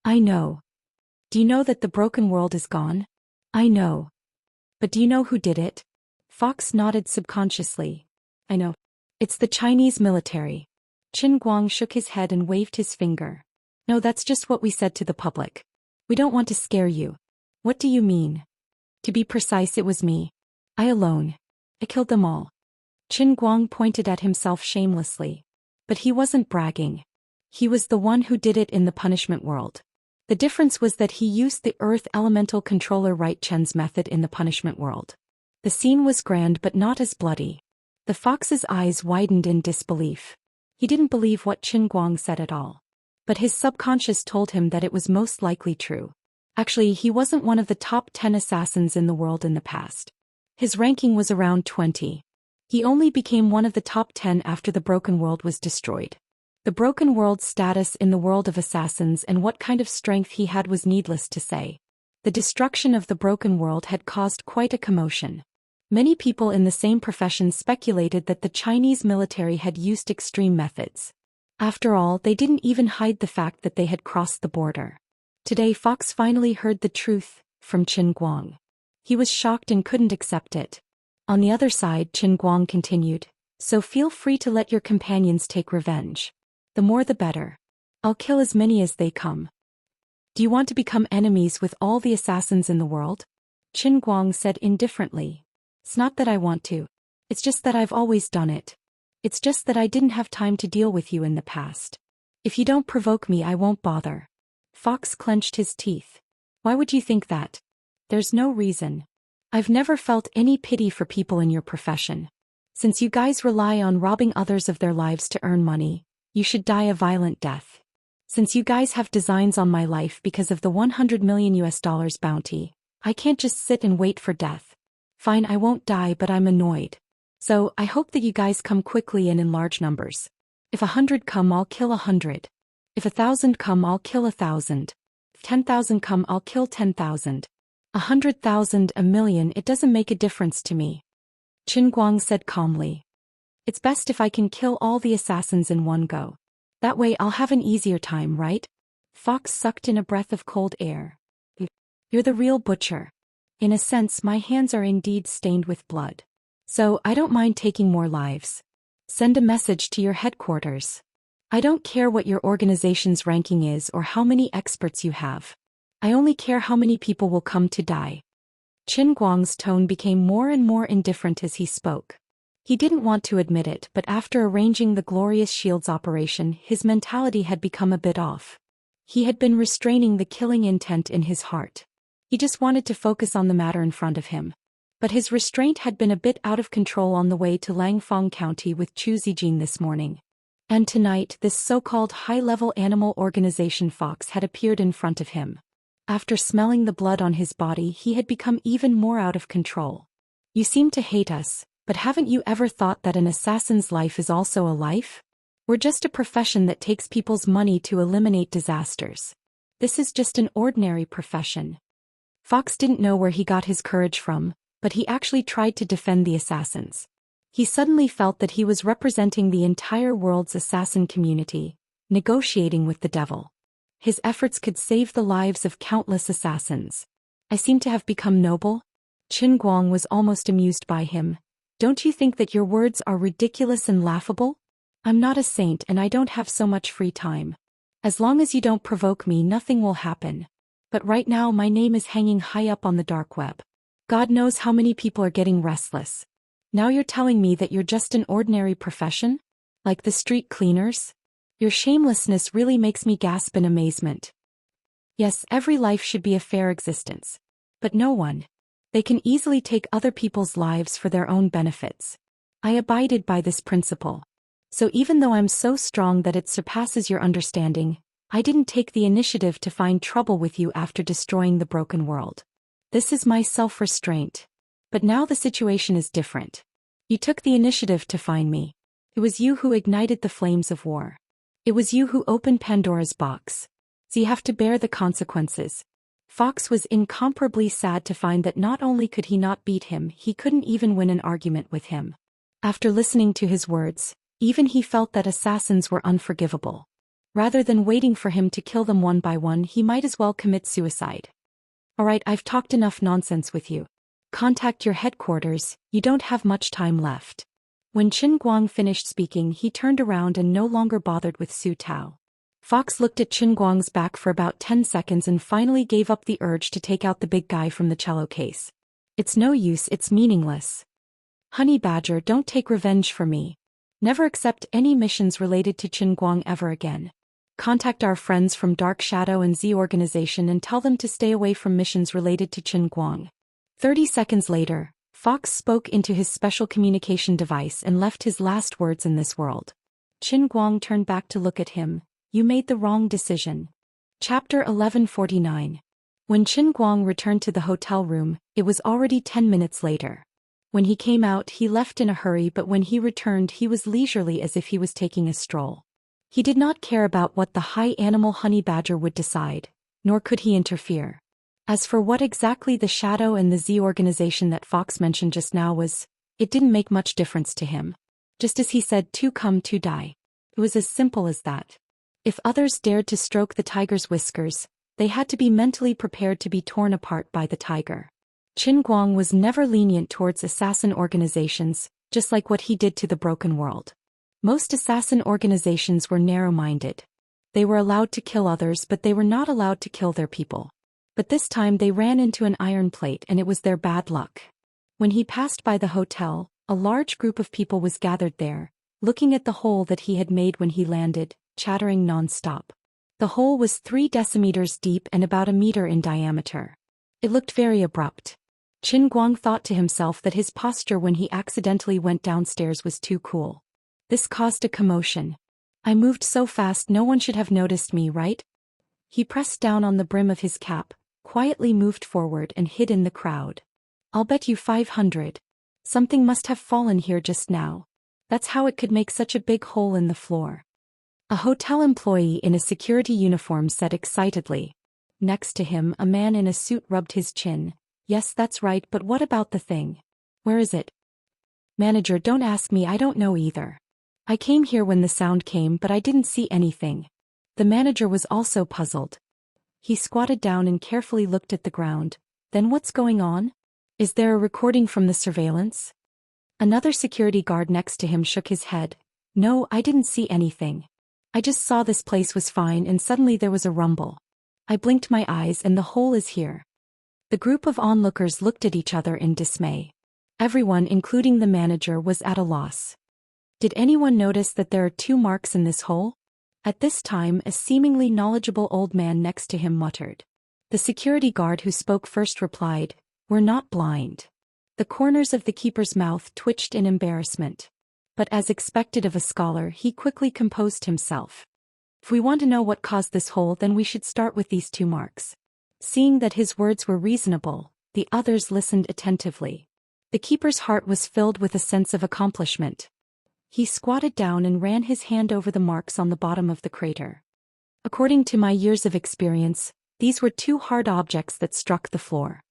I know. Do you know that the broken world is gone? I know. But do you know who did it? Fox nodded subconsciously. I know. It's the Chinese military. Qin Guang shook his head and waved his finger. No, that's just what we said to the public. We don't want to scare you. What do you mean? To be precise, it was me. I alone. I killed them all. Qin Guang pointed at himself shamelessly. But he wasn't bragging. He was the one who did it in the punishment world. The difference was that he used the Earth Elemental Controller Right Chen's method in the punishment world. The scene was grand but not as bloody. The fox's eyes widened in disbelief. He didn't believe what Qin Guang said at all. But his subconscious told him that it was most likely true. Actually, he wasn't one of the top 10 assassins in the world in the past. His ranking was around 20. He only became one of the top 10 after the Broken World was destroyed. The Broken World's status in the world of assassins and what kind of strength he had was needless to say. The destruction of the Broken World had caused quite a commotion. Many people in the same profession speculated that the Chinese military had used extreme methods. After all, they didn't even hide the fact that they had crossed the border. Today Fox finally heard the truth from Qin Guang. He was shocked and couldn't accept it. On the other side, Qin Guang continued, so feel free to let your companions take revenge. The more the better. I'll kill as many as they come. Do you want to become enemies with all the assassins in the world? Qin Guang said indifferently. It's not that I want to. It's just that I've always done it. It's just that I didn't have time to deal with you in the past. If you don't provoke me, I won't bother. Fox clenched his teeth. Why would you think that? There's no reason. I've never felt any pity for people in your profession. Since you guys rely on robbing others of their lives to earn money, you should die a violent death. Since you guys have designs on my life because of the $100 million bounty, I can't just sit and wait for death. Fine, I won't die, but I'm annoyed. So, I hope that you guys come quickly and in large numbers. If 100 come, I'll kill 100. If 1,000 come, I'll kill 1,000. If 10,000 come, I'll kill 10,000. 100,000, a million, it doesn't make a difference to me. Qin Guang said calmly. It's best if I can kill all the assassins in one go. That way I'll have an easier time, right? Fox sucked in a breath of cold air. You're the real butcher. In a sense, my hands are indeed stained with blood. So, I don't mind taking more lives. Send a message to your headquarters. I don't care what your organization's ranking is or how many experts you have. I only care how many people will come to die. Qin Guang's tone became more and more indifferent as he spoke. He didn't want to admit it, but after arranging the Glorious Shields operation, his mentality had become a bit off. He had been restraining the killing intent in his heart. He just wanted to focus on the matter in front of him. But his restraint had been a bit out of control on the way to Langfang County with Chu Zijing this morning. And tonight, this so-called high-level animal organization Fox had appeared in front of him. After smelling the blood on his body, he had become even more out of control. You seem to hate us, but haven't you ever thought that an assassin's life is also a life? We're just a profession that takes people's money to eliminate disasters. This is just an ordinary profession. Fox didn't know where he got his courage from, but he actually tried to defend the assassins. He suddenly felt that he was representing the entire world's assassin community, negotiating with the devil. His efforts could save the lives of countless assassins. I seem to have become noble? Qin Guang was almost amused by him. Don't you think that your words are ridiculous and laughable? I'm not a saint and I don't have so much free time. As long as you don't provoke me, nothing will happen. But right now my name is hanging high up on the dark web. God knows how many people are getting restless. Now you're telling me that you're just an ordinary profession? Like the street cleaners? Your shamelessness really makes me gasp in amazement. Yes, every life should be a fair existence. But no one. They can easily take other people's lives for their own benefits. I abided by this principle. So even though I'm so strong that it surpasses your understanding, I didn't take the initiative to find trouble with you after destroying the broken world. This is my self-restraint. But now the situation is different. You took the initiative to find me. It was you who ignited the flames of war. It was you who opened Pandora's box. So you have to bear the consequences. Fox was incomparably sad to find that not only could he not beat him, he couldn't even win an argument with him. After listening to his words, even he felt that assassins were unforgivable. Rather than waiting for him to kill them one by one, he might as well commit suicide. Alright, I've talked enough nonsense with you. Contact your headquarters, you don't have much time left. When Qin Guang finished speaking, he turned around and no longer bothered with Su Tao. Fox looked at Qin Guang's back for about 10 seconds and finally gave up the urge to take out the big guy from the cello case. It's no use, it's meaningless. Honey Badger, don't take revenge for me. Never accept any missions related to Qin Guang ever again. Contact our friends from Dark Shadow and Z Organization and tell them to stay away from missions related to Qin Guang. 30 seconds later, Fox spoke into his special communication device and left his last words in this world. Qin Guang turned back to look at him. You made the wrong decision. Chapter 1149. When Qin Guang returned to the hotel room, it was already 10 minutes later. When he came out, he left in a hurry, but when he returned, he was leisurely as if he was taking a stroll. He did not care about what the high animal Honey Badger would decide, nor could he interfere. As for what exactly the Shadow and the Z Organization that Fox mentioned just now was, it didn't make much difference to him. Just as he said, to come to die. It was as simple as that. If others dared to stroke the tiger's whiskers, they had to be mentally prepared to be torn apart by the tiger. Qin Guang was never lenient towards assassin organizations, just like what he did to the Broken World. Most assassin organizations were narrow-minded. They were allowed to kill others, but they were not allowed to kill their people. But this time they ran into an iron plate and it was their bad luck. When he passed by the hotel, a large group of people was gathered there, looking at the hole that he had made when he landed, chattering non-stop. The hole was 3 decimeters deep and about a meter in diameter. It looked very abrupt. Qin Guang thought to himself that his posture when he accidentally went downstairs was too cool. This caused a commotion. I moved so fast no one should have noticed me, right? He pressed down on the brim of his cap, quietly moved forward and hid in the crowd. I'll bet you 500. Something must have fallen here just now. That's how it could make such a big hole in the floor. A hotel employee in a security uniform said excitedly. Next to him, a man in a suit rubbed his chin. Yes, that's right, but what about the thing? Where is it? Manager, don't ask me, I don't know either. I came here when the sound came, but I didn't see anything. The manager was also puzzled. He squatted down and carefully looked at the ground. Then what's going on? Is there a recording from the surveillance? Another security guard next to him shook his head. No, I didn't see anything. I just saw this place was fine and suddenly there was a rumble. I blinked my eyes and the hole is here. The group of onlookers looked at each other in dismay. Everyone, including the manager, was at a loss. Did anyone notice that there are 2 marks in this hole? At this time, a seemingly knowledgeable old man next to him muttered. The security guard who spoke first replied, We're not blind. The corners of the keeper's mouth twitched in embarrassment. But as expected of a scholar, he quickly composed himself. If we want to know what caused this hole, then we should start with these 2 marks. Seeing that his words were reasonable, the others listened attentively. The keeper's heart was filled with a sense of accomplishment. He squatted down and ran his hand over the marks on the bottom of the crater. According to my years of experience, these were 2 hard objects that struck the floor.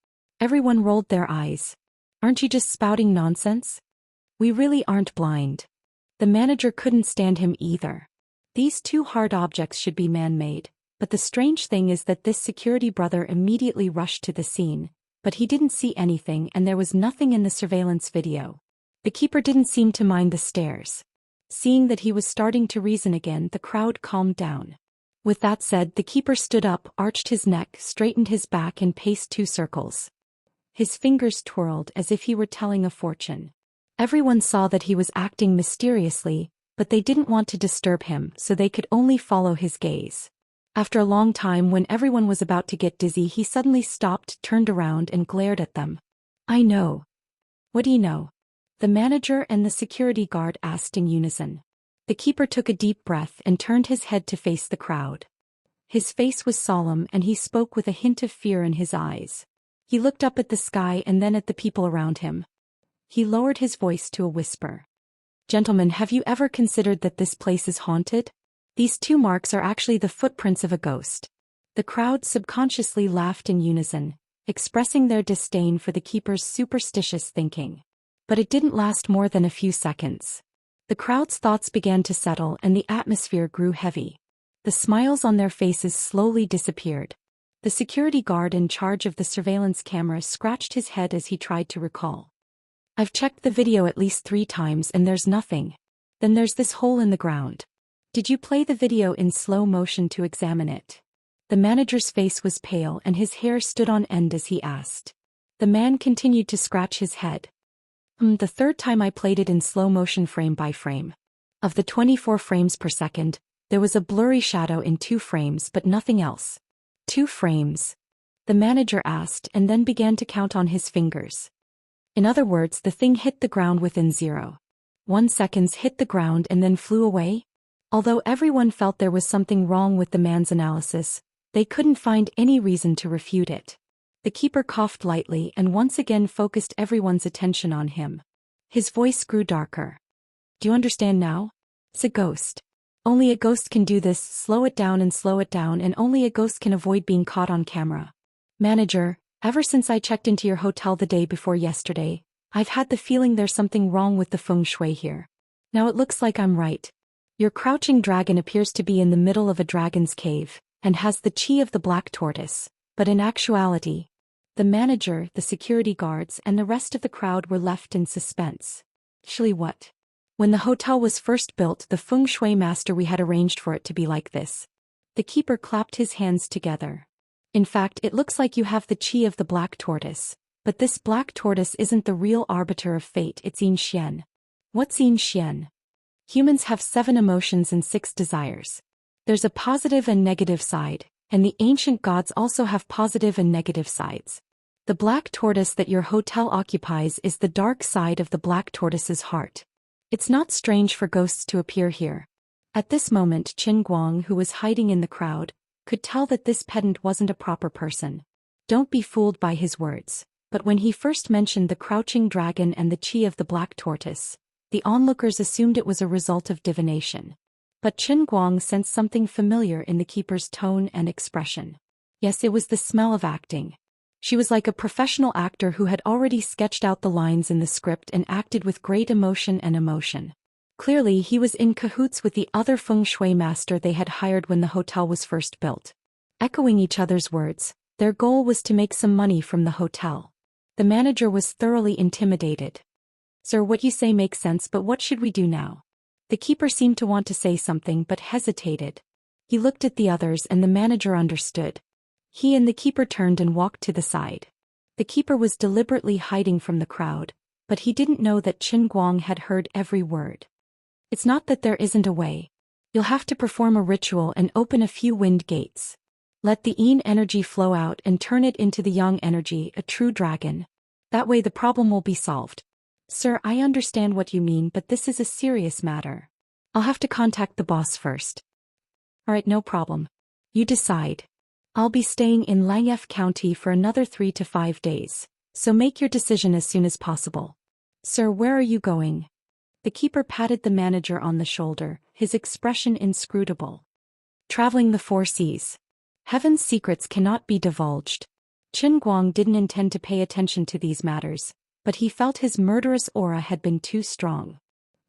Everyone rolled their eyes. Aren't you just spouting nonsense? We really aren't blind. The manager couldn't stand him either. These 2 hard objects should be man-made, but the strange thing is that this security brother immediately rushed to the scene, but he didn't see anything and there was nothing in the surveillance video. The keeper didn't seem to mind the stares. Seeing that he was starting to reason again, the crowd calmed down. With that said, the keeper stood up, arched his neck, straightened his back and paced 2 circles. His fingers twirled as if he were telling a fortune. Everyone saw that he was acting mysteriously, but they didn't want to disturb him, so they could only follow his gaze. After a long time, when everyone was about to get dizzy, he suddenly stopped, turned around and glared at them. I know. What do you know? The manager and the security guard asked in unison. The keeper took a deep breath and turned his head to face the crowd. His face was solemn and he spoke with a hint of fear in his eyes. He looked up at the sky and then at the people around him. He lowered his voice to a whisper. Gentlemen, have you ever considered that this place is haunted? These 2 marks are actually the footprints of a ghost. The crowd subconsciously laughed in unison, expressing their disdain for the keeper's superstitious thinking. But it didn't last more than a few seconds. The crowd's thoughts began to settle and the atmosphere grew heavy. The smiles on their faces slowly disappeared. The security guard in charge of the surveillance camera scratched his head as he tried to recall. I've checked the video at least 3 times and there's nothing. Then there's this hole in the ground. Did you play the video in slow motion to examine it? The manager's face was pale and his hair stood on end as he asked. The man continued to scratch his head. The third time I played it in slow motion frame by frame. Of the 24 frames per second, there was a blurry shadow in 2 frames but nothing else. 2 frames? The manager asked and then began to count on his fingers. In other words, the thing hit the ground within 0.1 seconds, hit the ground and then flew away? Although everyone felt there was something wrong with the man's analysis, they couldn't find any reason to refute it. The keeper coughed lightly and once again focused everyone's attention on him. His voice grew darker. Do you understand now? It's a ghost. Only a ghost can do this, slow it down, and only a ghost can avoid being caught on camera. Manager, ever since I checked into your hotel the day before yesterday, I've had the feeling there's something wrong with the feng shui here. Now it looks like I'm right. Your crouching dragon appears to be in the middle of a dragon's cave, and has the chi of the black tortoise, but in actuality, the manager, the security guards, and the rest of the crowd were left in suspense. Actually what? When the hotel was first built, the feng shui master we had arranged for it to be like this. The keeper clapped his hands together. In fact, it looks like you have the chi of the black tortoise, but this black tortoise isn't the real arbiter of fate, it's Xianxia. What's Xianxia? Humans have 7 emotions and 6 desires. There's a positive and negative side, and the ancient gods also have positive and negative sides. The black tortoise that your hotel occupies is the dark side of the black tortoise's heart. It's not strange for ghosts to appear here. At this moment, Qin Guang, who was hiding in the crowd, could tell that this pedant wasn't a proper person. Don't be fooled by his words, but when he first mentioned the crouching dragon and the chi of the black tortoise, the onlookers assumed it was a result of divination. But Qin Guang sensed something familiar in the keeper's tone and expression. Yes, it was the smell of acting. She was like a professional actor who had already sketched out the lines in the script and acted with great emotion and emotion. Clearly, he was in cahoots with the other feng shui master they had hired when the hotel was first built. Echoing each other's words, their goal was to make some money from the hotel. The manager was thoroughly intimidated. Sir, what you say makes sense, but what should we do now? The keeper seemed to want to say something but hesitated. He looked at the others and the manager understood. He and the keeper turned and walked to the side. The keeper was deliberately hiding from the crowd, but he didn't know that Qin Guang had heard every word. It's not that there isn't a way. You'll have to perform a ritual and open a few wind gates. Let the yin energy flow out and turn it into the yang energy, a true dragon. That way the problem will be solved. Sir, I understand what you mean, but this is a serious matter. I'll have to contact the boss first. Alright, no problem. You decide. I'll be staying in Langef County for another 3 to 5 days, so make your decision as soon as possible. Sir, where are you going? The keeper patted the manager on the shoulder, his expression inscrutable. Traveling the 4 seas. Heaven's secrets cannot be divulged. Qin Guang didn't intend to pay attention to these matters, but he felt his murderous aura had been too strong.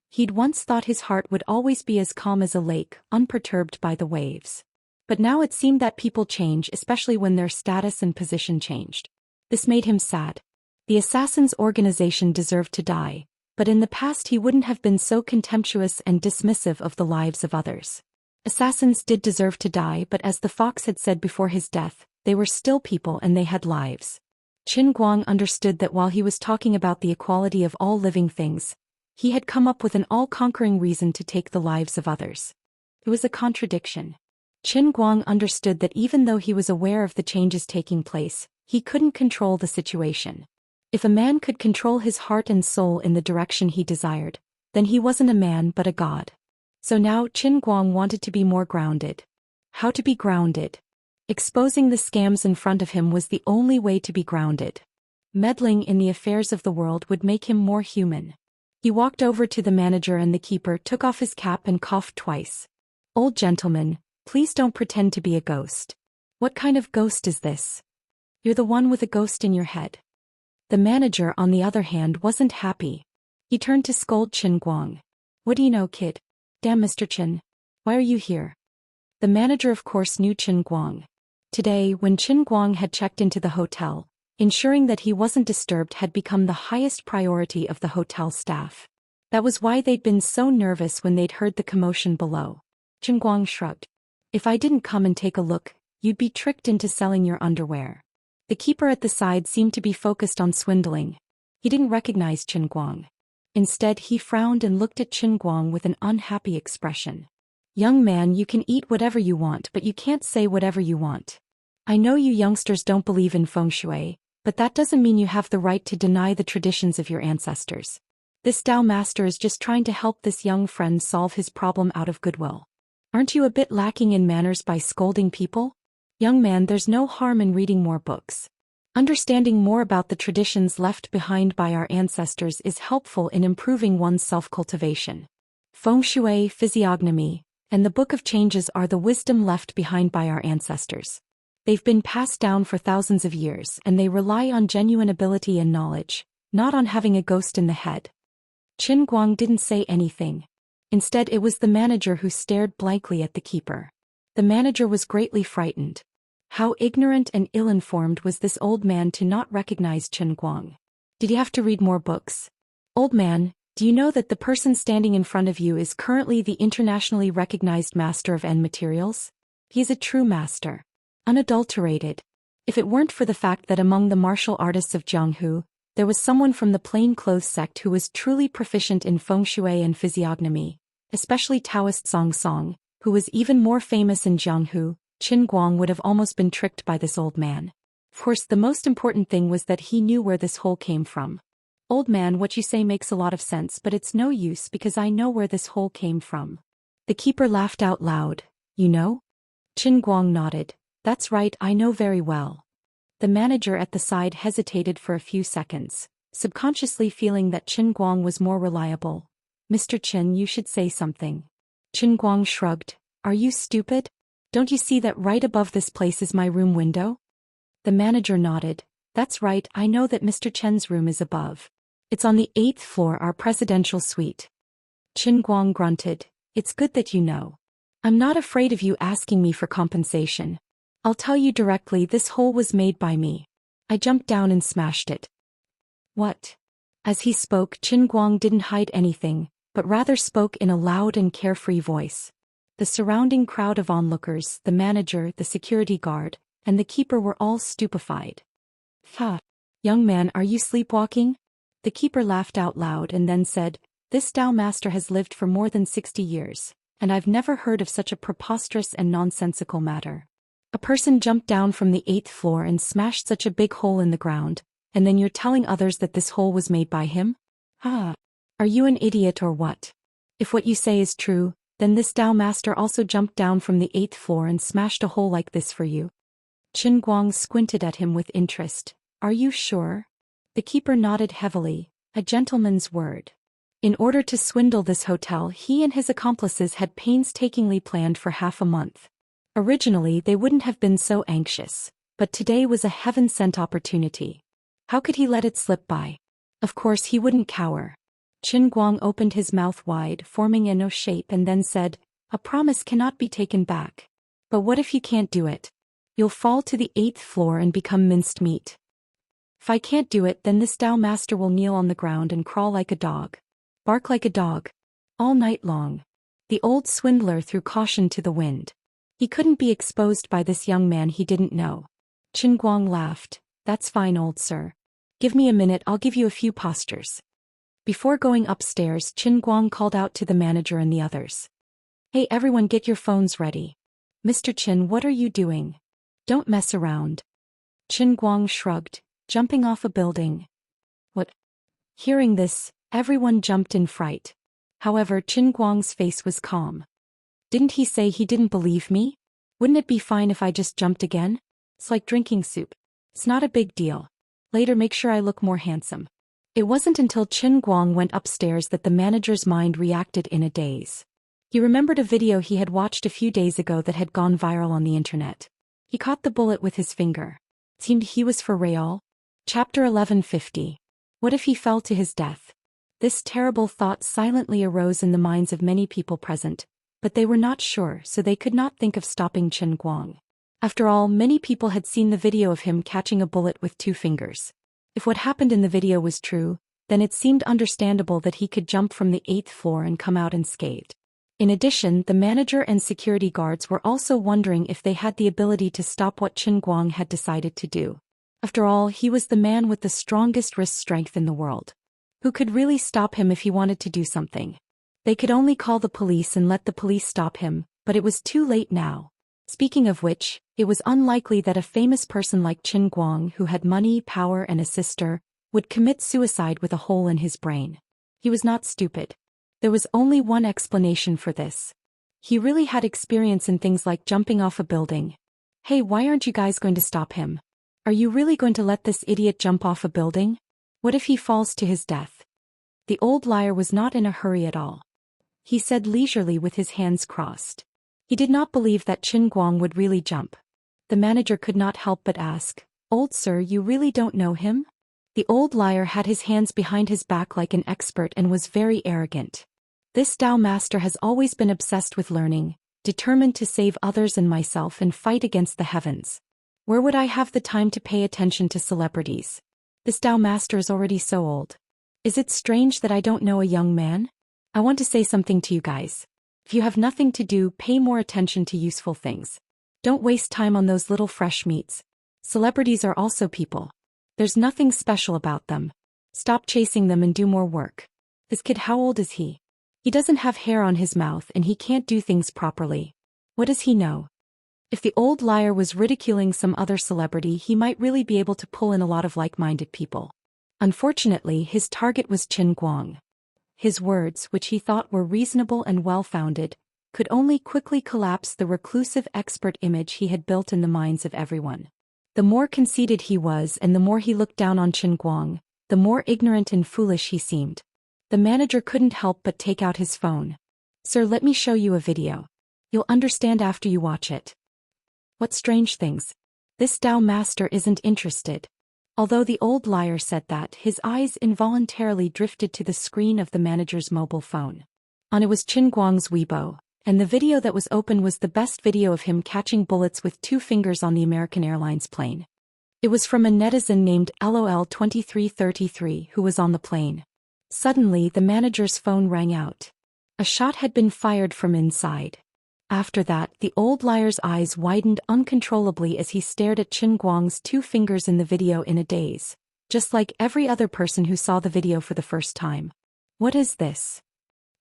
He'd once thought his heart would always be as calm as a lake, unperturbed by the waves. But now it seemed that people change, especially when their status and position changed. This made him sad. The assassin's organization deserved to die, but in the past he wouldn't have been so contemptuous and dismissive of the lives of others. Assassins did deserve to die, but as the fox had said before his death, they were still people and they had lives. Qin Guang understood that while he was talking about the equality of all living things, he had come up with an all-conquering reason to take the lives of others. It was a contradiction. Qin Guang understood that even though he was aware of the changes taking place, he couldn't control the situation. If a man could control his heart and soul in the direction he desired, then he wasn't a man but a god. So now Qin Guang wanted to be more grounded. How to be grounded? Exposing the scams in front of him was the only way to be grounded. Meddling in the affairs of the world would make him more human. He walked over to the manager and the keeper, took off his cap and coughed twice. Old gentleman, please don't pretend to be a ghost. What kind of ghost is this? You're the one with a ghost in your head. The manager, on the other hand, wasn't happy. He turned to scold Qin Guang. What do you know, kid? Damn, Mr. Qin. Why are you here? The manager of course knew Qin Guang. Today, when Qin Guang had checked into the hotel, Ensuring that he wasn't disturbed had become the highest priority of the hotel staff. That was why they'd been so nervous when they'd heard the commotion below. Chen Guang shrugged. If I didn't come and take a look, you'd be tricked into selling your underwear. The keeper at the side seemed to be focused on swindling. He didn't recognize Chen Guang. Instead, he frowned and looked at Chen Guang with an unhappy expression. Young man, you can eat whatever you want, but you can't say whatever you want. I know you youngsters don't believe in feng shui, but that doesn't mean you have the right to deny the traditions of your ancestors. This Dao master is just trying to help this young friend solve his problem out of goodwill. Aren't you a bit lacking in manners by scolding people? Young man, there's no harm in reading more books. Understanding more about the traditions left behind by our ancestors is helpful in improving one's self-cultivation. Feng shui, physiognomy, and the Book of Changes are the wisdom left behind by our ancestors. They've been passed down for thousands of years, and they rely on genuine ability and knowledge, not on having a ghost in the head. Chen Guang didn't say anything. Instead, it was the manager who stared blankly at the keeper. The manager was greatly frightened. How ignorant and ill-informed was this old man to not recognize Chen Guang? Did he have to read more books? Old man, do you know that the person standing in front of you is currently the internationally recognized master of N materials? He is a true master. Unadulterated. If it weren't for the fact that among the martial artists of Jianghu, there was someone from the plainclothes sect who was truly proficient in feng shui and physiognomy, especially Daoist Song, who was even more famous in Jianghu, Chen Guang would have almost been tricked by this old man. Of course, the most important thing was that he knew where this hole came from. Old man, what you say makes a lot of sense, but it's no use because I know where this hole came from. The keeper laughed out loud. You know? Chen Guang nodded. That's right, I know very well. The manager at the side hesitated for a few seconds, subconsciously feeling that Chen Guang was more reliable. Mr. Chen, you should say something. Chen Guang shrugged. Are you stupid? Don't you see that right above this place is my room window? The manager nodded. That's right, I know that Mr. Chen's room is above. It's on the 8th floor, our presidential suite. Chen Guang grunted. It's good that you know. I'm not afraid of you asking me for compensation. I'll tell you directly, this hole was made by me. I jumped down and smashed it. What? As he spoke, Chen Guang didn't hide anything, but rather spoke in a loud and carefree voice. The surrounding crowd of onlookers, the manager, the security guard, and the keeper were all stupefied. Ha! Young man, are you sleepwalking? The keeper laughed out loud and then said, This Dao master has lived for more than 60 years, and I've never heard of such a preposterous and nonsensical matter. A person jumped down from the 8th floor and smashed such a big hole in the ground, and then you're telling others that this hole was made by him? Ah! Are you an idiot or what? If what you say is true, then this Dao master also jumped down from the 8th floor and smashed a hole like this for you. Chen Guang squinted at him with interest. Are you sure? The keeper nodded heavily. A gentleman's word. In order to swindle this hotel, he and his accomplices had painstakingly planned for half a month. Originally, they wouldn't have been so anxious, but today was a heaven-sent opportunity. How could he let it slip by? Of course, he wouldn't cower. Chen Guang opened his mouth wide, forming an O shape, and then said, A promise cannot be taken back. But what if you can't do it? You'll fall to the 8th floor and become minced meat. If I can't do it, then this Dao master will kneel on the ground and crawl like a dog. Bark like a dog. All night long. The old swindler threw caution to the wind. He couldn't be exposed by this young man he didn't know. Chen Guang laughed. That's fine, old sir. Give me a minute, I'll give you a few postures. Before going upstairs, Chen Guang called out to the manager and the others. Hey everyone, get your phones ready. Mr. Chen, what are you doing? Don't mess around. Chen Guang shrugged, jumping off a building. What? Hearing this, everyone jumped in fright. However, Chen Guang's face was calm. Didn't he say he didn't believe me? Wouldn't it be fine if I just jumped again? It's like drinking soup. It's not a big deal. Later, make sure I look more handsome. It wasn't until Chen Guang went upstairs that the manager's mind reacted in a daze. He remembered a video he had watched a few days ago that had gone viral on the internet. He caught the bullet with his finger. It seemed he was for real. Chapter 1150. What if he fell to his death? This terrible thought silently arose in the minds of many people present, but they were not sure, so they could not think of stopping Chen Guang. After all, many people had seen the video of him catching a bullet with 2 fingers. If what happened in the video was true, then it seemed understandable that he could jump from the 8th floor and come out unscathed. In addition, the manager and security guards were also wondering if they had the ability to stop what Qin Guang had decided to do. After all, he was the man with the strongest wrist strength in the world. Who could really stop him if he wanted to do something? They could only call the police and let the police stop him, but it was too late now. Speaking of which, it was unlikely that a famous person like Qin Guang, who had money, power and a sister, would commit suicide with a hole in his brain. He was not stupid. There was only one explanation for this. He really had experience in things like jumping off a building. Hey, why aren't you guys going to stop him? Are you really going to let this idiot jump off a building? What if he falls to his death? The old liar was not in a hurry at all. He said leisurely with his hands crossed. He did not believe that Qin Guang would really jump. The manager could not help but ask, "Old sir, you really don't know him?" The old liar had his hands behind his back like an expert and was very arrogant. This Dao master has always been obsessed with learning, determined to save others and myself and fight against the heavens. Where would I have the time to pay attention to celebrities? This Dao master is already so old. Is it strange that I don't know a young man? I want to say something to you guys. If you have nothing to do, pay more attention to useful things. Don't waste time on those little fresh meats. Celebrities are also people. There's nothing special about them. Stop chasing them and do more work. This kid, how old is he? He doesn't have hair on his mouth and he can't do things properly. What does he know? If the old liar was ridiculing some other celebrity, he might really be able to pull in a lot of like-minded people. Unfortunately, his target was Qin Guang. His words, which he thought were reasonable and well-founded, could only quickly collapse the reclusive expert image he had built in the minds of everyone. The more conceited he was and the more he looked down on Qin Guang, the more ignorant and foolish he seemed. The manager couldn't help but take out his phone. "Sir, let me show you a video. You'll understand after you watch it." What strange things. This Dao master isn't interested. Although the old liar said that, his eyes involuntarily drifted to the screen of the manager's mobile phone. On it was Qin Guang's Weibo, and the video that was open was the best video of him catching bullets with 2 fingers on the American Airlines plane. It was from a netizen named LOL2333 who was on the plane. Suddenly, the manager's phone rang out. A shot had been fired from inside. After that, the old liar's eyes widened uncontrollably as he stared at Qin Guang's 2 fingers in the video in a daze, just like every other person who saw the video for the first time. What is this?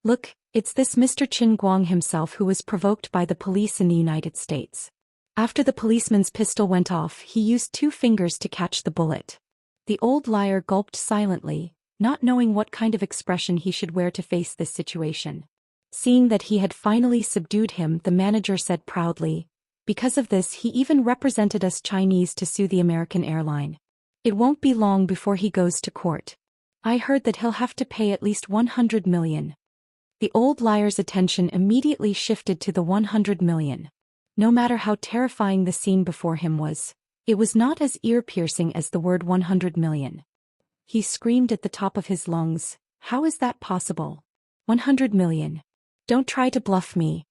Look, it's this Mr. Qin Guang himself who was provoked by the police in the United States. After the policeman's pistol went off, he used 2 fingers to catch the bullet. The old liar gulped silently, not knowing what kind of expression he should wear to face this situation. Seeing that he had finally subdued him, the manager said proudly, "Because of this, he even represented us Chinese to sue the American airline. It won't be long before he goes to court. I heard that he'll have to pay at least 100 million. The old liar's attention immediately shifted to the 100 million. No matter how terrifying the scene before him was, it was not as ear-piercing as the word 100 million. He screamed at the top of his lungs, "How is that possible? 100 million. Don't try to bluff me."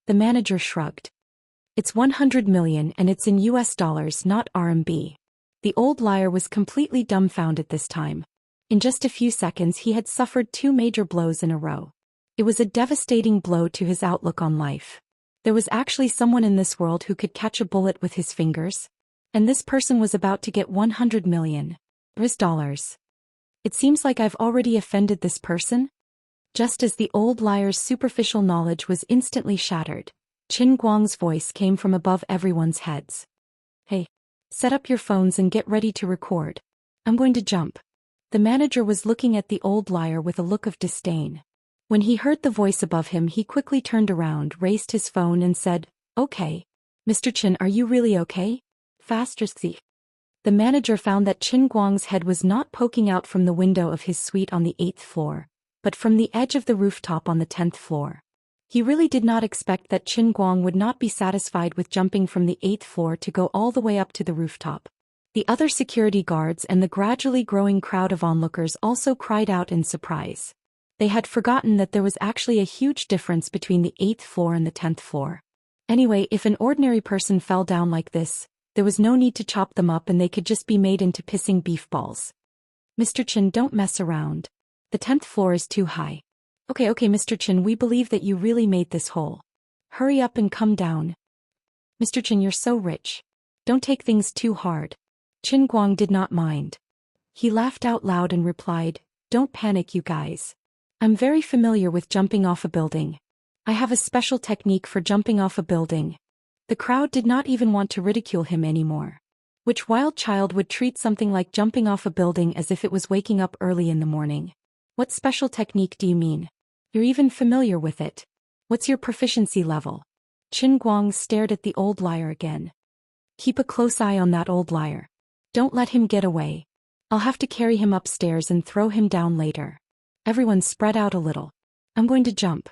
The manager shrugged. "It's 100 million and it's in US dollars, not RMB. The old liar was completely dumbfounded this time. In just a few seconds he had suffered 2 major blows in a row. It was a devastating blow to his outlook on life. There was actually someone in this world who could catch a bullet with his fingers, and this person was about to get 100 million US dollars. It seems like I've already offended this person?" Just as the old liar's superficial knowledge was instantly shattered, Qin Guang's voice came from above everyone's heads. "Hey, set up your phones and get ready to record. I'm going to jump." The manager was looking at the old liar with a look of disdain. When he heard the voice above him, he quickly turned around, raised his phone and said, "Okay. Mr. Qin, are you really okay? Faster, see." The manager found that Qin Guang's head was not poking out from the window of his suite on the 8th floor, but from the edge of the rooftop on the 10th floor. He really did not expect that Qin Guang would not be satisfied with jumping from the 8th floor to go all the way up to the rooftop. The other security guards and the gradually growing crowd of onlookers also cried out in surprise. They had forgotten that there was actually a huge difference between the 8th floor and the 10th floor. Anyway, if an ordinary person fell down like this, there was no need to chop them up and they could just be made into pissing beef balls. Mr. Chin, don't mess around. The 10th floor is too high. Okay, Mr. Chin, we believe that you really made this hole. Hurry up and come down. Mr. Chin, you're so rich. Don't take things too hard. Qin Guang did not mind. He laughed out loud and replied, don't panic, you guys. I'm very familiar with jumping off a building. I have a special technique for jumping off a building. The crowd did not even want to ridicule him anymore. Which wild child would treat something like jumping off a building as if it was waking up early in the morning? What special technique do you mean? You're even familiar with it. What's your proficiency level? Qin Guang stared at the old liar again. Keep a close eye on that old liar. Don't let him get away. I'll have to carry him upstairs and throw him down later. Everyone spread out a little. I'm going to jump.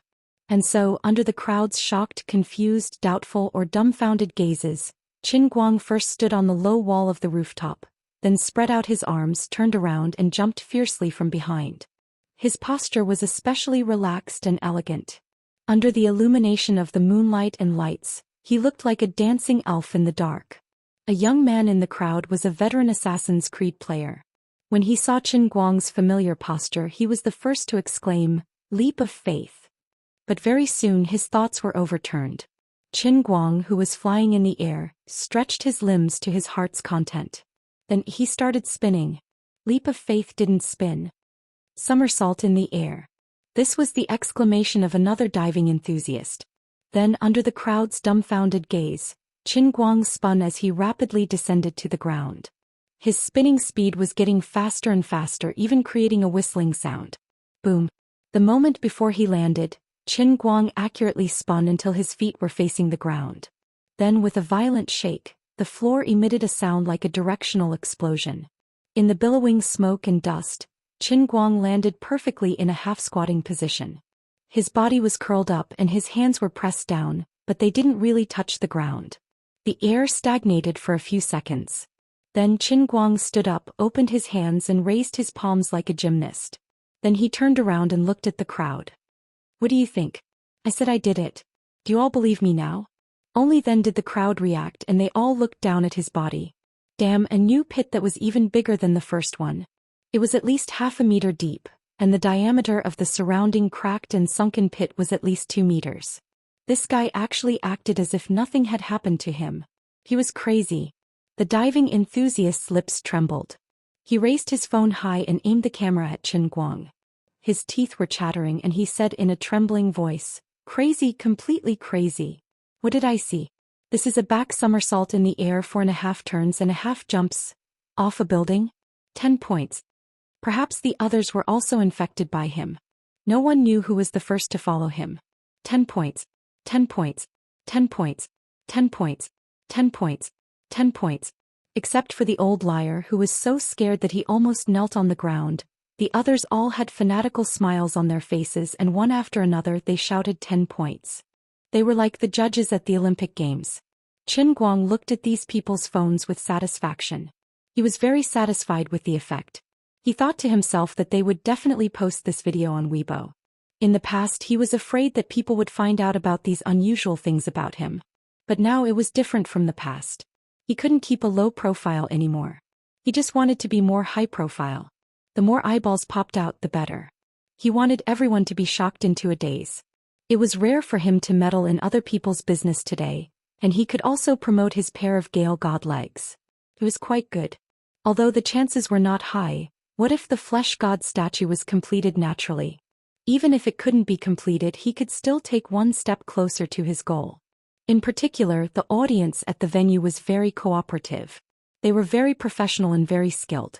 And so, under the crowd's shocked, confused, doubtful or dumbfounded gazes, Qin Guang first stood on the low wall of the rooftop, then spread out his arms, turned around and jumped fiercely from behind. His posture was especially relaxed and elegant. Under the illumination of the moonlight and lights, he looked like a dancing elf in the dark. A young man in the crowd was a veteran Assassin's Creed player. When he saw Qin Guang's familiar posture, he was the first to exclaim, "Leap of faith." But very soon his thoughts were overturned. Qin Guang, who was flying in the air, stretched his limbs to his heart's content. Then he started spinning. Leap of faith didn't spin. Somersault in the air. This was the exclamation of another diving enthusiast. Then, under the crowd's dumbfounded gaze, Qin Guang spun as he rapidly descended to the ground. His spinning speed was getting faster and faster, even creating a whistling sound. Boom. The moment before he landed, Qin Guang accurately spun until his feet were facing the ground. Then, with a violent shake, the floor emitted a sound like a directional explosion. In the billowing smoke and dust, Qin Guang landed perfectly in a half-squatting position. His body was curled up and his hands were pressed down, but they didn't really touch the ground. The air stagnated for a few seconds. Then Qin Guang stood up, opened his hands and raised his palms like a gymnast. Then he turned around and looked at the crowd. What do you think? I said I did it. Do you all believe me now? Only then did the crowd react and they all looked down at his body. Damn, a new pit that was even bigger than the first one. It was at least half a meter deep, and the diameter of the surrounding cracked and sunken pit was at least 2 meters. This guy actually acted as if nothing had happened to him. He was crazy. The diving enthusiast's lips trembled. He raised his phone high and aimed the camera at Qin Guang. His teeth were chattering and he said in a trembling voice, "Crazy, completely crazy. What did I see? This is a back somersault in the air, 4.5 turns and a half jumps. Off a building? 10 points. Perhaps the others were also infected by him. No one knew who was the first to follow him. 10 points. 10 points. 10 points. 10 points. 10 points. 10 points. Except for the old liar who was so scared that he almost knelt on the ground. The others all had fanatical smiles on their faces and one after another they shouted 10 points. They were like the judges at the Olympic Games. Qin Guang looked at these people's phones with satisfaction. He was very satisfied with the effect. He thought to himself that they would definitely post this video on Weibo. In the past he was afraid that people would find out about these unusual things about him. But now it was different from the past. He couldn't keep a low profile anymore. He just wanted to be more high profile. The more eyeballs popped out, the better. He wanted everyone to be shocked into a daze. It was rare for him to meddle in other people's business today, and he could also promote his pair of Gale God legs. It was quite good. Although the chances were not high, what if the flesh god statue was completed naturally? Even if it couldn't be completed, he could still take one step closer to his goal. In particular, the audience at the venue was very cooperative. They were very professional and very skilled.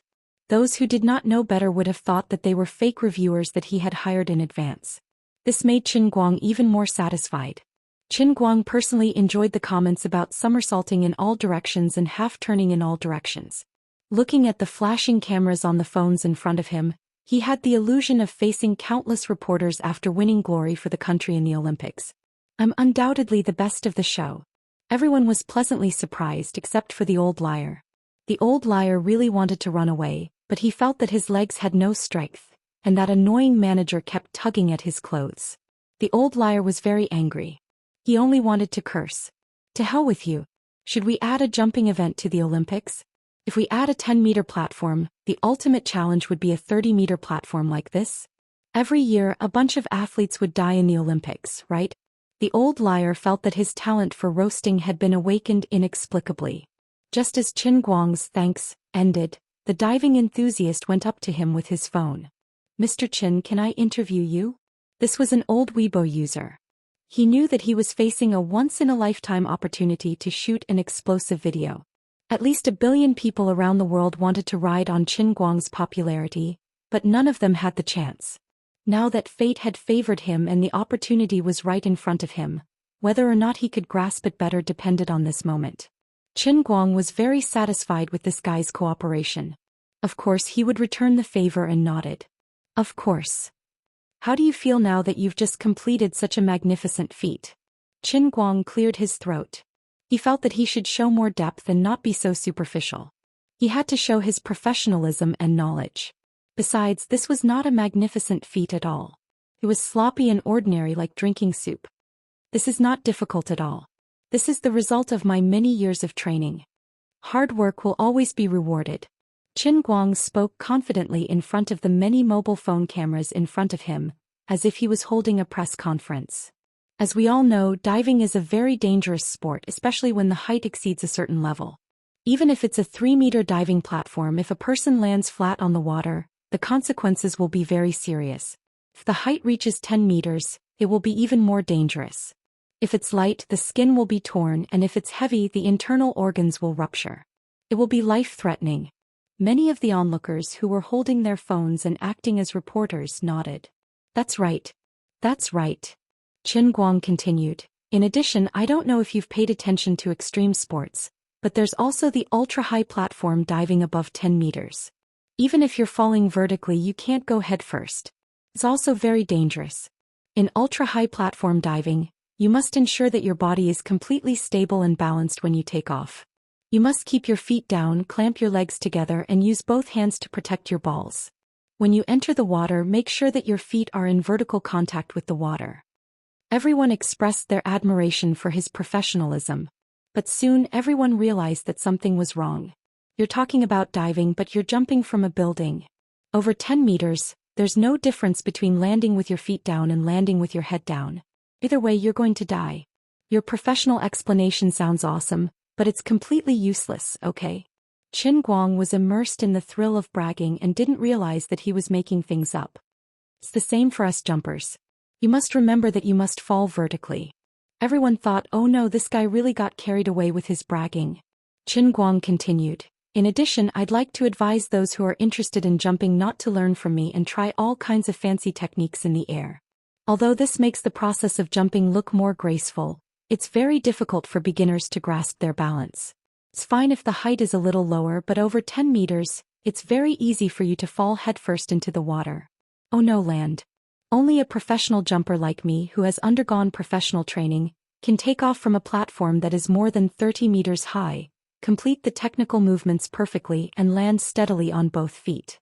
Those who did not know better would have thought that they were fake reviewers that he had hired in advance. This made Qin Guang even more satisfied. Qin Guang personally enjoyed the comments about somersaulting in all directions and half-turning in all directions. Looking at the flashing cameras on the phones in front of him, he had the illusion of facing countless reporters after winning glory for the country in the Olympics. I'm undoubtedly the best of the show. Everyone was pleasantly surprised except for the old liar. The old liar really wanted to run away, but he felt that his legs had no strength, and that annoying manager kept tugging at his clothes. The old liar was very angry. He only wanted to curse. To hell with you. Should we add a jumping event to the Olympics? If we add a 10-meter platform, the ultimate challenge would be a 30-meter platform like this. Every year, a bunch of athletes would die in the Olympics, right? The old liar felt that his talent for roasting had been awakened inexplicably. Just as Qin Guang's thanks ended, the diving enthusiast went up to him with his phone. Mr. Qin, can I interview you? This was an old Weibo user. He knew that he was facing a once-in-a-lifetime opportunity to shoot an explosive video. At least 1 billion people around the world wanted to ride on Qin Guang's popularity, but none of them had the chance. Now that fate had favored him and the opportunity was right in front of him, whether or not he could grasp it better depended on this moment. Qin Guang was very satisfied with this guy's cooperation. Of course he would return the favor and nodded. Of course. How do you feel now that you've just completed such a magnificent feat? Qin Guang cleared his throat. He felt that he should show more depth and not be so superficial. He had to show his professionalism and knowledge. Besides, this was not a magnificent feat at all. It was sloppy and ordinary like drinking soup. This is not difficult at all. This is the result of my many years of training. Hard work will always be rewarded. Qin Guang spoke confidently in front of the many mobile phone cameras in front of him, as if he was holding a press conference. As we all know, diving is a very dangerous sport, especially when the height exceeds a certain level. Even if it's a 3-meter diving platform, if a person lands flat on the water, the consequences will be very serious. If the height reaches 10 meters, it will be even more dangerous. If it's light, the skin will be torn, and if it's heavy, the internal organs will rupture. It will be life-threatening. Many of the onlookers who were holding their phones and acting as reporters nodded. That's right. That's right. Qin Guang continued. In addition, I don't know if you've paid attention to extreme sports, but there's also the ultra-high platform diving above 10 meters. Even if you're falling vertically, you can't go headfirst. It's also very dangerous. In ultra-high platform diving, you must ensure that your body is completely stable and balanced when you take off. You must keep your feet down, clamp your legs together, and use both hands to protect your balls. When you enter the water, make sure that your feet are in vertical contact with the water. Everyone expressed their admiration for his professionalism. But soon everyone realized that something was wrong. You're talking about diving, but you're jumping from a building. Over 10 meters, there's no difference between landing with your feet down and landing with your head down. Either way, you're going to die. Your professional explanation sounds awesome, but it's completely useless, okay? Qin Guang was immersed in the thrill of bragging and didn't realize that he was making things up. It's the same for us jumpers. You must remember that you must fall vertically. Everyone thought, oh no, this guy really got carried away with his bragging. Qin Guang continued. In addition, I'd like to advise those who are interested in jumping not to learn from me and try all kinds of fancy techniques in the air. Although this makes the process of jumping look more graceful, it's very difficult for beginners to grasp their balance. It's fine if the height is a little lower, but over 10 meters, it's very easy for you to fall headfirst into the water. Oh no, land. Only a professional jumper like me who has undergone professional training can take off from a platform that is more than 30 meters high, complete the technical movements perfectly, and land steadily on both feet.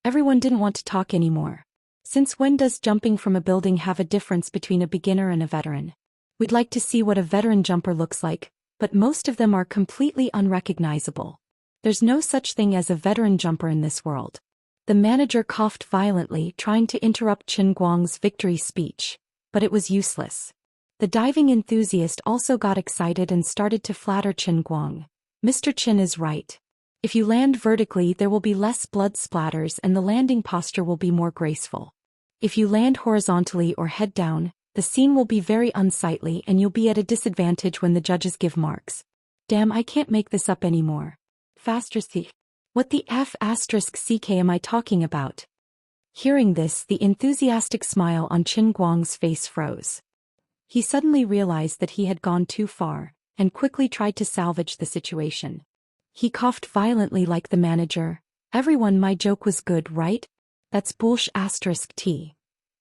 Everyone didn't want to talk anymore. Since when does jumping from a building have a difference between a beginner and a veteran? We'd like to see what a veteran jumper looks like, but most of them are completely unrecognizable. There's no such thing as a veteran jumper in this world. The manager coughed violently, trying to interrupt Qin Guang's victory speech, but it was useless. The diving enthusiast also got excited and started to flatter Qin Guang. Mr. Qin is right. If you land vertically, there will be less blood splatters and the landing posture will be more graceful. If you land horizontally or head down, the scene will be very unsightly and you'll be at a disadvantage when the judges give marks. Damn, I can't make this up anymore. Faster. What the F***ck am I talking about? Hearing this, the enthusiastic smile on Qin Guang's face froze. He suddenly realized that he had gone too far, and quickly tried to salvage the situation. He coughed violently like the manager. Everyone, my joke was good, right? That's bullsh**t.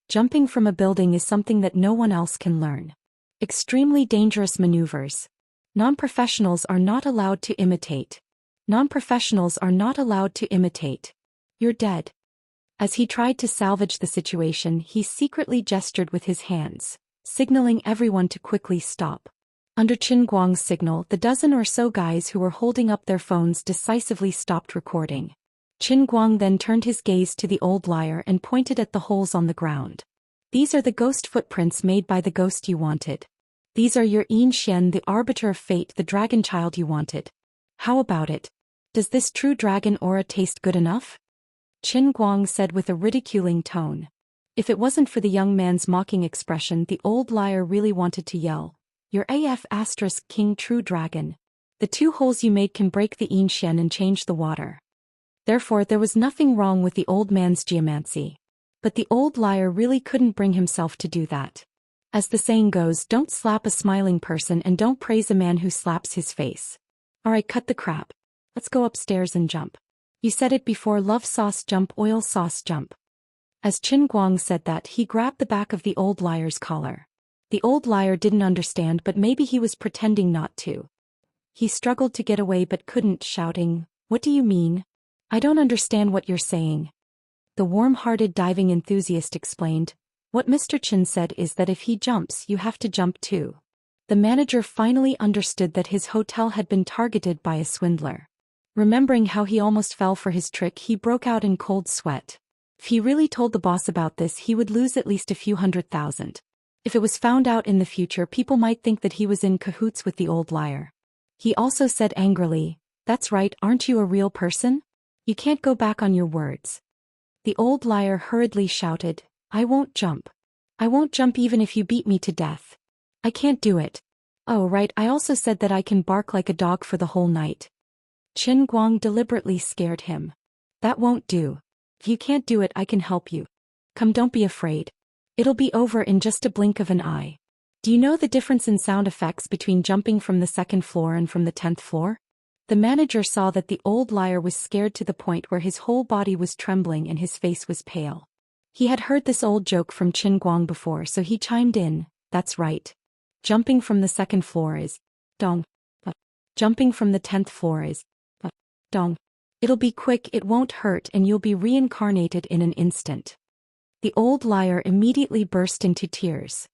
Jumping from a building is something that no one else can learn. Extremely dangerous maneuvers. Non-professionals are not allowed to imitate. Non-professionals are not allowed to imitate. You're dead. As he tried to salvage the situation, he secretly gestured with his hands. signaling everyone to quickly stop. Under Qin Guang's signal, the dozen or so guys who were holding up their phones decisively stopped recording. Qin Guang then turned his gaze to the old liar and pointed at the holes on the ground. These are the ghost footprints made by the ghost you wanted. These are your Zhou Xian, the arbiter of fate, the dragon child you wanted. How about it? Does this true dragon aura taste good enough? Qin Guang said with a ridiculing tone. If it wasn't for the young man's mocking expression, the old liar really wanted to yell, "Your AF * king true dragon. The 2 holes you made can break the Zhou Xian and change the water." Therefore there was nothing wrong with the old man's geomancy. But the old liar really couldn't bring himself to do that. As the saying goes, don't slap a smiling person and don't praise a man who slaps his face. Alright, cut the crap. Let's go upstairs and jump. You said it before, love sauce jump, oil sauce jump. As Qin Guang said that, he grabbed the back of the old liar's collar. The old liar didn't understand, but maybe he was pretending not to. He struggled to get away but couldn't, shouting, "What do you mean? I don't understand what you're saying." The warm-hearted diving enthusiast explained, "What Mr. Qin said is that if he jumps, you have to jump too." The manager finally understood that his hotel had been targeted by a swindler. Remembering how he almost fell for his trick, he broke out in cold sweat. If he really told the boss about this, he would lose at least a few $100,000. If it was found out in the future, people might think that he was in cahoots with the old liar. He also said angrily, "That's right, aren't you a real person? You can't go back on your words." The old liar hurriedly shouted, "I won't jump. I won't jump even if you beat me to death. I can't do it. Oh right, I also said that I can bark like a dog for the whole night." Qin Guang deliberately scared him. "That won't do. If you can't do it, I can help you. Come, don't be afraid. It'll be over in just a blink of an eye. Do you know the difference in sound effects between jumping from the 2nd floor and from the 10th floor? The manager saw that the old liar was scared to the point where his whole body was trembling and his face was pale. He had heard this old joke from Qin Guang before, so he chimed in, "That's right. Jumping from the 2nd floor is dong. Jumping from the 10th floor is dong. It'll be quick, it won't hurt, and you'll be reincarnated in an instant." The old liar immediately burst into tears.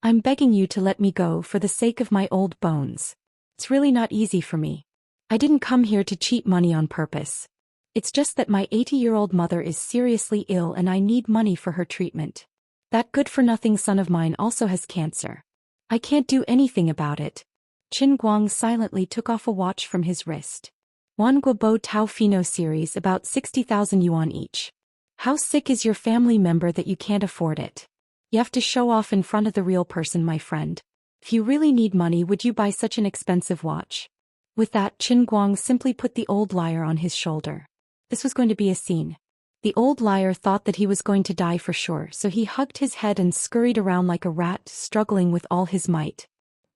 "I'm begging you to let me go for the sake of my old bones. It's really not easy for me. I didn't come here to cheat money on purpose. It's just that my 80-year-old mother is seriously ill and I need money for her treatment. That good-for-nothing son of mine also has cancer. I can't do anything about it." Qin Guang silently took off a watch from his wrist. Wan Guobo Tao Fino series, about 60,000 yuan each. How sick is your family member that you can't afford it? You have to show off in front of the real person, my friend. If you really need money, would you buy such an expensive watch? With that, Qin Guang simply put the old liar on his shoulder. This was going to be a scene. The old liar thought that he was going to die for sure, so he hugged his head and scurried around like a rat, struggling with all his might.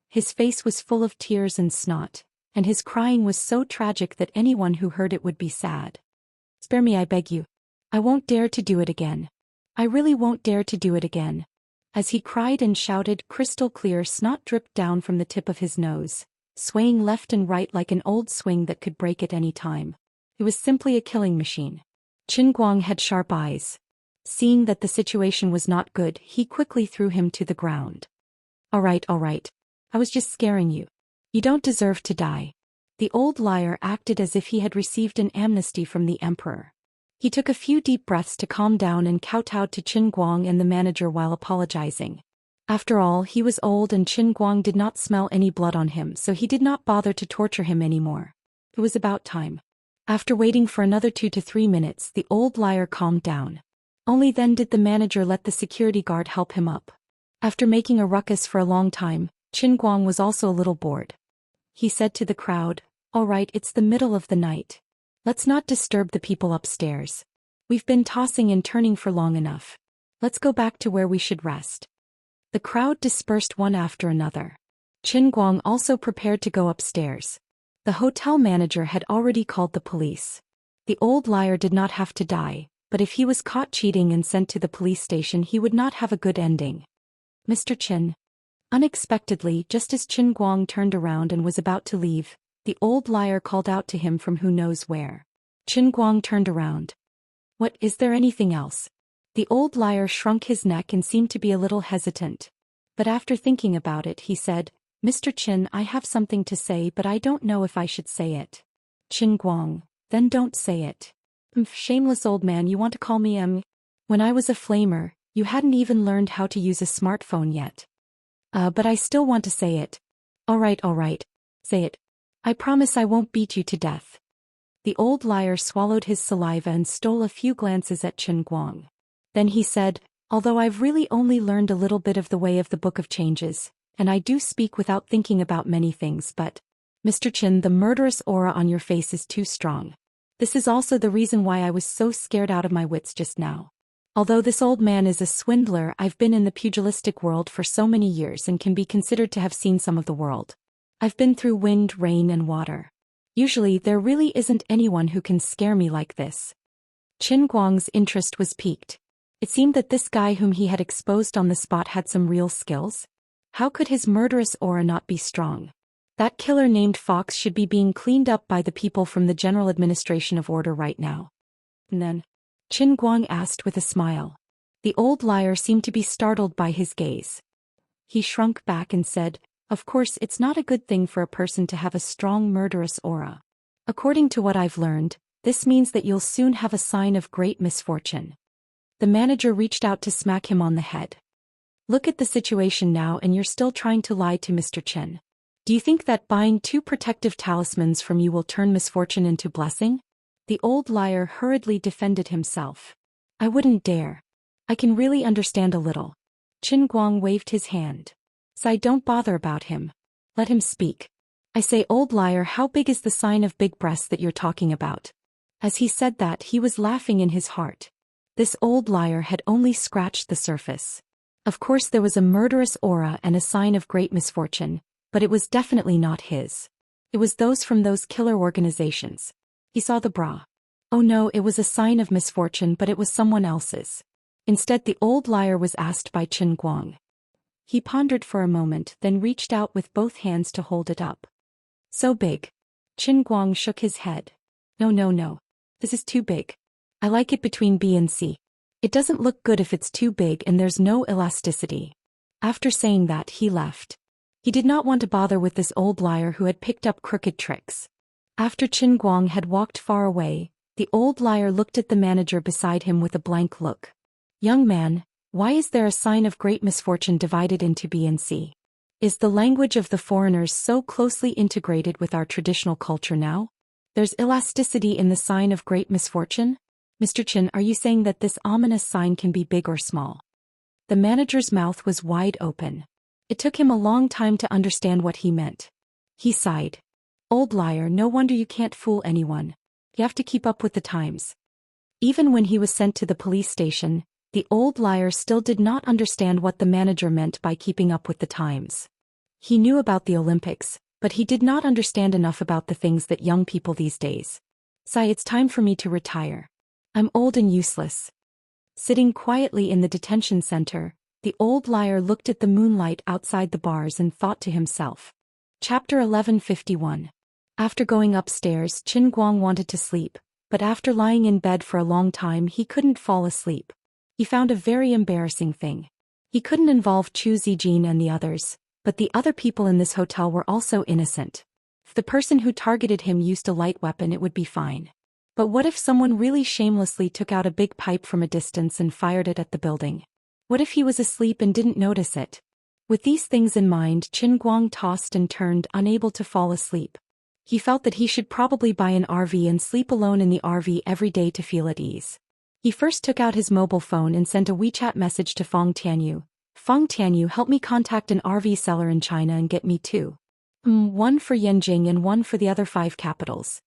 His face was full of tears and snot, and his crying was so tragic that anyone who heard it would be sad. "Spare me, I beg you. I won't dare to do it again. I really won't dare to do it again." As he cried and shouted, crystal clear snot dripped down from the tip of his nose, swaying left and right like an old swing that could break at any time. It was simply a killing machine. Qin Guang had sharp eyes. Seeing that the situation was not good, he quickly threw him to the ground. All right. I was just scaring you. You don't deserve to die." The old liar acted as if he had received an amnesty from the emperor. He took a few deep breaths to calm down and kowtowed to Qin Guang and the manager while apologizing. After all, he was old and Qin Guang did not smell any blood on him, so he did not bother to torture him anymore. It was about time. After waiting for another 2 to 3 minutes, the old liar calmed down. Only then did the manager let the security guard help him up. After making a ruckus for a long time, Qin Guang was also a little bored. He said to the crowd, "All right, it's the middle of the night. Let's not disturb the people upstairs. We've been tossing and turning for long enough. Let's go back to where we should rest." The crowd dispersed one after another. Qin Guang also prepared to go upstairs. The hotel manager had already called the police. The old liar did not have to die, but if he was caught cheating and sent to the police station, he would not have a good ending. "Mr. Qin." Unexpectedly, just as Qin Guang turned around and was about to leave, the old liar called out to him from who knows where. Qin Guang turned around. "What, is there anything else?" The old liar shrunk his neck and seemed to be a little hesitant. But after thinking about it he said, Mr. Qin, I have something to say but I don't know if I should say it. Qin Guang, then don't say it. Shameless old man, you want to call me When I was a flamer, you hadn't even learned how to use a smartphone yet. But I still want to say it. Alright. Say it. I promise I won't beat you to death. The old liar swallowed his saliva and stole a few glances at Qin Guang. Then he said, although I've really only learned a little bit of the way of the Book of Changes, and I do speak without thinking about many things, but, Mr. Qin, the murderous aura on your face is too strong. This is also the reason why I was so scared out of my wits just now. Although this old man is a swindler, I've been in the pugilistic world for so many years and can be considered to have seen some of the world. I've been through wind, rain and water. Usually there really isn't anyone who can scare me like this. Qin Guang's interest was piqued. It seemed that this guy whom he had exposed on the spot had some real skills. How could his murderous aura not be strong? That killer named Fox should be being cleaned up by the people from the General Administration of Order right now. And then, Qin Guang asked with a smile. The old liar seemed to be startled by his gaze. He shrunk back and said, of course it's not a good thing for a person to have a strong murderous aura. According to what I've learned, this means that you'll soon have a sign of great misfortune. The manager reached out to smack him on the head. Look at the situation now and you're still trying to lie to Mr. Qin. Do you think that buying 2 protective talismans from you will turn misfortune into blessing? The old liar hurriedly defended himself. I wouldn't dare. I can really understand a little. Qin Guang waved his hand. Sai, don't bother about him. Let him speak. I say, old liar, how big is the sign of big breasts that you're talking about? As he said that, he was laughing in his heart. This old liar had only scratched the surface. Of course there was a murderous aura and a sign of great misfortune, but it was definitely not his. It was those from those killer organizations. He saw the bra. Oh no, it was a sign of misfortune, but it was someone else's. Instead, the old liar was asked by Qin Guang. He pondered for a moment, then reached out with both hands to hold it up. So big. Qin Guang shook his head. No. This is too big. I like it between B and C. It doesn't look good if it's too big and there's no elasticity. After saying that, he left. He did not want to bother with this old liar who had picked up crooked tricks. After Qin Guang had walked far away, the old liar looked at the manager beside him with a blank look. Young man, why is there a sign of great misfortune divided into B and C? Is the language of the foreigners so closely integrated with our traditional culture now? There's elasticity in the sign of great misfortune? Mr. Qin, are you saying that this ominous sign can be big or small? The manager's mouth was wide open. It took him a long time to understand what he meant. He sighed. Old liar, no wonder you can't fool anyone. You have to keep up with the times. Even when he was sent to the police station, the old liar still did not understand what the manager meant by keeping up with the times. He knew about the Olympics, but he did not understand enough about the things that young people these days. Sai, it's time for me to retire. I'm old and useless. Sitting quietly in the detention center, the old liar looked at the moonlight outside the bars and thought to himself. Chapter 1151. After going upstairs, Qin Guang wanted to sleep, but after lying in bed for a long time he couldn't fall asleep. He found a very embarrassing thing. He couldn't involve Zhou Xian and the others, but the other people in this hotel were also innocent. If the person who targeted him used a light weapon, it would be fine. But what if someone really shamelessly took out a big pipe from a distance and fired it at the building? What if he was asleep and didn't notice it? With these things in mind, Qin Guang tossed and turned, unable to fall asleep. He felt that he should probably buy an RV and sleep alone in the RV every day to feel at ease. He first took out his mobile phone and sent a WeChat message to Fong Tianyu. Fong Tianyu, help me contact an RV seller in China and get me 2. One for Yanjing and one for the other 5 capitals.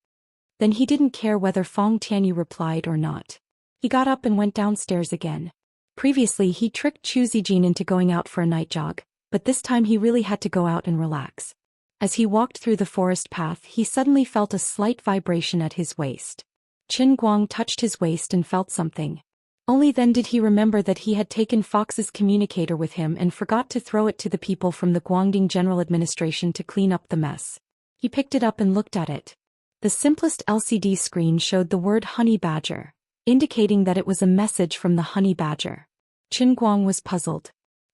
Then he didn't care whether Fong Tianyu replied or not. He got up and went downstairs again. Previously he tricked Zhou Xian into going out for a night jog, but this time he really had to go out and relax. As he walked through the forest path, he suddenly felt a slight vibration at his waist. Qin Guang touched his waist and felt something. Only then did he remember that he had taken Fox's communicator with him and forgot to throw it to the people from the Guangdong General Administration to clean up the mess. He picked it up and looked at it. The simplest LCD screen showed the word Honey Badger, indicating that it was a message from the Honey Badger. Qin Guang was puzzled.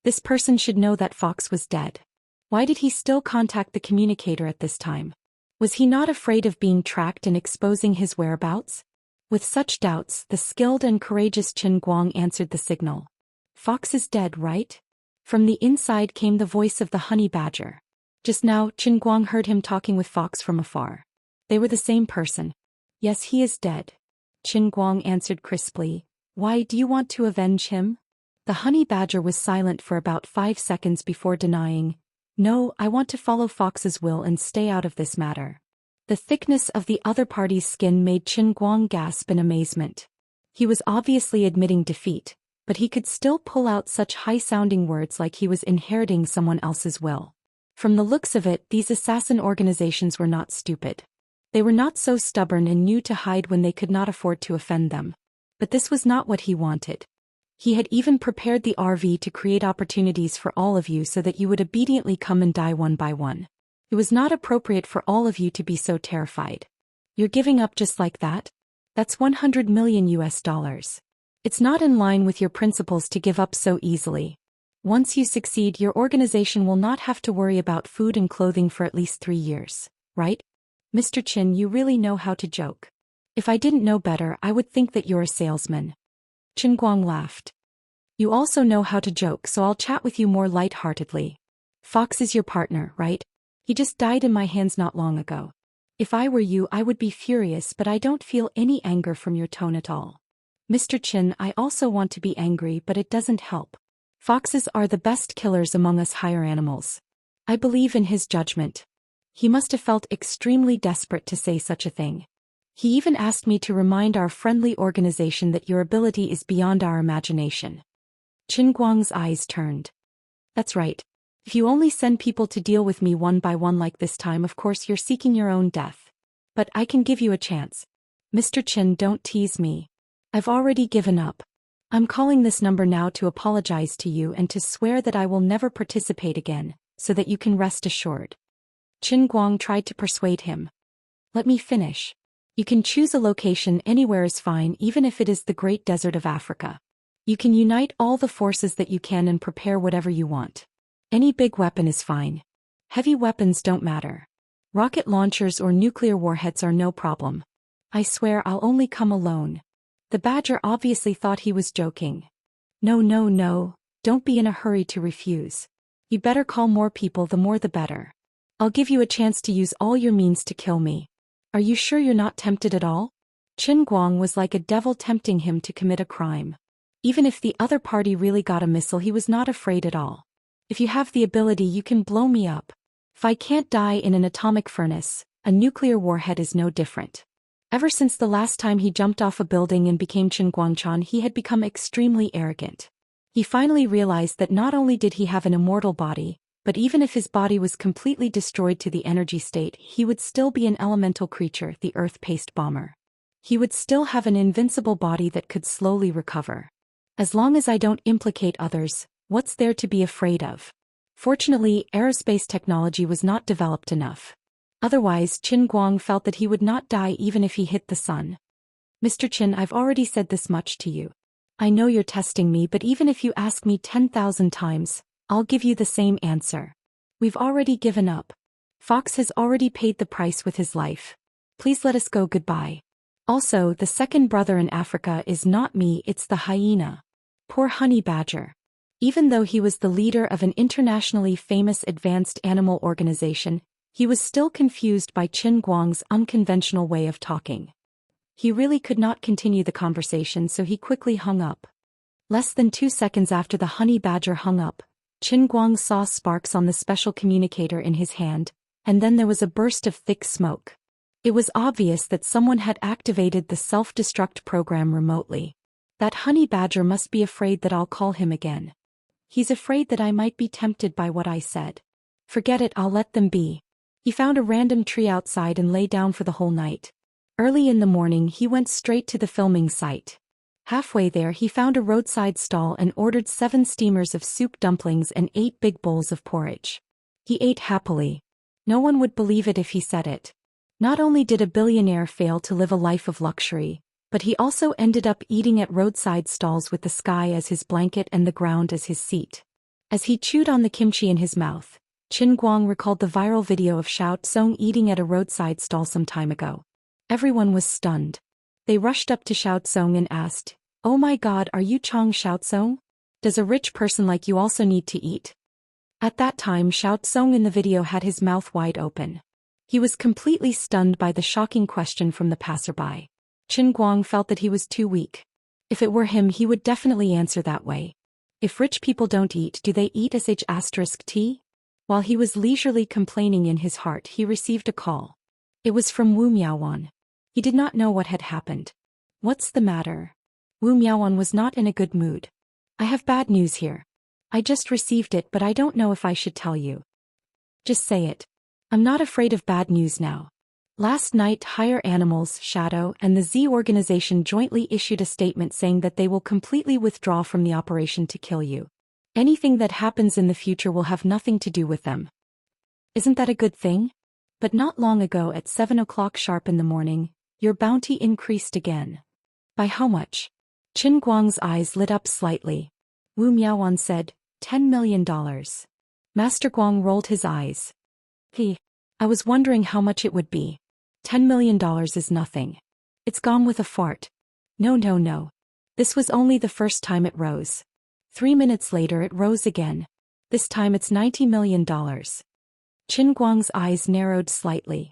This person should know that Fox was dead. Why did he still contact the communicator at this time? Was he not afraid of being tracked and exposing his whereabouts? With such doubts, the skilled and courageous Qin Guang answered the signal. Fox is dead, right? From the inside came the voice of the honey badger. Just now, Qin Guang heard him talking with Fox from afar. They were the same person. Yes, he is dead. Qin Guang answered crisply. Why do you want to avenge him? The honey badger was silent for about 5 seconds before denying. No, I want to follow Fox's will and stay out of this matter. The thickness of the other party's skin made Qin Guang gasp in amazement. He was obviously admitting defeat, but he could still pull out such high-sounding words like he was inheriting someone else's will. From the looks of it, these assassin organizations were not stupid. They were not so stubborn and knew to hide when they could not afford to offend them. But this was not what he wanted. He had even prepared the RV to create opportunities for all of you so that you would obediently come and die one by one. It was not appropriate for all of you to be so terrified. You're giving up just like that? That's 100 million US dollars. It's not in line with your principles to give up so easily. Once you succeed, your organization will not have to worry about food and clothing for at least 3 years, right? Mr. Qin, you really know how to joke. If I didn't know better, I would think that you're a salesman. Qin Guang laughed. You also know how to joke, so I'll chat with you more light-heartedly. Fox is your partner, right? He just died in my hands not long ago. If I were you, I would be furious, but I don't feel any anger from your tone at all. Mr. Qin, I also want to be angry, but it doesn't help. Foxes are the best killers among us higher animals. I believe in his judgment. He must have felt extremely desperate to say such a thing. He even asked me to remind our friendly organization that your ability is beyond our imagination. Qin Guang's eyes turned. That's right. If you only send people to deal with me one by one like this time, of course you're seeking your own death. But I can give you a chance. Mr. Qin, don't tease me. I've already given up. I'm calling this number now to apologize to you and to swear that I will never participate again, so that you can rest assured. Qin Guang tried to persuade him. Let me finish. You can choose a location anywhere is fine, even if it is the Great Desert of Africa. You can unite all the forces that you can and prepare whatever you want. Any big weapon is fine. Heavy weapons don't matter. Rocket launchers or nuclear warheads are no problem. I swear I'll only come alone. The badger obviously thought he was joking. No, don't be in a hurry to refuse. You better call more people, the more the better. I'll give you a chance to use all your means to kill me. Are you sure you're not tempted at all? Qin Guang was like a devil tempting him to commit a crime. Even if the other party really got a missile, he was not afraid at all. If you have the ability, you can blow me up. If I can't die in an atomic furnace, a nuclear warhead is no different. Ever since the last time he jumped off a building and became Qin Guangchan, he had become extremely arrogant. He finally realized that not only did he have an immortal body, but even if his body was completely destroyed to the energy state, he would still be an elemental creature, the earth-paced bomber. He would still have an invincible body that could slowly recover. As long as I don't implicate others, what's there to be afraid of? Fortunately, aerospace technology was not developed enough. Otherwise, Qin Guang felt that he would not die even if he hit the sun. Mr. Qin, I've already said this much to you. I know you're testing me, but even if you ask me 10,000 times, I'll give you the same answer. We've already given up. Fox has already paid the price with his life. Please let us go goodbye. Also, the second brother in Africa is not me, it's the hyena. Poor honey badger. Even though he was the leader of an internationally famous advanced animal organization, he was still confused by Qin Guang's unconventional way of talking. He really could not continue the conversation, so he quickly hung up. Less than 2 seconds after the honey badger hung up, Qin Guang saw sparks on the special communicator in his hand, and then there was a burst of thick smoke. It was obvious that someone had activated the self-destruct program remotely. That honey badger must be afraid that I'll call him again. He's afraid that I might be tempted by what I said. Forget it, I'll let them be. He found a random tree outside and lay down for the whole night. Early in the morning, he went straight to the filming site. Halfway there, he found a roadside stall and ordered 7 steamers of soup dumplings and 8 big bowls of porridge. He ate happily. No one would believe it if he said it. Not only did a billionaire fail to live a life of luxury, but he also ended up eating at roadside stalls with the sky as his blanket and the ground as his seat. As he chewed on the kimchi in his mouth, Qin Guang recalled the viral video of Xiao Tsong eating at a roadside stall some time ago. Everyone was stunned. They rushed up to Xiao Tsong and asked, "Oh my god, are you Chong Xiao Tsong? Does a rich person like you also need to eat?" At that time Xiao Tsong in the video had his mouth wide open. He was completely stunned by the shocking question from the passerby. Qin Guang felt that he was too weak. If it were him he would definitely answer that way. If rich people don't eat, do they eat sh*t? While he was leisurely complaining in his heart he received a call. It was from Wu Miaowan. He did not know what had happened. "What's the matter?" Wu Miaowan was not in a good mood. "I have bad news here. I just received it but I don't know if I should tell you." "Just say it. I'm not afraid of bad news now. Last night Higher Animals, Shadow, and the Z organization jointly issued a statement saying that they will completely withdraw from the operation to kill you. Anything that happens in the future will have nothing to do with them." "Isn't that a good thing? But not long ago at 7 o'clock sharp in the morning, your bounty increased again." "By how much?" Qin Guang's eyes lit up slightly. Wu Miaowan said, $10 million. Master Guang rolled his eyes. I was wondering how much it would be. $10 million is nothing. It's gone with a fart. No. This was only the first time it rose. 3 minutes later it rose again. This time it's $90 million. Qin Guang's eyes narrowed slightly.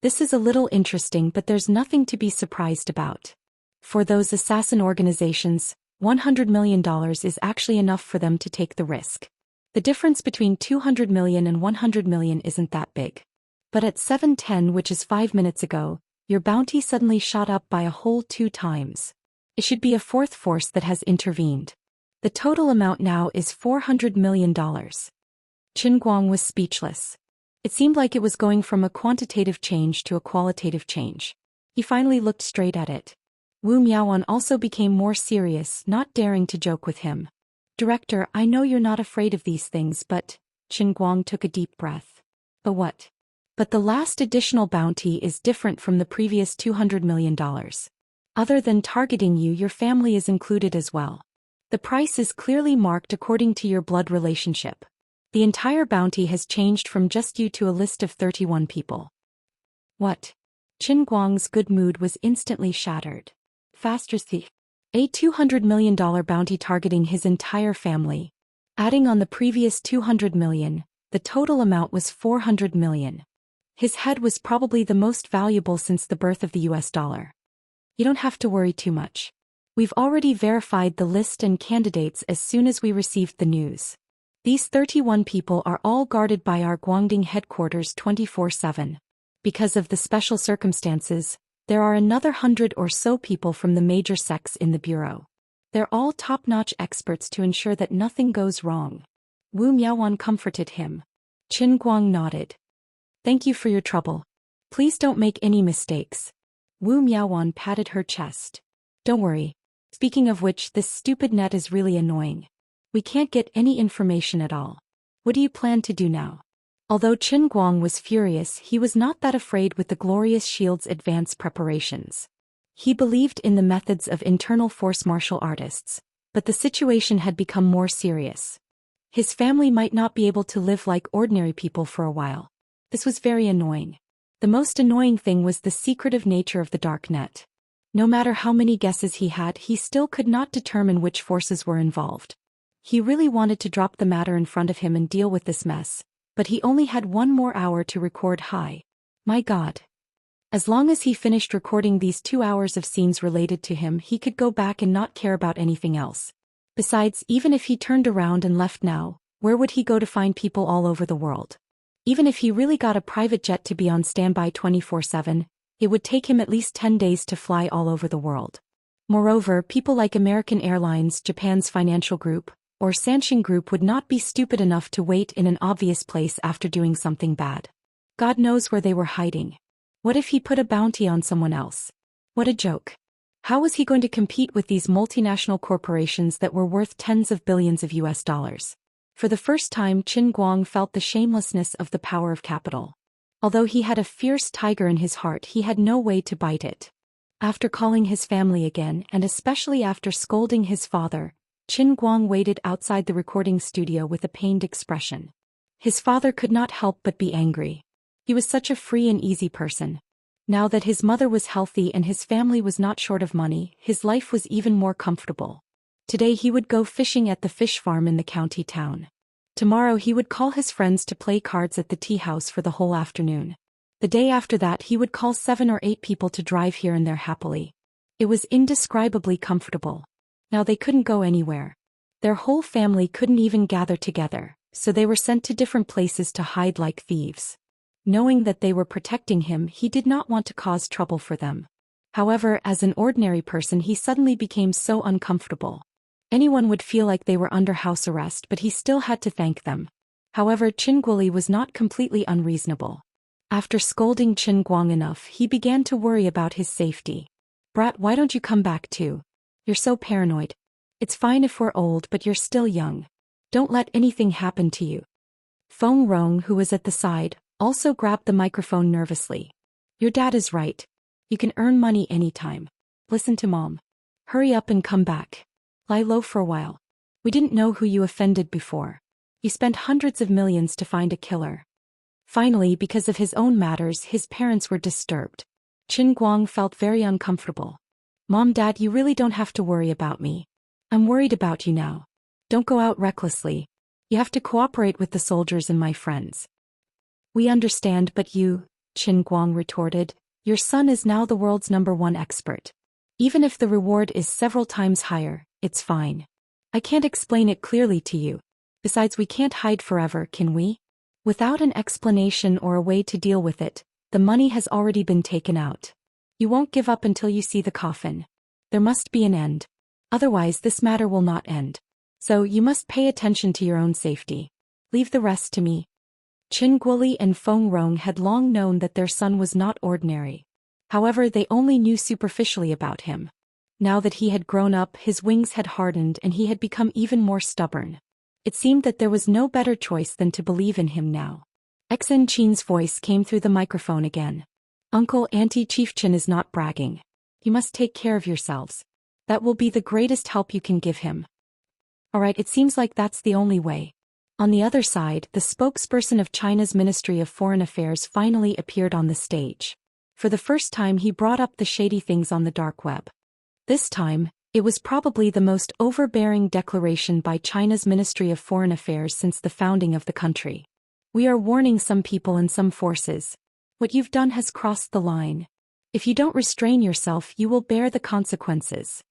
This is a little interesting but there's nothing to be surprised about. For those assassin organizations, $100 million is actually enough for them to take the risk. The difference between 200 million and 100 million isn't that big. But at 7:10, which is 5 minutes ago, your bounty suddenly shot up by a whole 2 times. It should be a fourth force that has intervened. The total amount now is $400 million. Qin Guang was speechless. It seemed like it was going from a quantitative change to a qualitative change. He finally looked straight at it. Wu Miaowan also became more serious, not daring to joke with him. "Director, I know you're not afraid of these things but..." Qin Guang took a deep breath. "But what?" "But the last additional bounty is different from the previous $200 million. Other than targeting you, your family is included as well. The price is clearly marked according to your blood relationship. The entire bounty has changed from just you to a list of 31 people." "What?" Qin Guang's good mood was instantly shattered. "Faster thief. A $200 million bounty targeting his entire family. Adding on the previous 200 million, the total amount was 400 million. His head was probably the most valuable since the birth of the US dollar. You don't have to worry too much. We've already verified the list and candidates as soon as we received the news. These 31 people are all guarded by our Guangdong headquarters 24/7. Because of the special circumstances, there are another 100 or so people from the major sects in the bureau. They're all top-notch experts to ensure that nothing goes wrong." Wu Miaowan comforted him. Qin Guang nodded. "Thank you for your trouble. Please don't make any mistakes." Wu Miaowan patted her chest. "Don't worry. Speaking of which, this stupid net is really annoying. We can't get any information at all. What do you plan to do now?" Although Qin Guang was furious, he was not that afraid with the Glorious Shield's advanced preparations. He believed in the methods of internal force martial artists, but the situation had become more serious. His family might not be able to live like ordinary people for a while. This was very annoying. The most annoying thing was the secretive nature of the dark net. No matter how many guesses he had, he still could not determine which forces were involved. He really wanted to drop the matter in front of him and deal with this mess, but he only had 1 more hour to record. My God. As long as he finished recording these 2 hours of scenes related to him, he could go back and not care about anything else. Besides, even if he turned around and left now, where would he go to find people all over the world? Even if he really got a private jet to be on standby 24/7, it would take him at least 10 days to fly all over the world. Moreover, people like American Airlines, Japan's financial group, or Sanshin Group would not be stupid enough to wait in an obvious place after doing something bad. God knows where they were hiding. What if he put a bounty on someone else? What a joke. How was he going to compete with these multinational corporations that were worth tens of billions of US dollars? For the first time, Qin Guang felt the shamelessness of the power of capital. Although he had a fierce tiger in his heart, he had no way to bite it. After calling his family again, and especially after scolding his father, Qin Guang waited outside the recording studio with a pained expression. His father could not help but be angry. He was such a free and easy person. Now that his mother was healthy and his family was not short of money, his life was even more comfortable. Today he would go fishing at the fish farm in the county town. Tomorrow he would call his friends to play cards at the tea house for the whole afternoon. The day after that he would call 7 or 8 people to drive here and there happily. It was indescribably comfortable. Now they couldn't go anywhere. Their whole family couldn't even gather together, so they were sent to different places to hide like thieves. Knowing that they were protecting him, he did not want to cause trouble for them. However, as an ordinary person he suddenly became so uncomfortable. Anyone would feel like they were under house arrest, but he still had to thank them. However, Qin Guoli was not completely unreasonable. After scolding Qin Guang enough, he began to worry about his safety. "Brat, why don't you come back too? You're so paranoid. It's fine if we're old, but you're still young. Don't let anything happen to you." Feng Rong, who was at the side, also grabbed the microphone nervously. "Your dad is right. You can earn money anytime. Listen to mom. Hurry up and come back. Lie low for a while. We didn't know who you offended before. You spent hundreds of millions to find a killer." Finally, because of his own matters, his parents were disturbed. Qin Guang felt very uncomfortable. "Mom, Dad, you really don't have to worry about me. I'm worried about you now. Don't go out recklessly. You have to cooperate with the soldiers and my friends." "We understand, but you," Qin Guang retorted, "your son is now the world's #1 expert. Even if the reward is several times higher, it's fine. I can't explain it clearly to you. Besides, we can't hide forever, can we? Without an explanation or a way to deal with it, the money has already been taken out. You won't give up until you see the coffin. There must be an end. Otherwise this matter will not end. So you must pay attention to your own safety. Leave the rest to me." Qin Guoli and Feng Rong had long known that their son was not ordinary. However, they only knew superficially about him. Now that he had grown up, his wings had hardened and he had become even more stubborn. It seemed that there was no better choice than to believe in him now. Xen Qin's voice came through the microphone again. "Uncle, Auntie, Chief Qin is not bragging. You must take care of yourselves. That will be the greatest help you can give him." "Alright, it seems like that's the only way." On the other side, the spokesperson of China's Ministry of Foreign Affairs finally appeared on the stage. For the first time he brought up the shady things on the dark web. This time, it was probably the most overbearing declaration by China's Ministry of Foreign Affairs since the founding of the country. "We are warning some people and some forces. What you've done has crossed the line. If you don't restrain yourself, you will bear the consequences."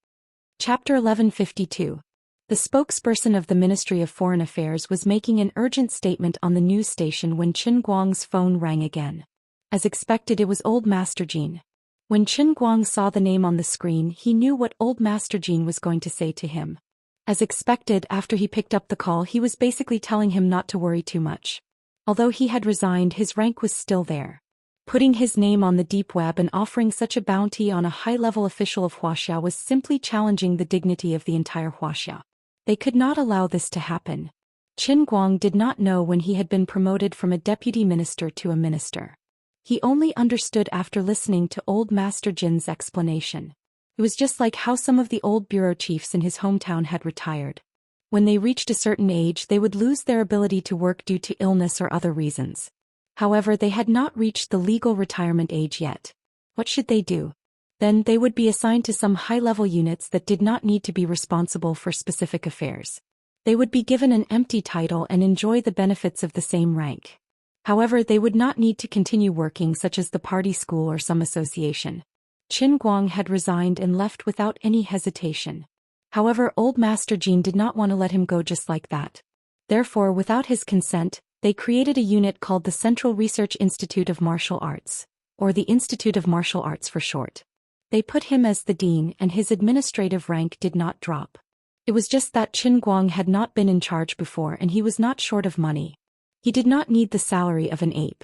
Chapter 1152. The spokesperson of the Ministry of Foreign Affairs was making an urgent statement on the news station when Qin Guang's phone rang again. As expected, it was old Master Jean. When Qin Guang saw the name on the screen, he knew what old Master Jean was going to say to him. As expected, after he picked up the call, he was basically telling him not to worry too much. Although he had resigned, his rank was still there. Putting his name on the deep web and offering such a bounty on a high-level official of Wuxia was simply challenging the dignity of the entire Wuxia. They could not allow this to happen. Qin Guang did not know when he had been promoted from a deputy minister to a minister. He only understood after listening to old Master Jin's explanation. It was just like how some of the old bureau chiefs in his hometown had retired. When they reached a certain age, they would lose their ability to work due to illness or other reasons. However, they had not reached the legal retirement age yet. What should they do? Then they would be assigned to some high-level units that did not need to be responsible for specific affairs. They would be given an empty title and enjoy the benefits of the same rank. However, they would not need to continue working, such as the party school or some association. Qin Guang had resigned and left without any hesitation. However, old Master Jean did not want to let him go just like that. Therefore, without his consent, they created a unit called the Central Research Institute of Martial Arts, or the Institute of Martial Arts for short. They put him as the dean, and his administrative rank did not drop. It was just that Qin Guang had not been in charge before and he was not short of money. He did not need the salary of an ape.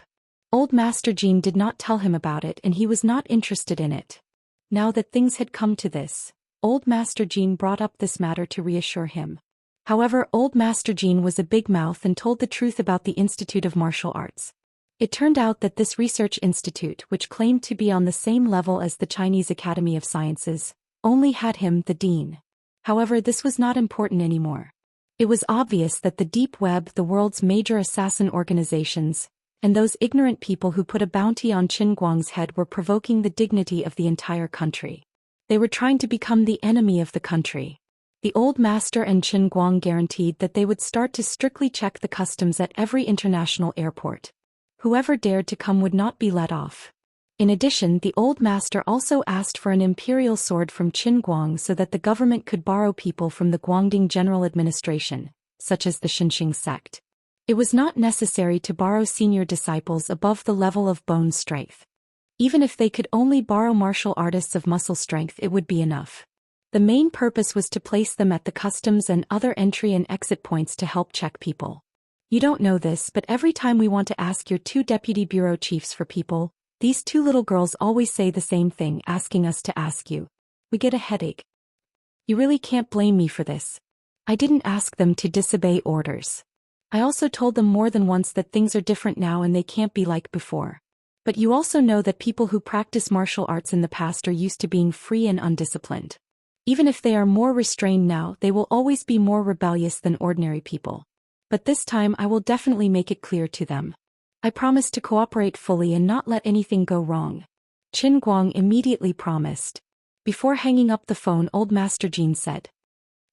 Old Master Jean did not tell him about it and he was not interested in it. Now that things had come to this, old Master Jean brought up this matter to reassure him. However, old Master Jean was a big mouth and told the truth about the Institute of Martial Arts. It turned out that this research institute, which claimed to be on the same level as the Chinese Academy of Sciences, only had him, the dean. However, this was not important anymore. It was obvious that the deep web, the world's major assassin organizations, and those ignorant people who put a bounty on Qin Guang's head were provoking the dignity of the entire country. They were trying to become the enemy of the country. The old master and Qin Guang guaranteed that they would start to strictly check the customs at every international airport. Whoever dared to come would not be let off. In addition, the old master also asked for an imperial sword from Qin Guang so that the government could borrow people from the Guangding General Administration, such as the Xianxia sect. It was not necessary to borrow senior disciples above the level of bone strength. Even if they could only borrow martial artists of muscle strength, it would be enough. The main purpose was to place them at the customs and other entry and exit points to help check people. You don't know this, but every time we want to ask your 2 deputy bureau chiefs for people, these 2 little girls always say the same thing, asking us to ask you. We get a headache. You really can't blame me for this. I didn't ask them to disobey orders. I also told them more than once that things are different now and they can't be like before. But you also know that people who practice martial arts in the past are used to being free and undisciplined. Even if they are more restrained now, they will always be more rebellious than ordinary people. But this time I will definitely make it clear to them. I promise to cooperate fully and not let anything go wrong. Qin Guang immediately promised. Before hanging up the phone, old Master Jin said,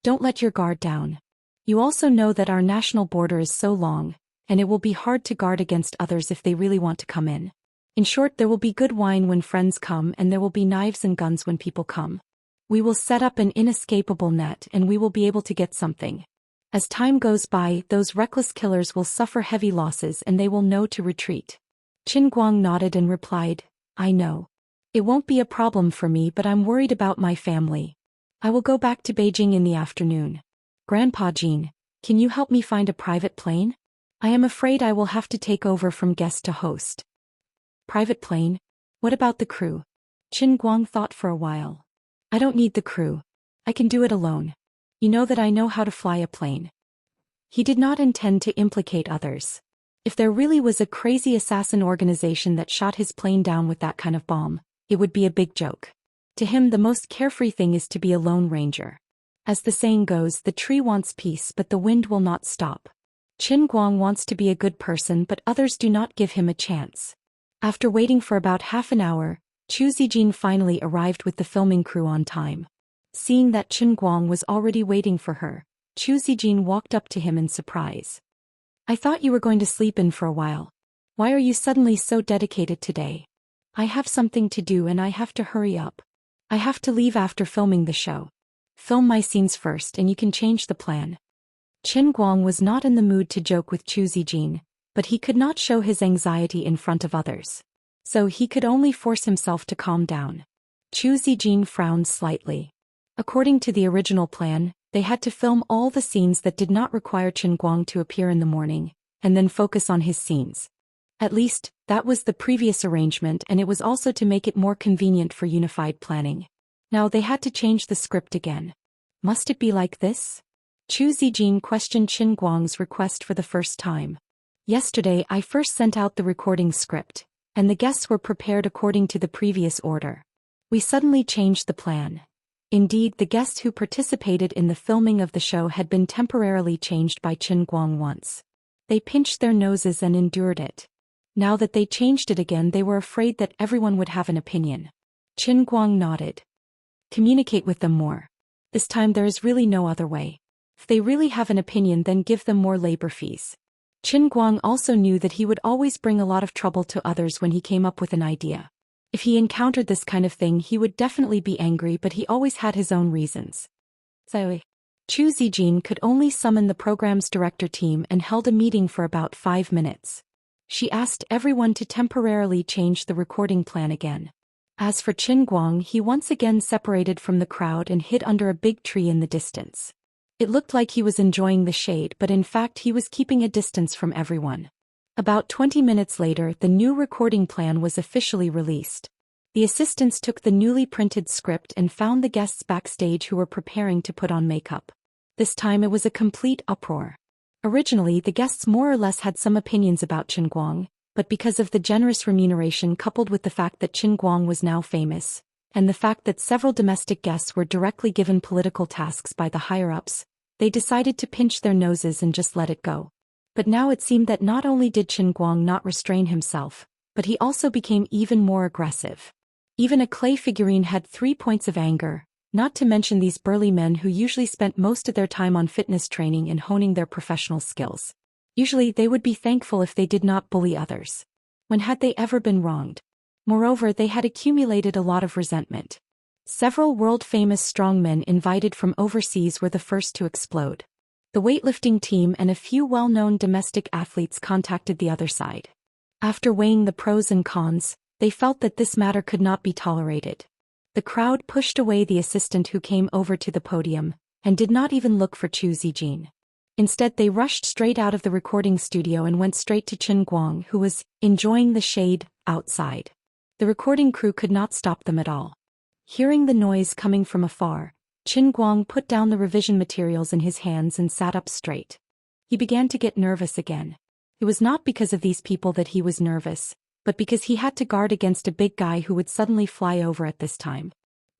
"Don't let your guard down. You also know that our national border is so long, and it will be hard to guard against others if they really want to come in. In short, there will be good wine when friends come and there will be knives and guns when people come. We will set up an inescapable net and we will be able to get something. As time goes by, those reckless killers will suffer heavy losses and they will know to retreat." Qin Guang nodded and replied, "I know. It won't be a problem for me, but I'm worried about my family. I will go back to Beijing in the afternoon. Grandpa Jin, can you help me find a private plane? I am afraid I will have to take over from guest to host." "Private plane? What about the crew?" Qin Guang thought for a while. "I don't need the crew. I can do it alone. You know that I know how to fly a plane." He did not intend to implicate others. If there really was a crazy assassin organization that shot his plane down with that kind of bomb, it would be a big joke. To him, the most carefree thing is to be a lone ranger. As the saying goes, the tree wants peace but the wind will not stop. Qin Guang wants to be a good person but others do not give him a chance. After waiting for about half an hour, Zhou Xian finally arrived with the filming crew on time. Seeing that Qin Guang was already waiting for her, Zhou Xian walked up to him in surprise. "I thought you were going to sleep in for a while. Why are you suddenly so dedicated today?" "I have something to do and I have to hurry up. I have to leave after filming the show. Film my scenes first and you can change the plan." Qin Guang was not in the mood to joke with Zhou Xian, but he could not show his anxiety in front of others. So he could only force himself to calm down. Zhou Xian frowned slightly. According to the original plan, they had to film all the scenes that did not require Qin Guang to appear in the morning, and then focus on his scenes. At least, that was the previous arrangement and it was also to make it more convenient for unified planning. Now they had to change the script again. Must it be like this? Zhou Xian questioned Qin Guang's request for the first time. "Yesterday I first sent out the recording script, and the guests were prepared according to the previous order. We suddenly changed the plan. Indeed, the guests who participated in the filming of the show had been temporarily changed by Qin Guang once. They pinched their noses and endured it. Now that they changed it again, they were afraid that everyone would have an opinion." Qin Guang nodded. "Communicate with them more. This time there is really no other way. If they really have an opinion, then give them more labor fees." Qin Guang also knew that he would always bring a lot of trouble to others when he came up with an idea. If he encountered this kind of thing, he would definitely be angry, but he always had his own reasons. So, Zhou Xian could only summon the program's director team and held a meeting for about 5 minutes. She asked everyone to temporarily change the recording plan again. As for Qin Guang, he once again separated from the crowd and hid under a big tree in the distance. It looked like he was enjoying the shade, but in fact he was keeping a distance from everyone. About 20 minutes later, the new recording plan was officially released. The assistants took the newly printed script and found the guests backstage who were preparing to put on makeup. This time it was a complete uproar. Originally, the guests more or less had some opinions about Qin Guang, but because of the generous remuneration coupled with the fact that Qin Guang was now famous, and the fact that several domestic guests were directly given political tasks by the higher-ups, they decided to pinch their noses and just let it go. But now it seemed that not only did Qin Guang not restrain himself, but he also became even more aggressive. Even a clay figurine had 3 points of anger, not to mention these burly men who usually spent most of their time on fitness training and honing their professional skills. Usually they would be thankful if they did not bully others. When had they ever been wronged? Moreover, they had accumulated a lot of resentment. Several world-famous strongmen invited from overseas were the first to explode. The weightlifting team and a few well-known domestic athletes contacted the other side. After weighing the pros and cons, they felt that this matter could not be tolerated. The crowd pushed away the assistant who came over to the podium, and did not even look for Zhou Xian. Instead they rushed straight out of the recording studio and went straight to Qin Guang, who was enjoying the shade outside. The recording crew could not stop them at all. Hearing the noise coming from afar, Qin Guang put down the revision materials in his hands and sat up straight. He began to get nervous again. It was not because of these people that he was nervous, but because he had to guard against a big guy who would suddenly fly over at this time.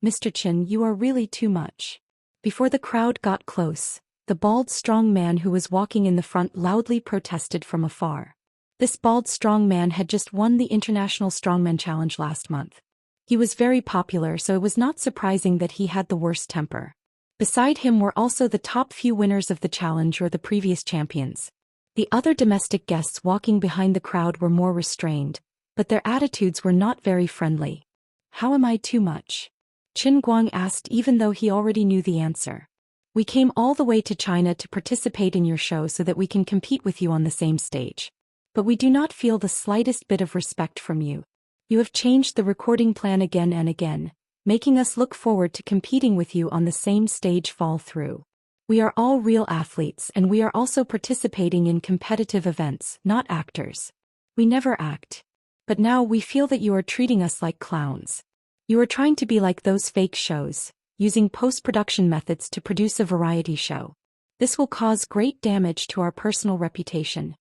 "Mr. Qin, you are really too much." Before the crowd got close, the bald strong man who was walking in the front loudly protested from afar. This bald strong man had just won the International Strongman Challenge last month. He was very popular, so it was not surprising that he had the worst temper. Beside him were also the top few winners of the challenge or the previous champions. The other domestic guests walking behind the crowd were more restrained, but their attitudes were not very friendly. "How am I too much?" Qin Guang asked, even though he already knew the answer. "We came all the way to China to participate in your show so that we can compete with you on the same stage. But we do not feel the slightest bit of respect from you. You have changed the recording plan again and again, making us look forward to competing with you on the same stage fall through. We are all real athletes and we are also participating in competitive events, not actors. We never act. But now we feel that you are treating us like clowns. You are trying to be like those fake shows, using post-production methods to produce a variety show. This will cause great damage to our personal reputation."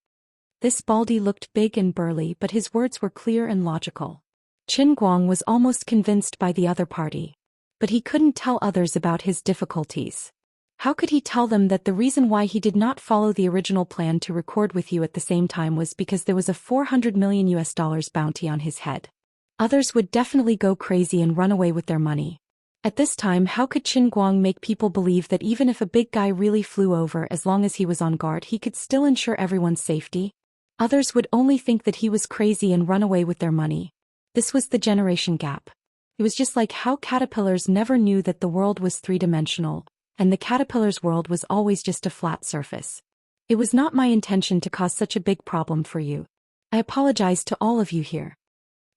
This baldy looked big and burly, but his words were clear and logical. Qin Guang was almost convinced by the other party. But he couldn't tell others about his difficulties. How could he tell them that the reason why he did not follow the original plan to record with you at the same time was because there was a $400 million bounty on his head? Others would definitely go crazy and run away with their money. At this time, how could Qin Guang make people believe that even if a big guy really flew over, as long as he was on guard, he could still ensure everyone's safety? Others would only think that he was crazy and run away with their money. This was the generation gap. It was just like how caterpillars never knew that the world was three-dimensional, and the caterpillar's world was always just a flat surface. It was not my intention to cause such a big problem for you. I apologize to all of you here.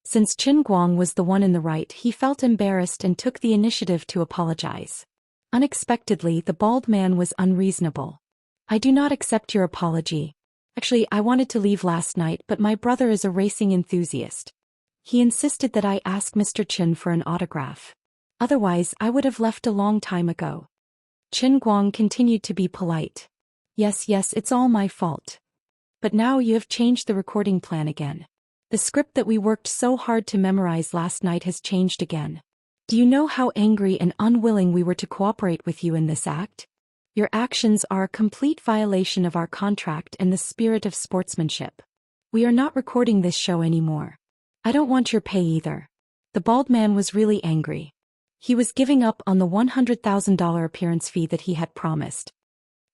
Since Qin Guang was the one in the right, he felt embarrassed and took the initiative to apologize. Unexpectedly, the bald man was unreasonable. "I do not accept your apology. Actually, I wanted to leave last night, but my brother is a racing enthusiast. He insisted that I ask Mr. Qin for an autograph. Otherwise, I would have left a long time ago." Qin Guang continued to be polite. Yes, it's all my fault. But now you have changed the recording plan again. The script that we worked so hard to memorize last night has changed again. Do you know how angry and unwilling we were to cooperate with you in this act? Your actions are a complete violation of our contract and the spirit of sportsmanship. We are not recording this show anymore. I don't want your pay either. The bald man was really angry. He was giving up on the $100,000 appearance fee that he had promised.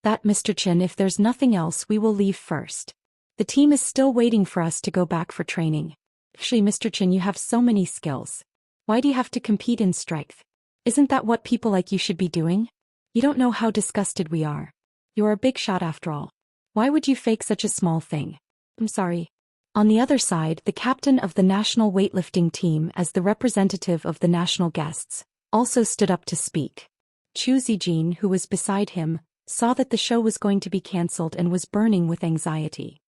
"That, Mr. Qin, if there's nothing else, we will leave first. The team is still waiting for us to go back for training. Actually, Mr. Qin, you have so many skills. Why do you have to compete in strength? Isn't that what people like you should be doing? You don't know how disgusted we are. You're a big shot after all. Why would you fake such a small thing? I'm sorry." On the other side, the captain of the national weightlifting team, as the representative of the national guests, also stood up to speak. Zhou Xian, who was beside him, saw that the show was going to be cancelled and was burning with anxiety.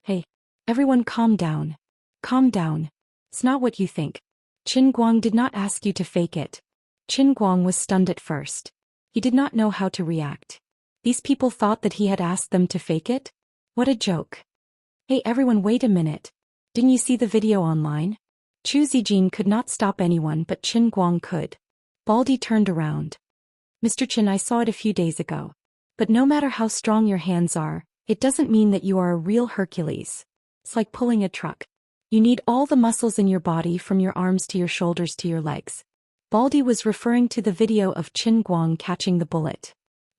"Hey, everyone, calm down. Calm down. It's not what you think. Qin Guang did not ask you to fake it." Qin Guang was stunned at first. He did not know how to react. These people thought that he had asked them to fake it? What a joke. "Hey everyone, wait a minute. Didn't you see the video online?" Chu Zijin could not stop anyone but Qin Guang could. Baldy turned around. Mr. Qin, I saw it a few days ago. But no matter how strong your hands are, it doesn't mean that you are a real Hercules. It's like pulling a truck. You need all the muscles in your body from your arms to your shoulders to your legs. Baldy was referring to the video of Qin Guang catching the bullet.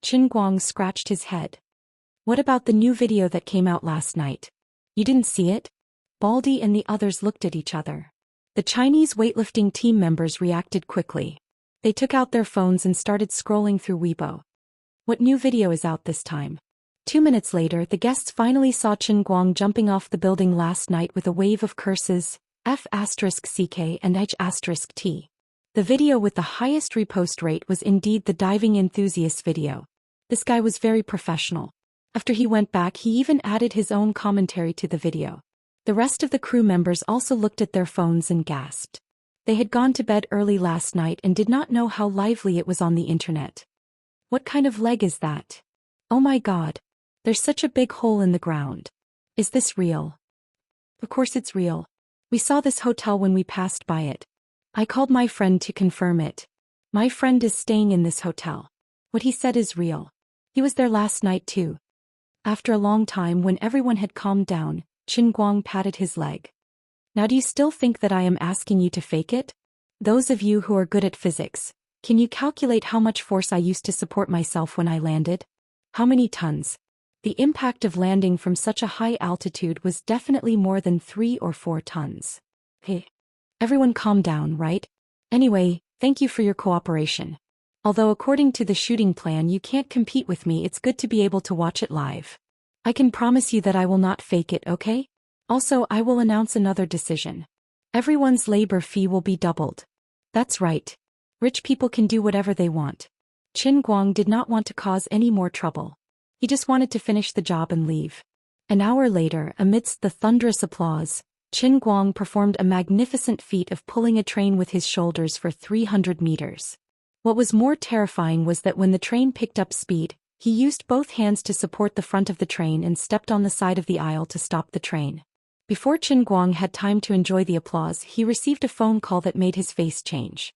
Qin Guang scratched his head. What about the new video that came out last night? You didn't see it? Baldy and the others looked at each other. The Chinese weightlifting team members reacted quickly. They took out their phones and started scrolling through Weibo. What new video is out this time? 2 minutes later, the guests finally saw Qin Guang jumping off the building last night with a wave of curses, F*CK and H*T. The video with the highest repost rate was indeed the diving enthusiast video. This guy was very professional. After he went back, he even added his own commentary to the video. The rest of the crew members also looked at their phones and gasped. They had gone to bed early last night and did not know how lively it was on the internet. What kind of leg is that? Oh my god. There's such a big hole in the ground. Is this real? Of course it's real. We saw this hotel when we passed by it. I called my friend to confirm it. My friend is staying in this hotel. What he said is real. He was there last night too. After a long time, when everyone had calmed down, Qin Guang patted his leg. Now do you still think that I am asking you to fake it? Those of you who are good at physics, can you calculate how much force I used to support myself when I landed? How many tons? The impact of landing from such a high altitude was definitely more than 3 or 4 tons. Hey. Everyone calm down, right? Anyway, thank you for your cooperation. Although according to the shooting plan you can't compete with me, it's good to be able to watch it live. I can promise you that I will not fake it, okay? Also, I will announce another decision. Everyone's labor fee will be doubled. That's right. Rich people can do whatever they want. Qin Guang did not want to cause any more trouble. He just wanted to finish the job and leave. An hour later, amidst the thunderous applause, Qin Guang performed a magnificent feat of pulling a train with his shoulders for 300 meters. What was more terrifying was that when the train picked up speed, he used both hands to support the front of the train and stepped on the side of the aisle to stop the train. Before Qin Guang had time to enjoy the applause, he received a phone call that made his face change.